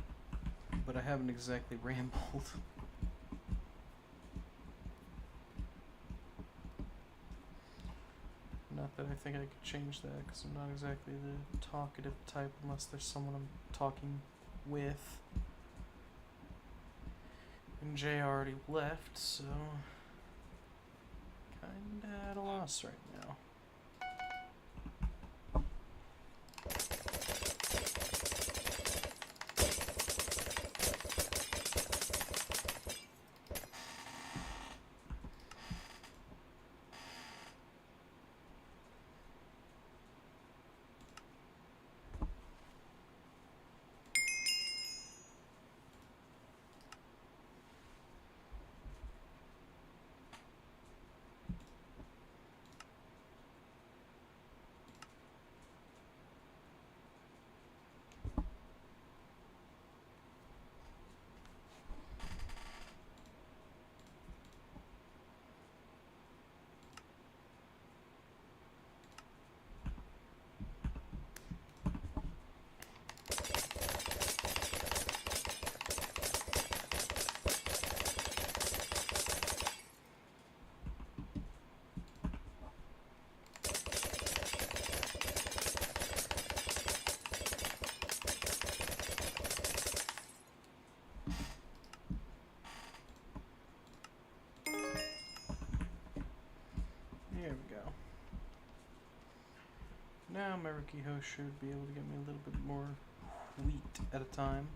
but I haven't exactly rambled. Not that I think I could change that, because I'm not exactly the talkative type unless there's someone I'm talking with. And Jay already left, so kinda at a loss right now. now my rookie host should be able to get me a little bit more wheat at a time.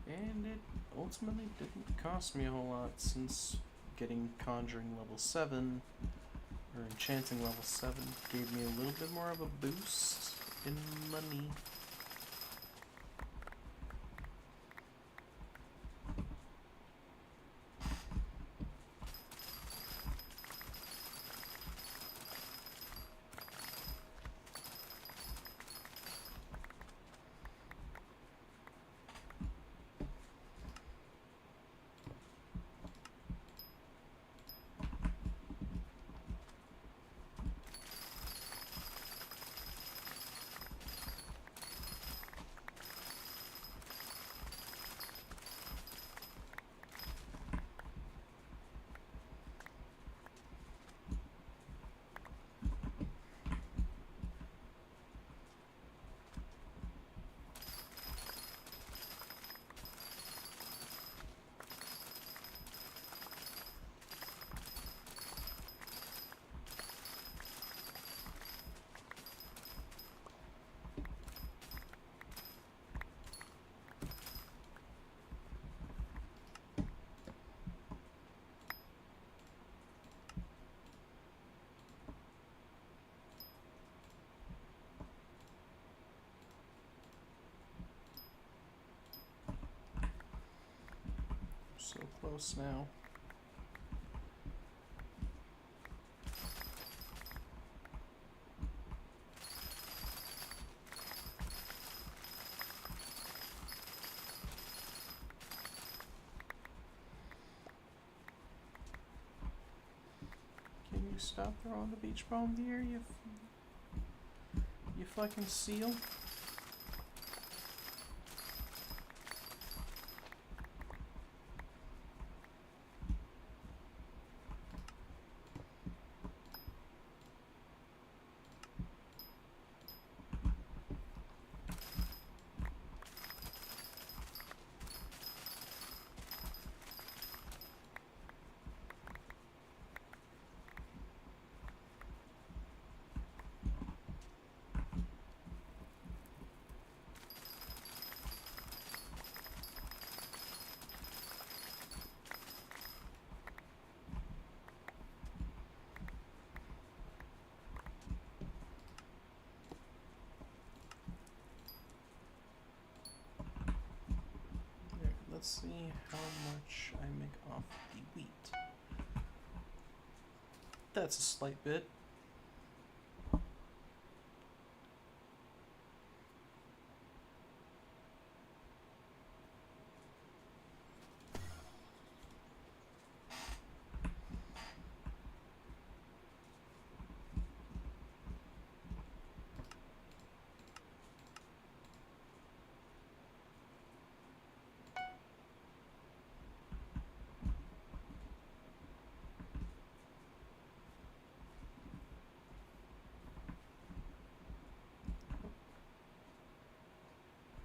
And it ultimately didn't cost me a whole lot, since getting Conjuring level 7, or Enchanting level 7, gave me a little bit more of a boost in money. So close now. Can you stop throwing the beach ball in the air, you fucking seal? Let's see how much I make off the wheat. That's a slight bit.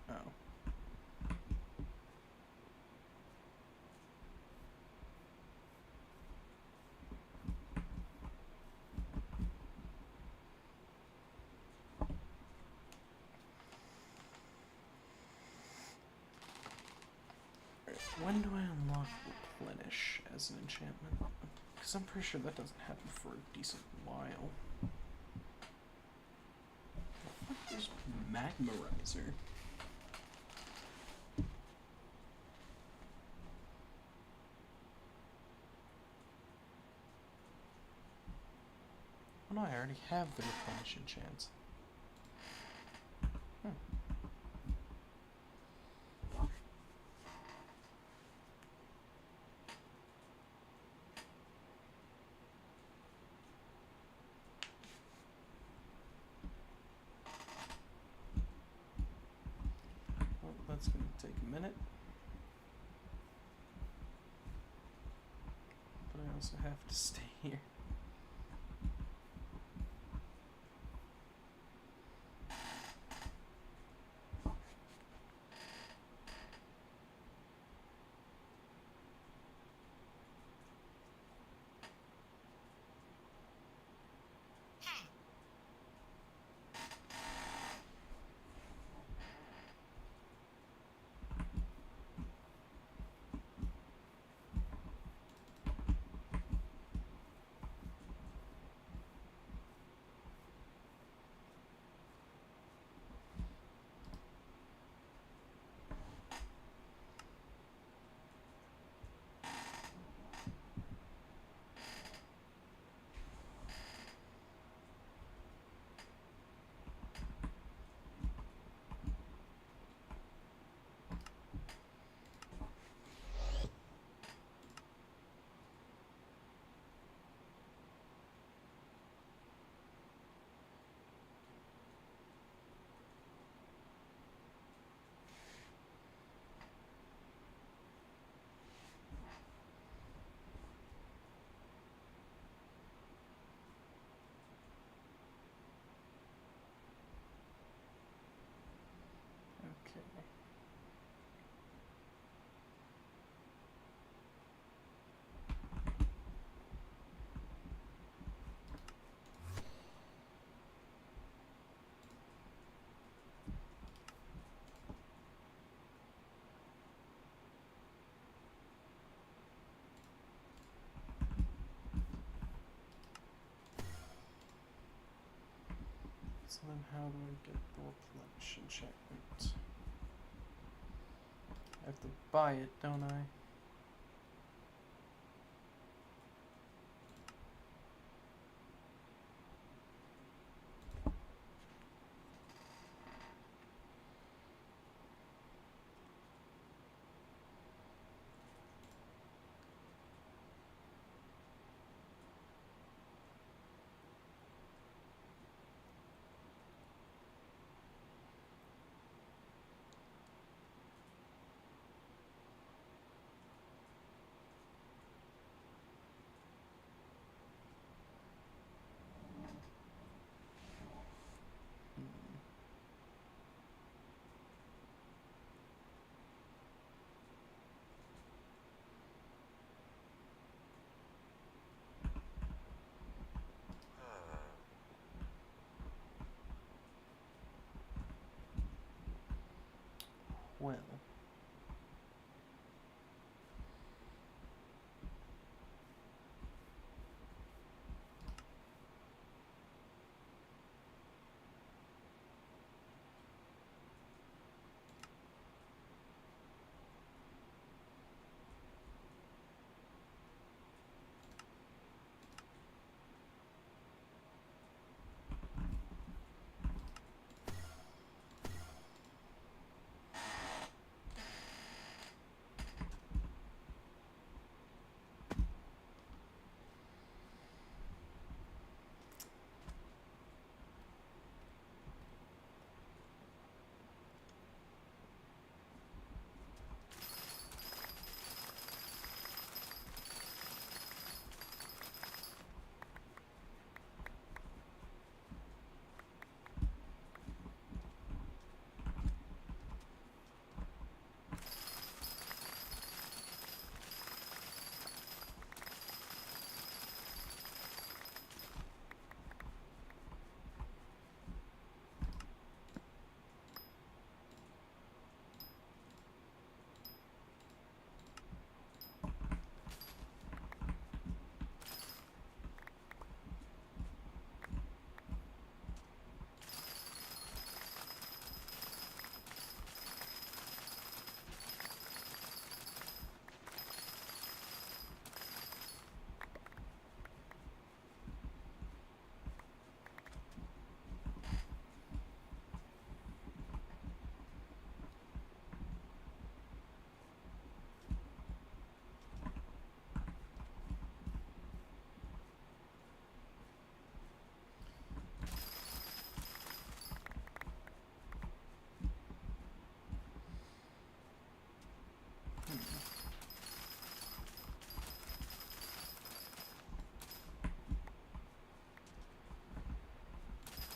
Oh. When do I unlock Replenish as an enchantment? Because I'm pretty sure that doesn't happen for a decent while. What is Magmarizer? Oh no, I already have the Replenish enchant. Well, that's going to take a minute. But I also have to stay here. So then how do I get the replenish enchantment? I have to buy it, don't I? Well.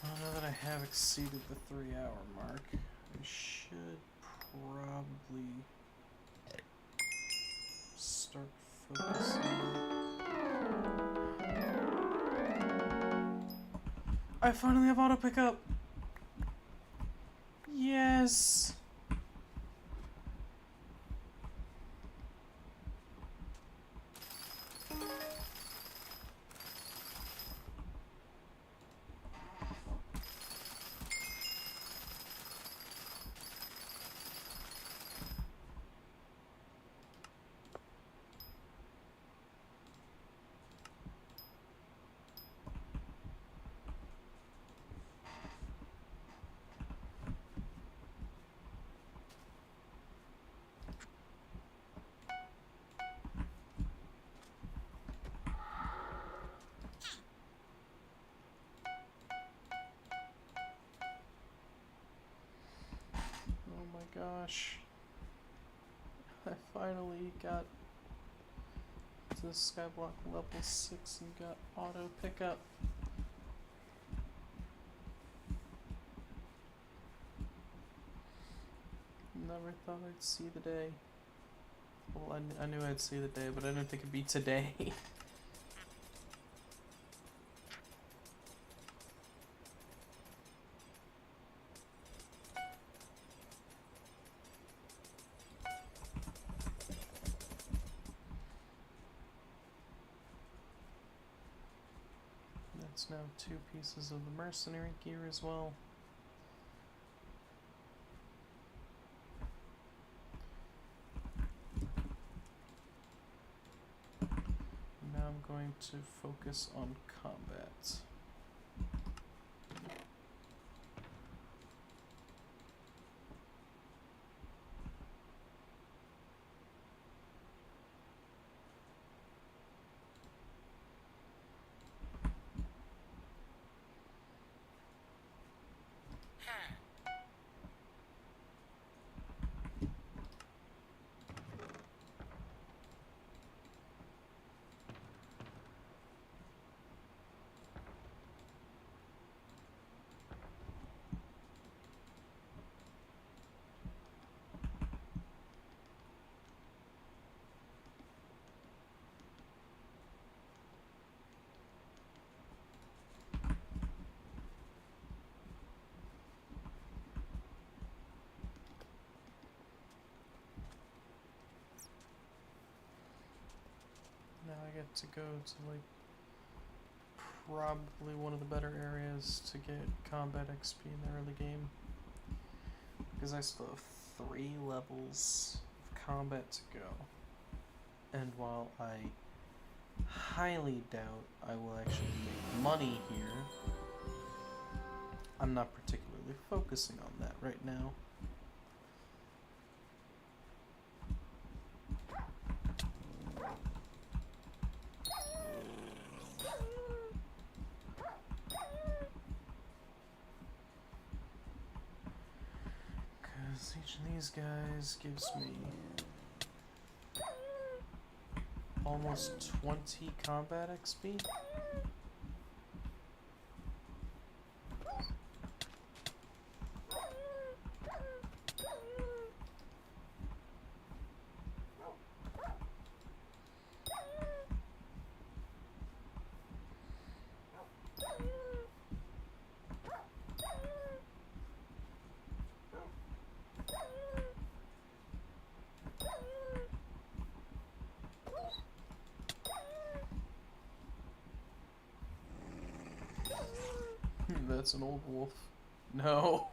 Now that I have exceeded the 3-hour mark, I should probably start focusing. I finally have auto pickup! Yes! Oh my gosh. I finally got to Skyblock level 6 and got auto pickup. Never thought I'd see the day. Well, I knew I'd see the day, but I didn't think it'd be today. It's now 2 pieces of the mercenary gear as well. Now I'm going to focus on combat. Now I get to go to like probably one of the better areas to get combat XP in the early game, because I still have 3 levels of combat to go, and while I highly doubt I will actually make money here, I'm not particularly focusing on that right now. Because each of these guys gives me almost 20 combat XP. That's an old wolf. No.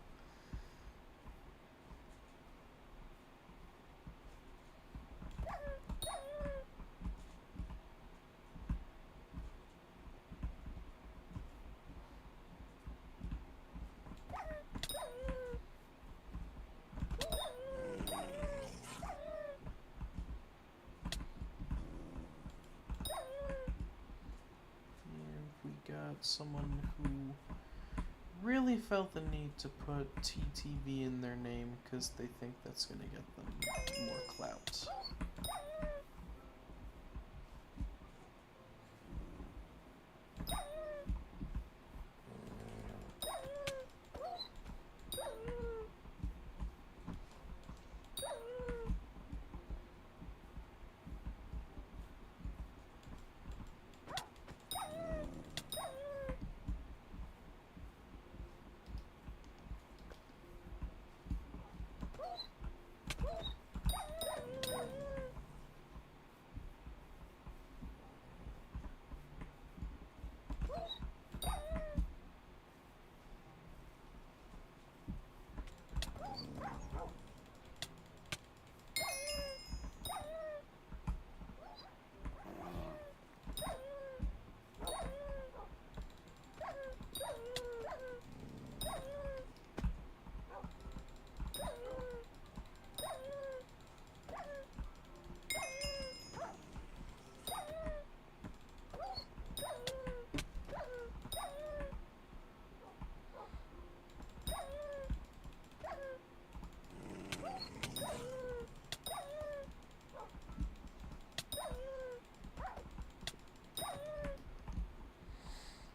We got someone who really felt the need to put TTV in their name because they think that's going to get them more clout.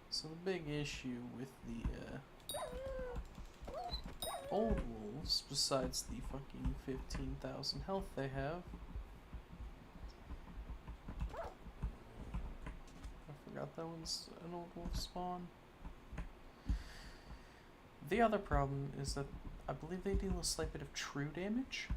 So the big issue with the old wolves, besides the fucking 15,000 health they have, I forgot that one's an old wolf spawn. The other problem is that I believe they deal a slight bit of true damage.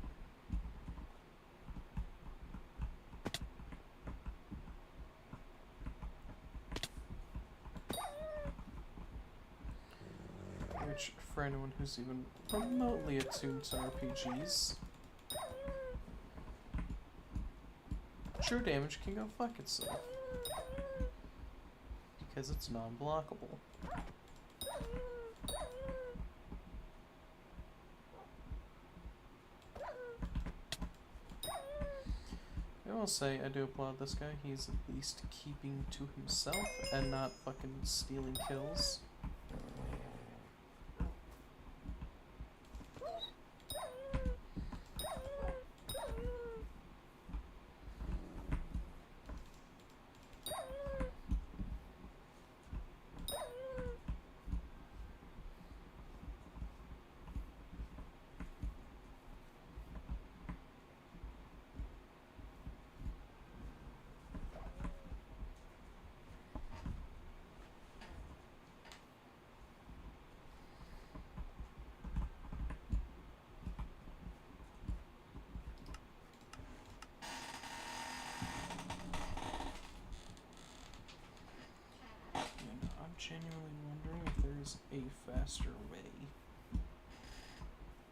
Which, for anyone who's even remotely attuned to RPGs, true damage can go fuck itself. Because it's non-blockable. I will say, I do applaud this guy. He's at least keeping to himself and not fucking stealing kills. Genuinely wondering if there's a faster way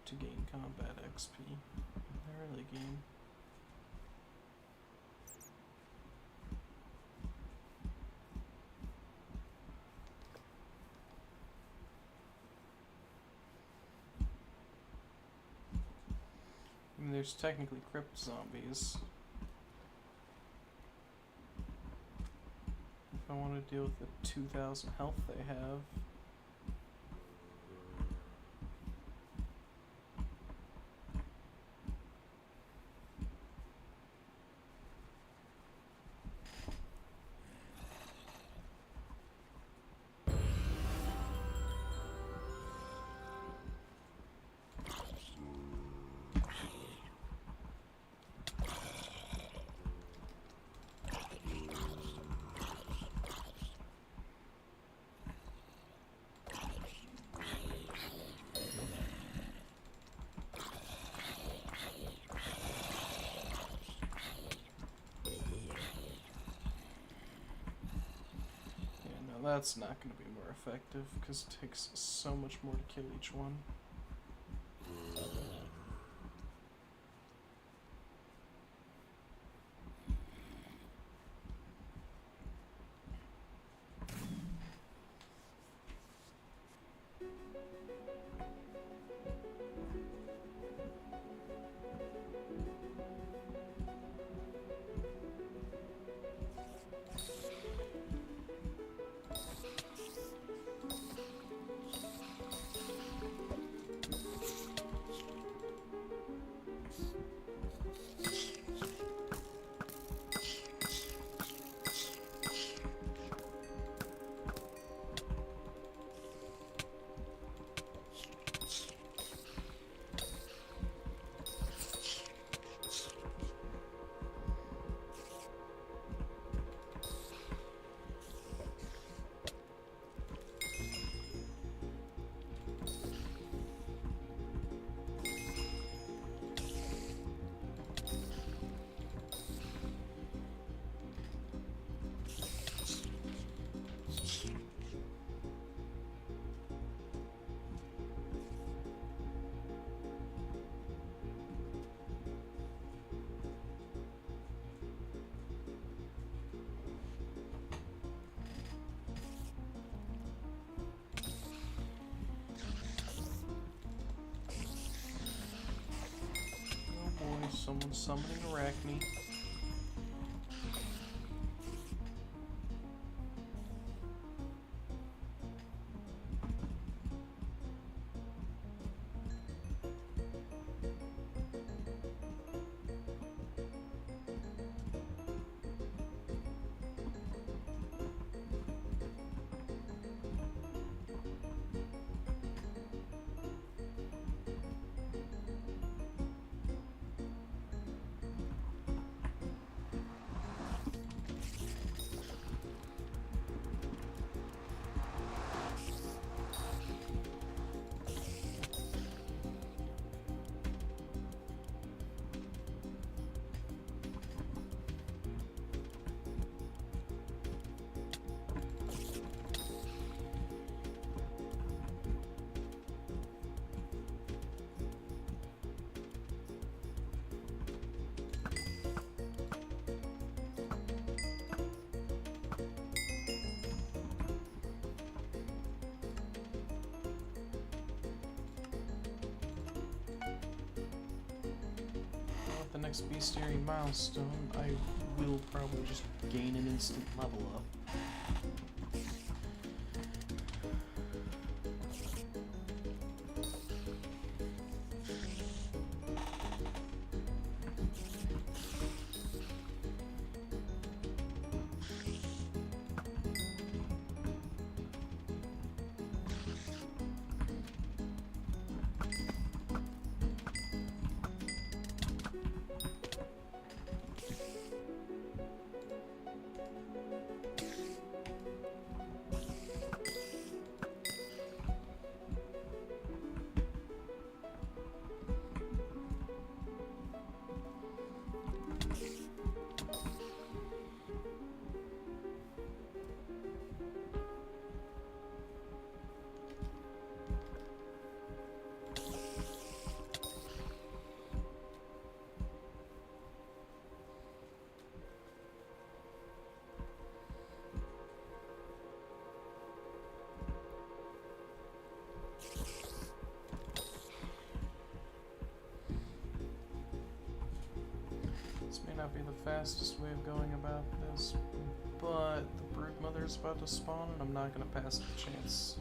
to gain combat XP in the early game. I mean, there's technically crypt zombies. If I want to deal with the 2,000 health they have. That's not going to be more effective because it takes so much more to kill each one. Someone's summoning Arachne. nice bestiary milestone, I will probably just gain an instant level up. This may not be the fastest way of going about this, but the brood mother is about to spawn and I'm not going to pass the chance.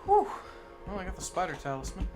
Whew. Well, I got the spider talisman.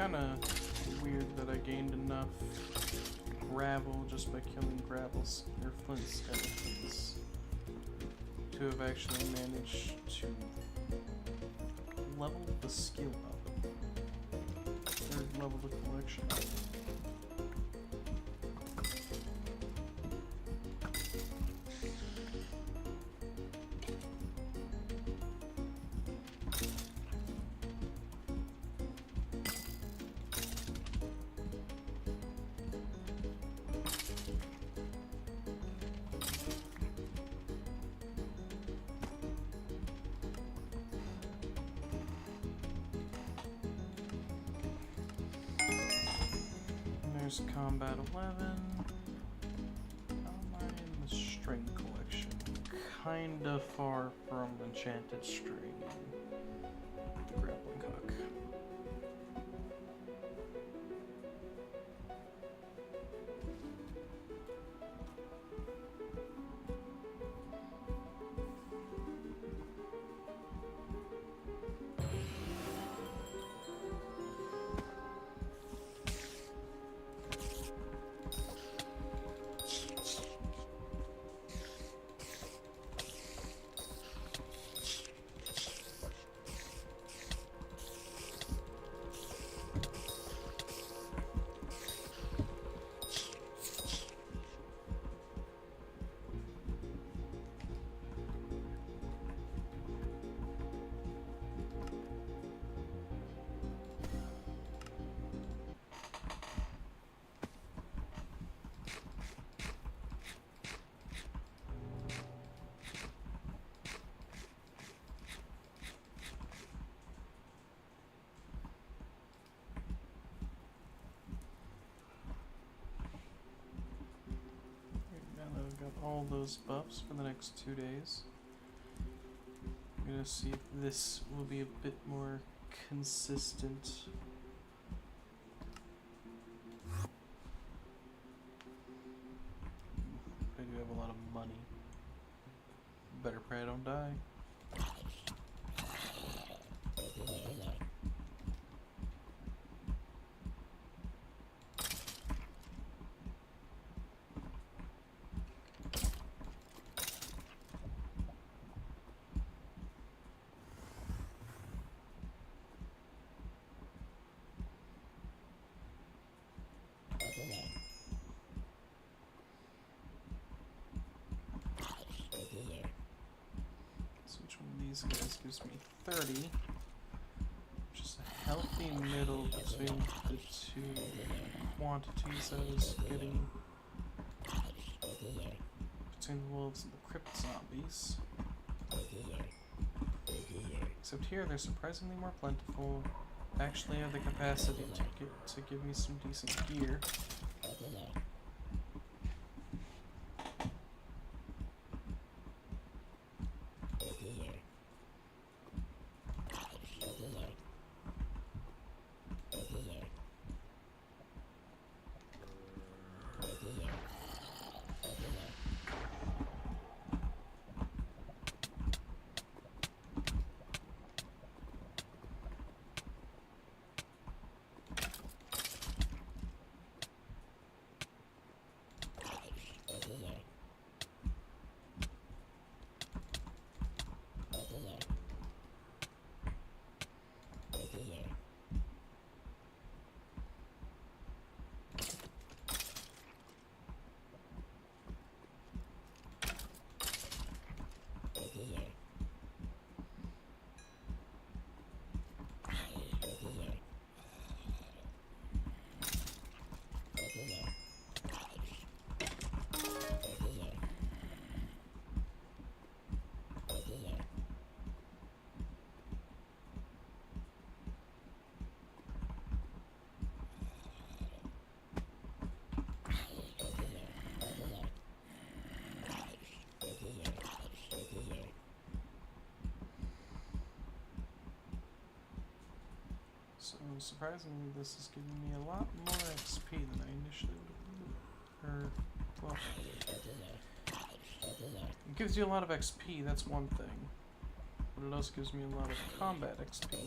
kind of weird that I gained enough gravel just by killing gravels or flint skeletons to have actually managed to level the skill up, or level the collection up. There's Combat 11. How am I in the string collection? Kinda far from Enchanted String and the Grappling Hook. Got all those buffs for the next 2 days. I'm gonna see if this will be a bit more consistent. I do have a lot of money. Better pray I don't die. So which one of these guys gives me 30? Which is a healthy middle between the two quantities I was getting between the wolves and the crypt zombies. Except here they're surprisingly more plentiful. Actually have the capacity to give me some decent gear. So surprisingly, this is giving me a lot more XP than I initially would have. Well, it gives you a lot of XP, that's one thing. But it also gives me a lot of combat XP,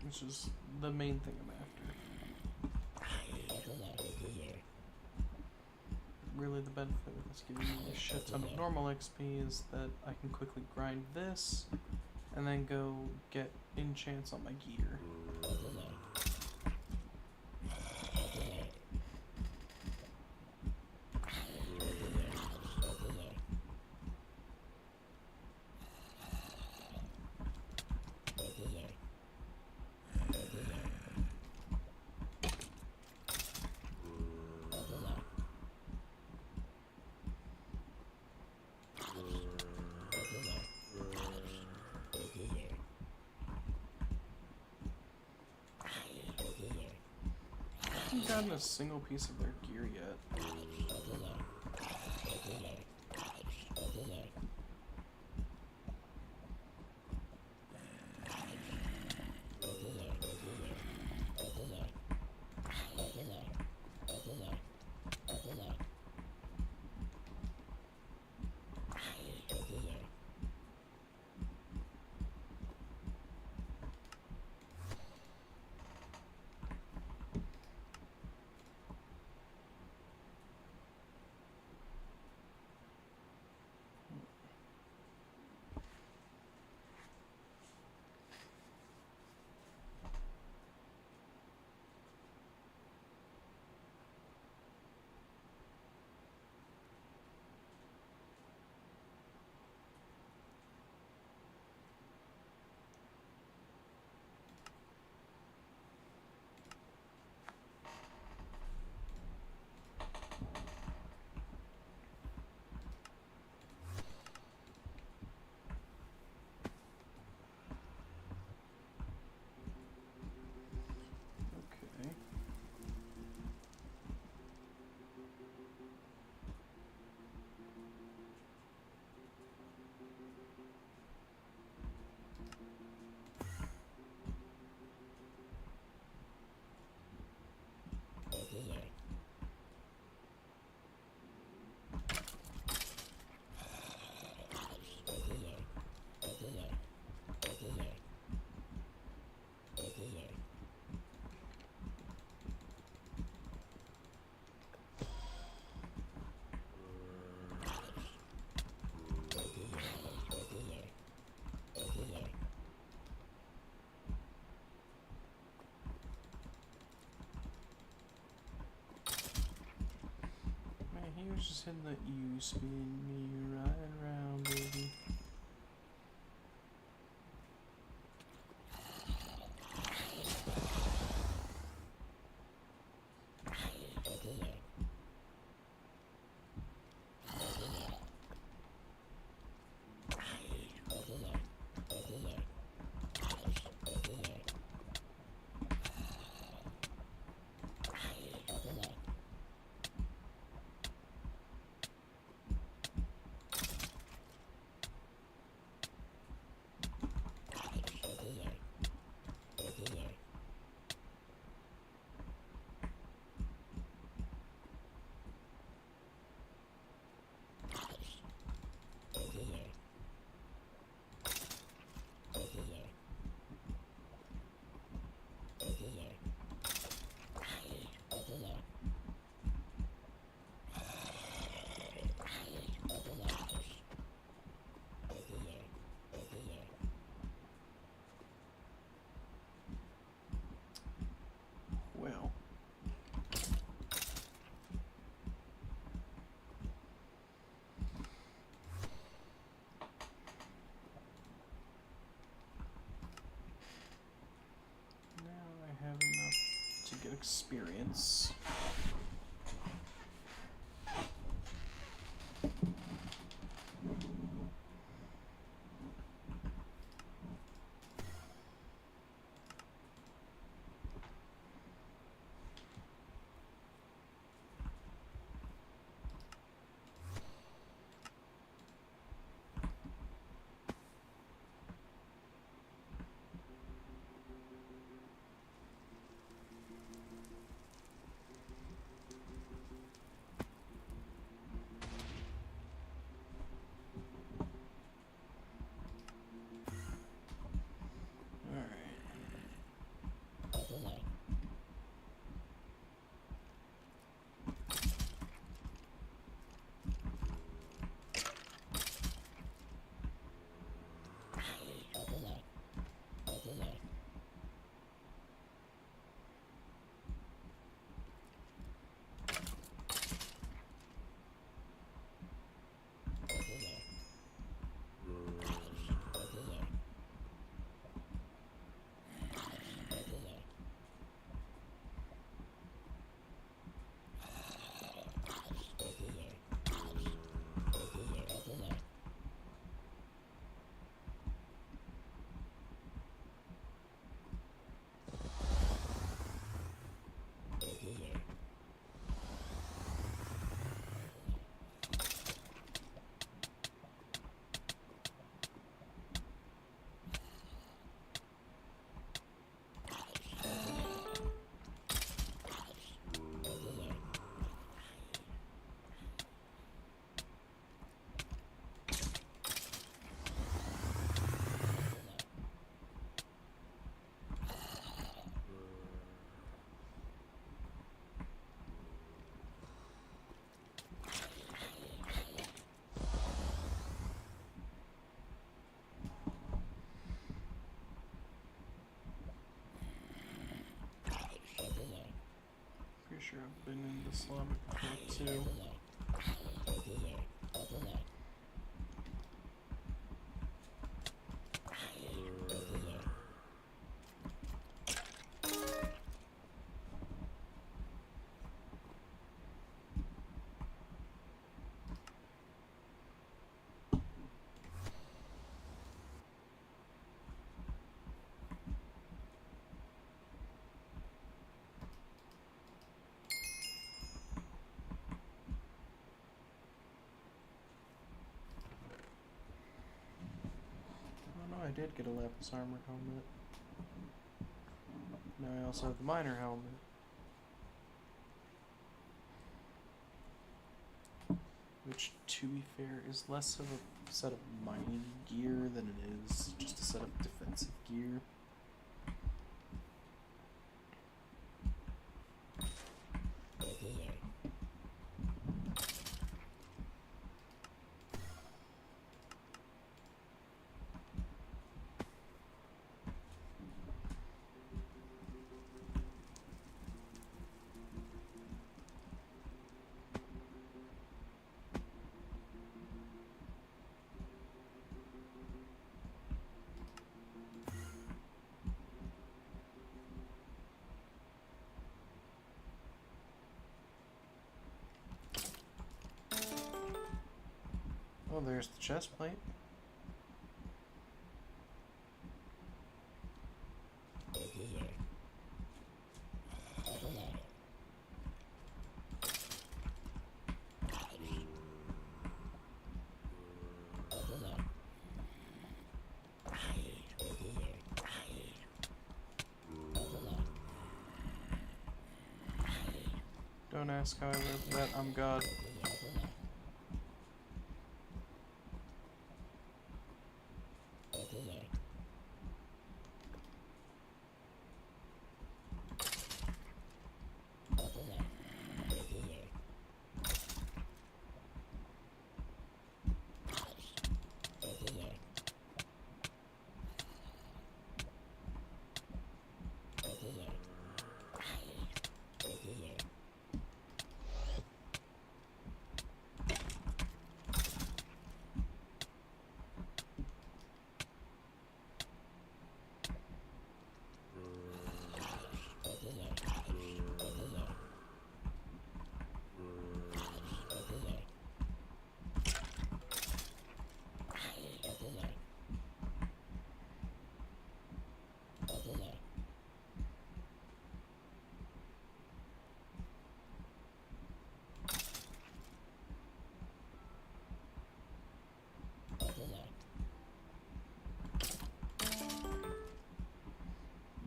which is the main thing I'm after. really the benefit of this giving me a shit ton of normal XP is that I can quickly grind this and then go get enchants on my gear. I haven't gotten a single piece of their gear yet. Okay. Man, he was just hitting the you spin me right around, baby. Well. Now I have enough to get experience. been in the slum before too. I did get a lapis armor helmet. Now I also have the miner helmet. Which, to be fair, is less of a set of mining gear than it is just a set of defensive gear. Oh, there's the chest plate. Don't ask how I live that, I'm God.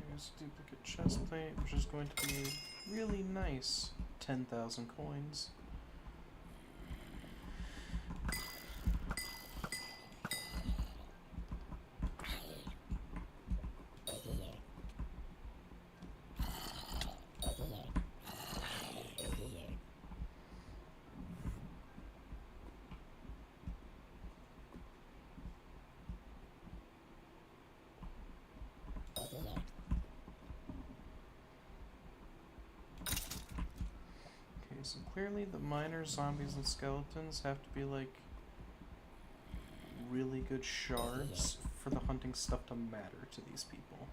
There's a duplicate chest plate, which is going to be a really nice 10,000 coins. So clearly the miners, zombies, and skeletons have to be like really good shards for the hunting stuff to matter to these people.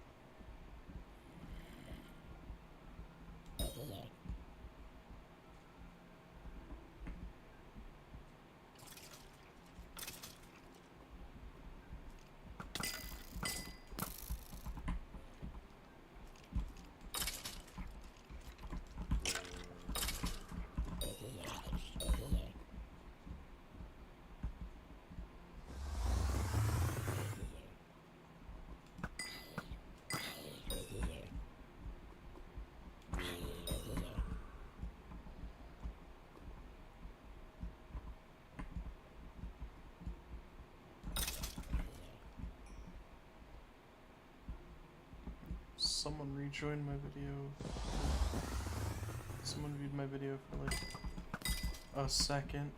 Someone rejoined my video. Someone viewed my video for like a second.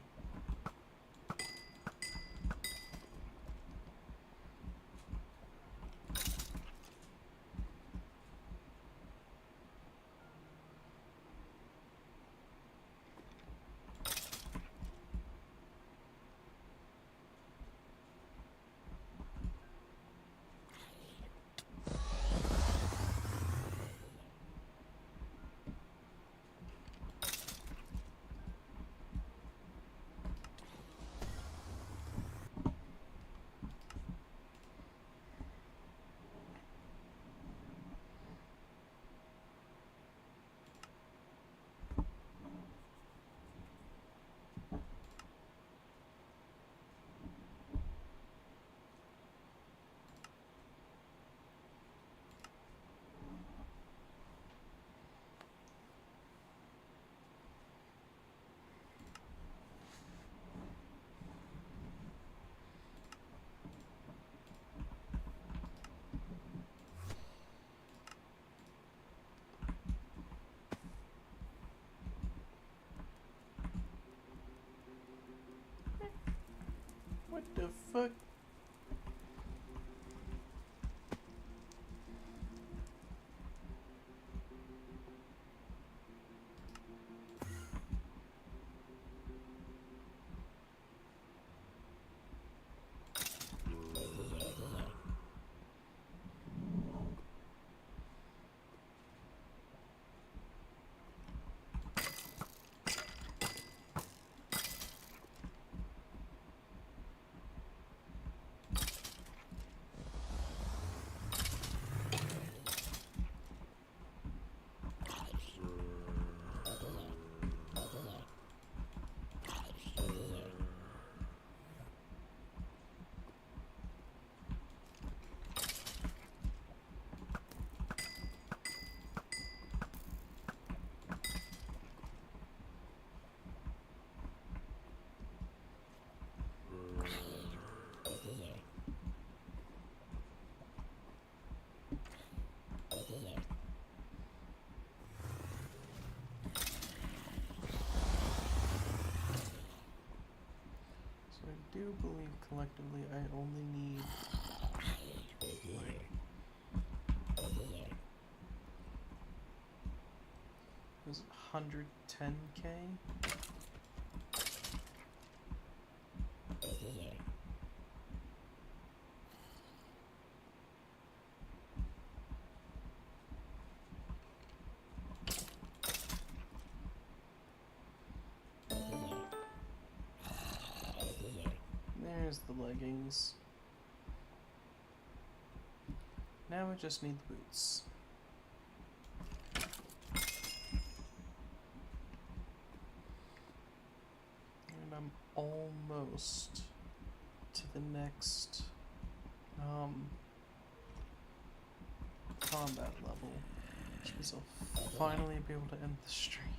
The fuck? I do believe collectively I only need like was it 110k? There's the leggings. Now I just need the boots. And I'm almost to the next combat level, which means I'll finally be able to end the stream.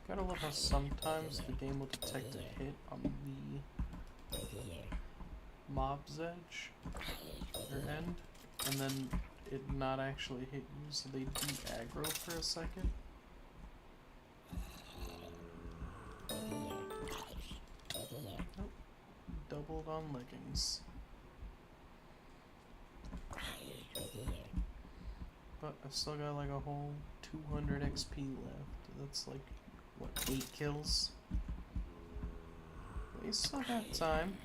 Gotta love how sometimes the game will detect a hit on the mob's edge or end, and then it not actually hit you, so they de-aggro for a second. Nope. Doubled on leggings. But I've still got like a whole 200 XP left. That's like, what, 8 kills? We still got time.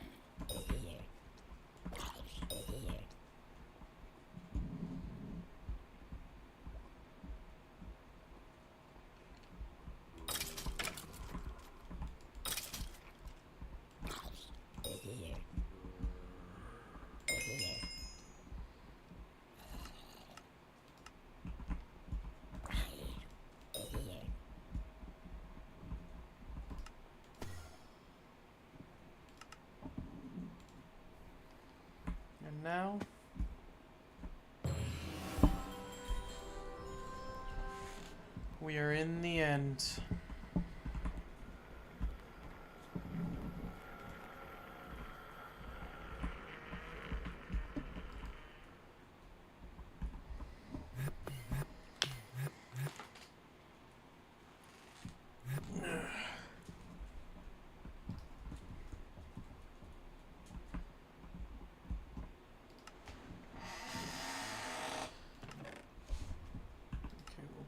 And now... we are in the end.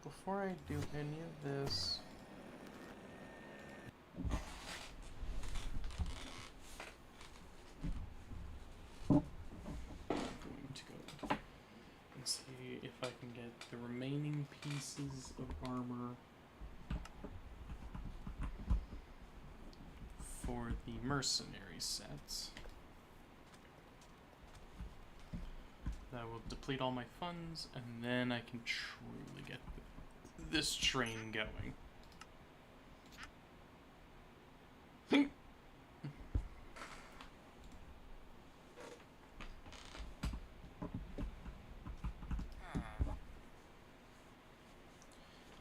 Before I do any of this, I'm going to go and see if I can get the remaining pieces of armor for the mercenary set. That will deplete all my funds, and then I can truly get this train going.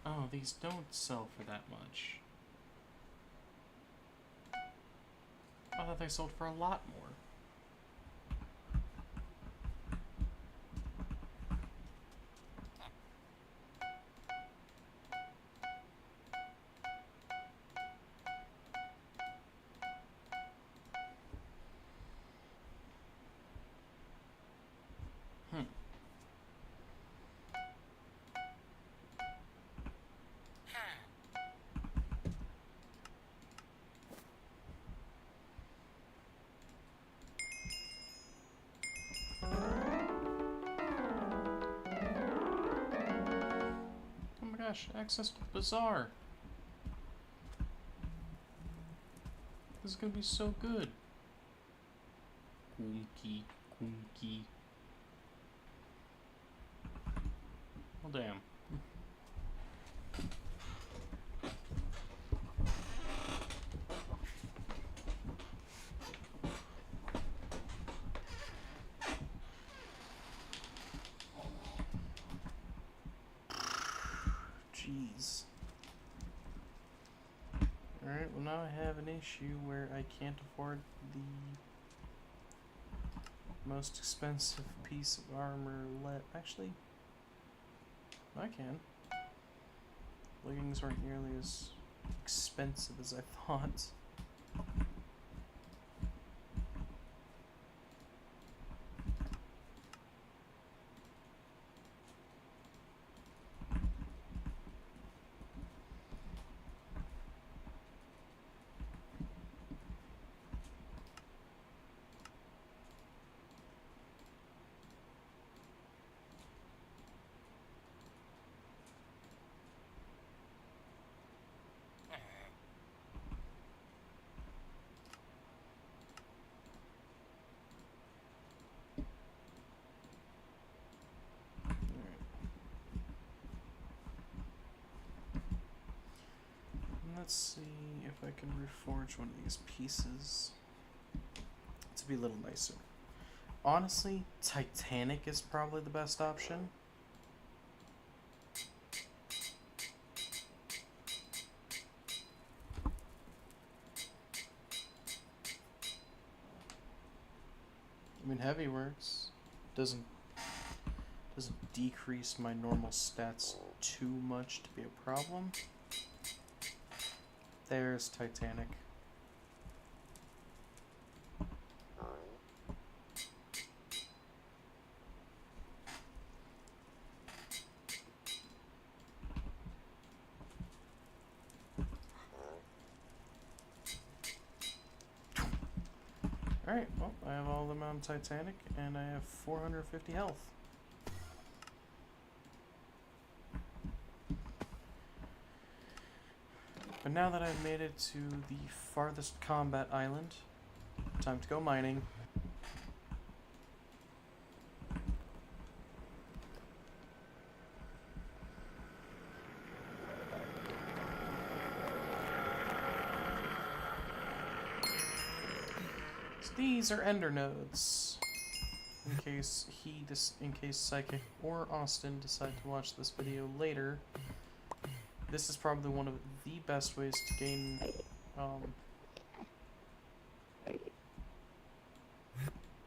Oh, these don't sell for that much. I thought they sold for a lot more. Gosh, access to the bazaar. This is gonna be so good. Kunky, kunky. Well, damn. Jeez. Alright, well now I have an issue where I can't afford the most expensive piece of armor actually, I can. Leggings aren't nearly as expensive as I thought. Let's see if I can reforge one of these pieces to be a little nicer. Honestly, Titanic is probably the best option. I mean, heavy works. Doesn't decrease my normal stats too much to be a problem. There's Titanic. Alright, well, I have all of them on Titanic, and I have 450 health. But now that I've made it to the farthest combat island, time to go mining. So these are ender nodes. in case Psychic or Austin decide to watch this video later, this is probably one of the best ways to gain,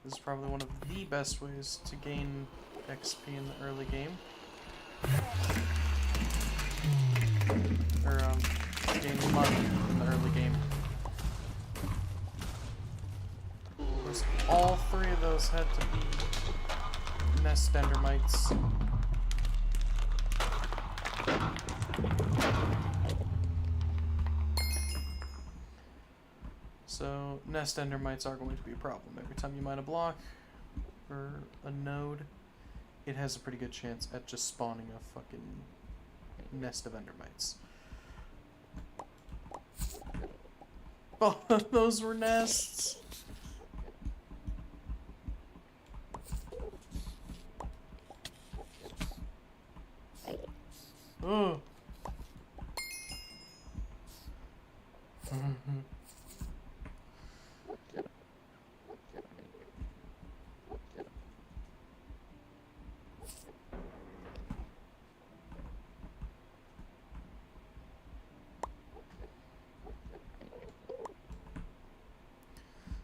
this is probably one of the best ways to gain XP in the early game. Or, gain money in the early game. Because all three of those had to be nest endermites. So, nest endermites are going to be a problem. Every time you mine a block or a node, it has a pretty good chance at just spawning a fucking nest of endermites. Both of those were nests. Oh.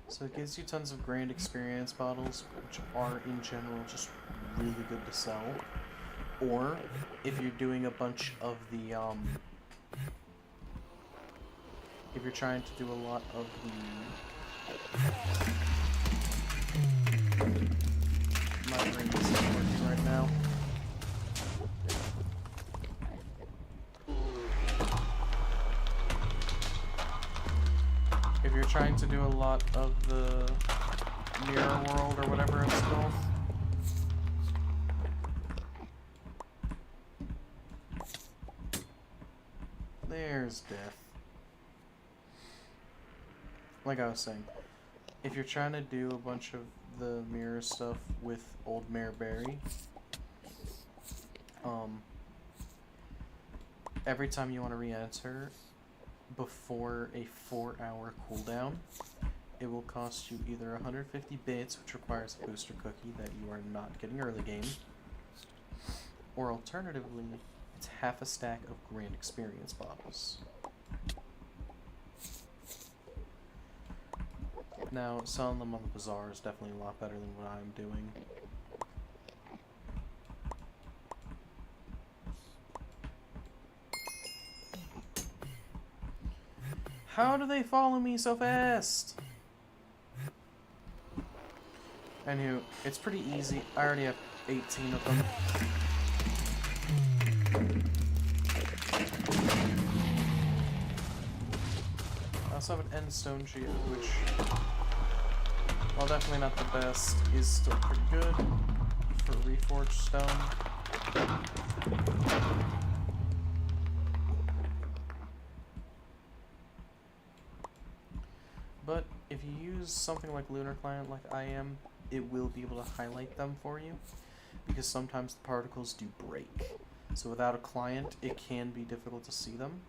So it gives you tons of grand experience bottles, which are in general just really good to sell. Or if you're doing a bunch of the if you're trying to do a lot of the my brain isn't working right now. If you're trying to do a lot of the mirror world or whatever it's called. There's death. Like I was saying, if you're trying to do a bunch of the mirror stuff with Old Mare Berry, every time you want to re-enter before a 4-hour cooldown, it will cost you either 150 bits, which requires a booster cookie that you are not getting early game, or alternatively, it's half a stack of grand experience bottles. Now, selling them on the bazaar is definitely a lot better than what I'm doing. How do they follow me so fast? Anywho, it's pretty easy. I already have 18 of them. I also have an endstone shield, which, while definitely not the best, is still pretty good for reforged stone. But if you use something like Lunar Client, like I am, it will be able to highlight them for you, because sometimes the particles do break. So without a client, it can be difficult to see them.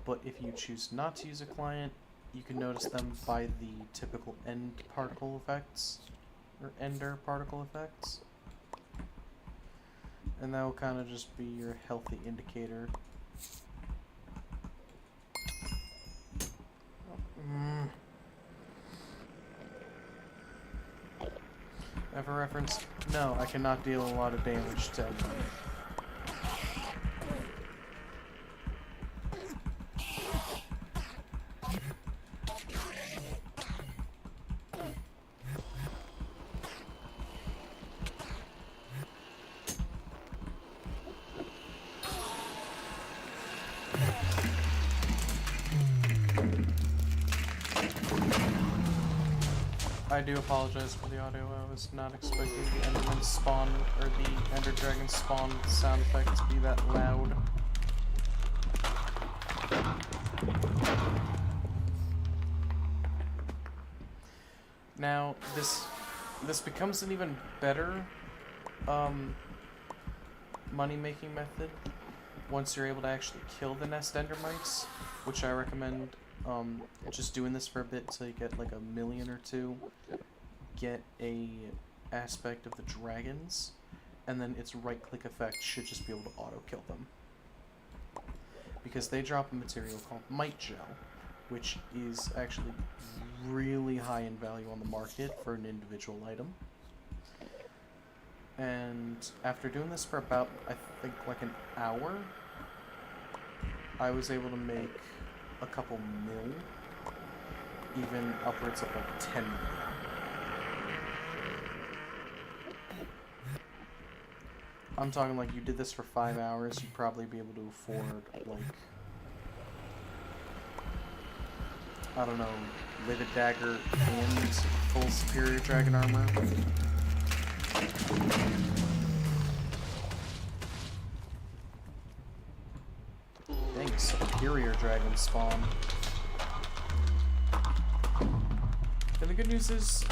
But if you choose not to use a client, you can notice them by the typical end particle effects, or ender particle effects. And that will kind of just be your healthy indicator. For reference, no, I cannot deal a lot of damage to anyone. I do apologize for the audio. I was not expecting the Enderman spawn, or the Ender Dragon spawn sound effect to be that loud. Now, this becomes an even better money-making method once you're able to actually kill the nest endermites, which I recommend just doing this for a bit until you get like 1 million or 2 get a aspect of the dragons, and then its right-click effect should just be able to auto-kill them. Because they drop a material called Might Gel, which is actually really high in value on the market for an individual item. And after doing this for about, I think, like an hour, I was able to make a couple mil, even upwards of like 10 mil. I'm talking like you did this for 5 hours, you'd probably be able to afford, like, I don't know, Livid Dagger and full Superior Dragon Armor. Dang, Superior Dragon spawn. And the good news is,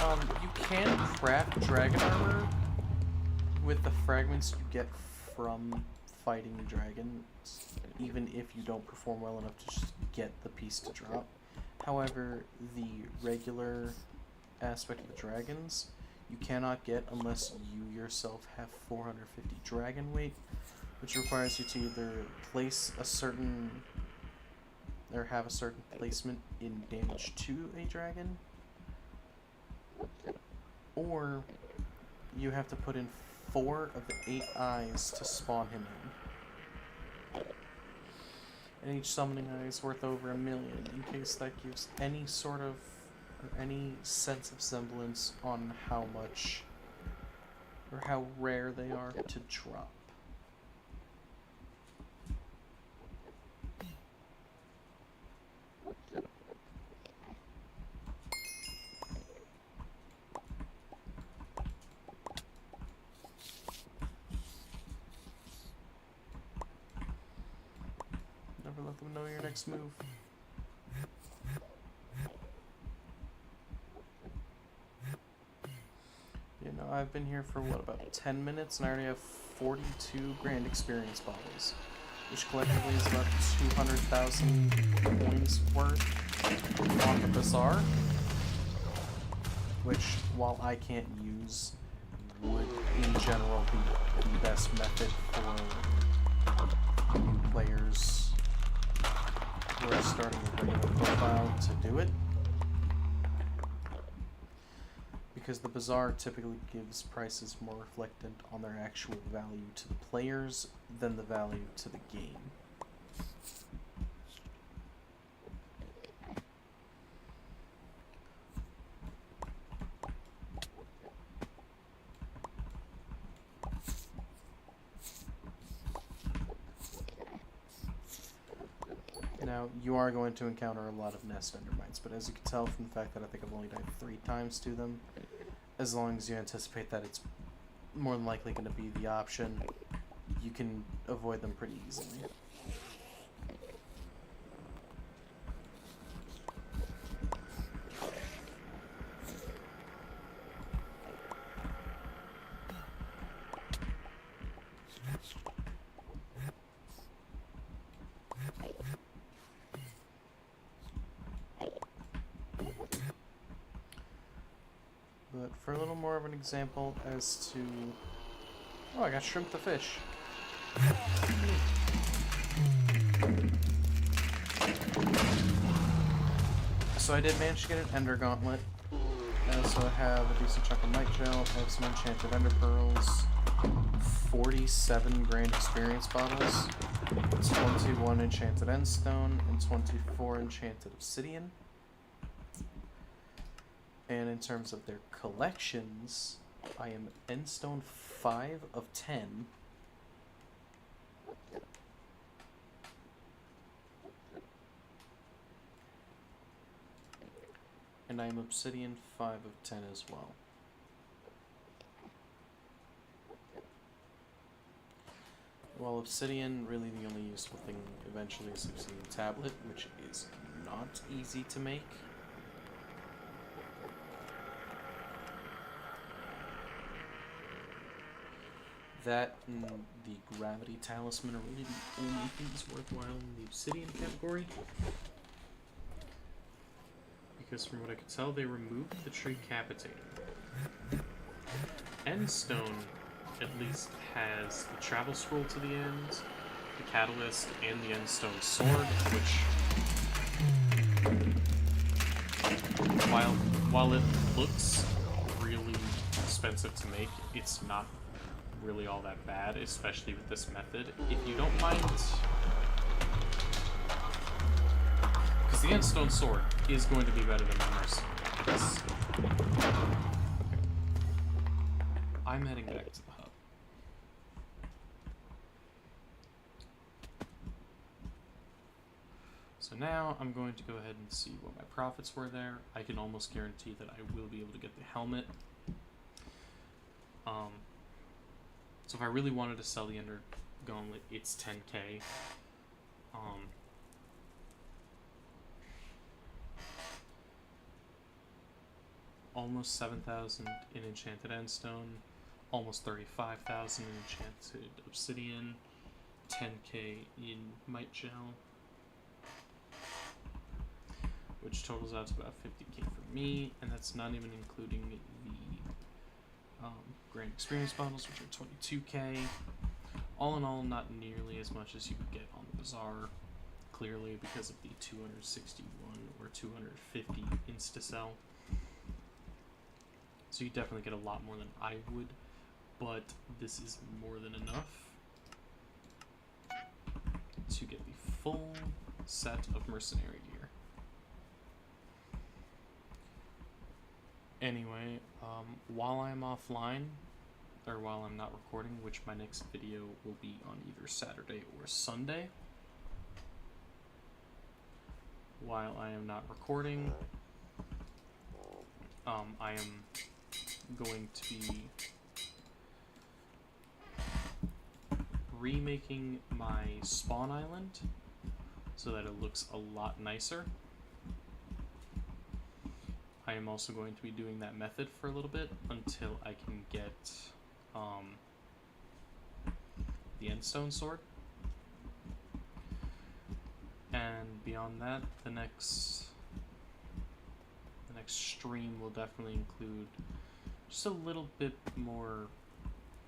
you can craft Dragon Armor with the fragments you get from fighting dragons, even if you don't perform well enough to just get the piece to drop. However, the regular aspect of the dragons, you cannot get unless you yourself have 450 dragon weight, which requires you to either place a certain, or have a certain placement in damage to a dragon, or you have to put in 4 of the 8 eyes to spawn him in. And each summoning eye is worth over 1 million, in case that gives any sort of, or any sense of semblance on how much, or how rare they are to drop. Never let them know your next move. You know, I've been here for what, about 10 minutes, and I already have 42 grand experience bottles, which collectively is about 200,000 coins worth on the bazaar, which, while I can't use, would in general be the best method for new players who are starting a regular profile to do it. Because the bazaar typically gives prices more reflectant on their actual value to the players than the value to the game. Now, you are going to encounter a lot of nest endermites, but as you can tell from the fact that I think I've only died 3 times to them, as long as you anticipate that it's more than likely going to be the option, you can avoid them pretty easily. But for a little more of an example as to... Oh, I got Shrimp the Fish. So I did manage to get an Ender Gauntlet. I also have a decent chunk of Might Gel, I have some enchanted Ender Pearls, 47 grand experience bottles, 21 enchanted Endstone, and 24 enchanted Obsidian. And in terms of their collections, I am Endstone 5 of 10. And I am Obsidian 5 of 10 as well. While Obsidian, really the only useful thing eventually is Obsidian Tablet, which is not easy to make. That and the Gravity Talisman are really the only things worthwhile in the Obsidian category. because from what I could tell, they removed the tree capitating. Endstone at least has the travel scroll to the end, the catalyst, and the Endstone sword, which, while it looks really expensive to make, it's not really all that bad, especially with this method. If you don't mind, because the Endstone sword is going to be better than the mercy. Okay. I'm heading back to the hub. So now I'm going to go ahead and see what my profits were there. I can almost guarantee that I will be able to get the helmet. So if I really wanted to sell the Ender Gauntlet, it's 10k. Almost 7,000 in Enchanted Endstone, almost 35,000 in Enchanted Obsidian, 10k in Might Gel, which totals out to about 50k for me, and that's not even including the Grand Experience bottles, which are 22k. All in all, not nearly as much as you would get on the Bazaar, clearly because of the 261 or 250 insta-sell. So you definitely get a lot more than I would, but this is more than enough to get the full set of mercenary gear. Anyway, while I'm offline, or while I'm not recording, which my next video will be on either Saturday or Sunday, while I am not recording, I am going to be remaking my spawn island so that it looks a lot nicer. I am also going to be doing that method for a little bit until I can get the Endstone sword. And beyond that, the next stream will definitely include just a little bit more,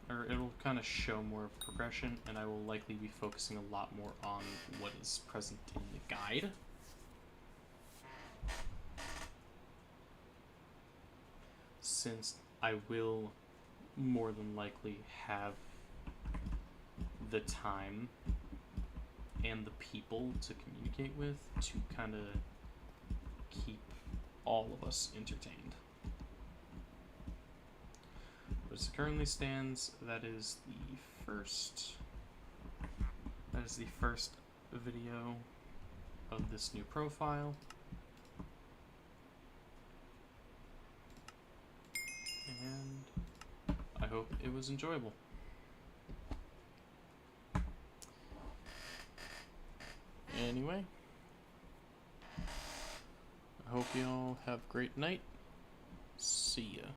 or it'll kind of show more of progression, and I will likely be focusing a lot more on what is present in the guide. Since I will more than likely have the time and the people to communicate with to kind of keep all of us entertained. But as it currently stands, that is the first video of this new profile. And I hope it was enjoyable. Anyway, I hope you all have a great night. See ya.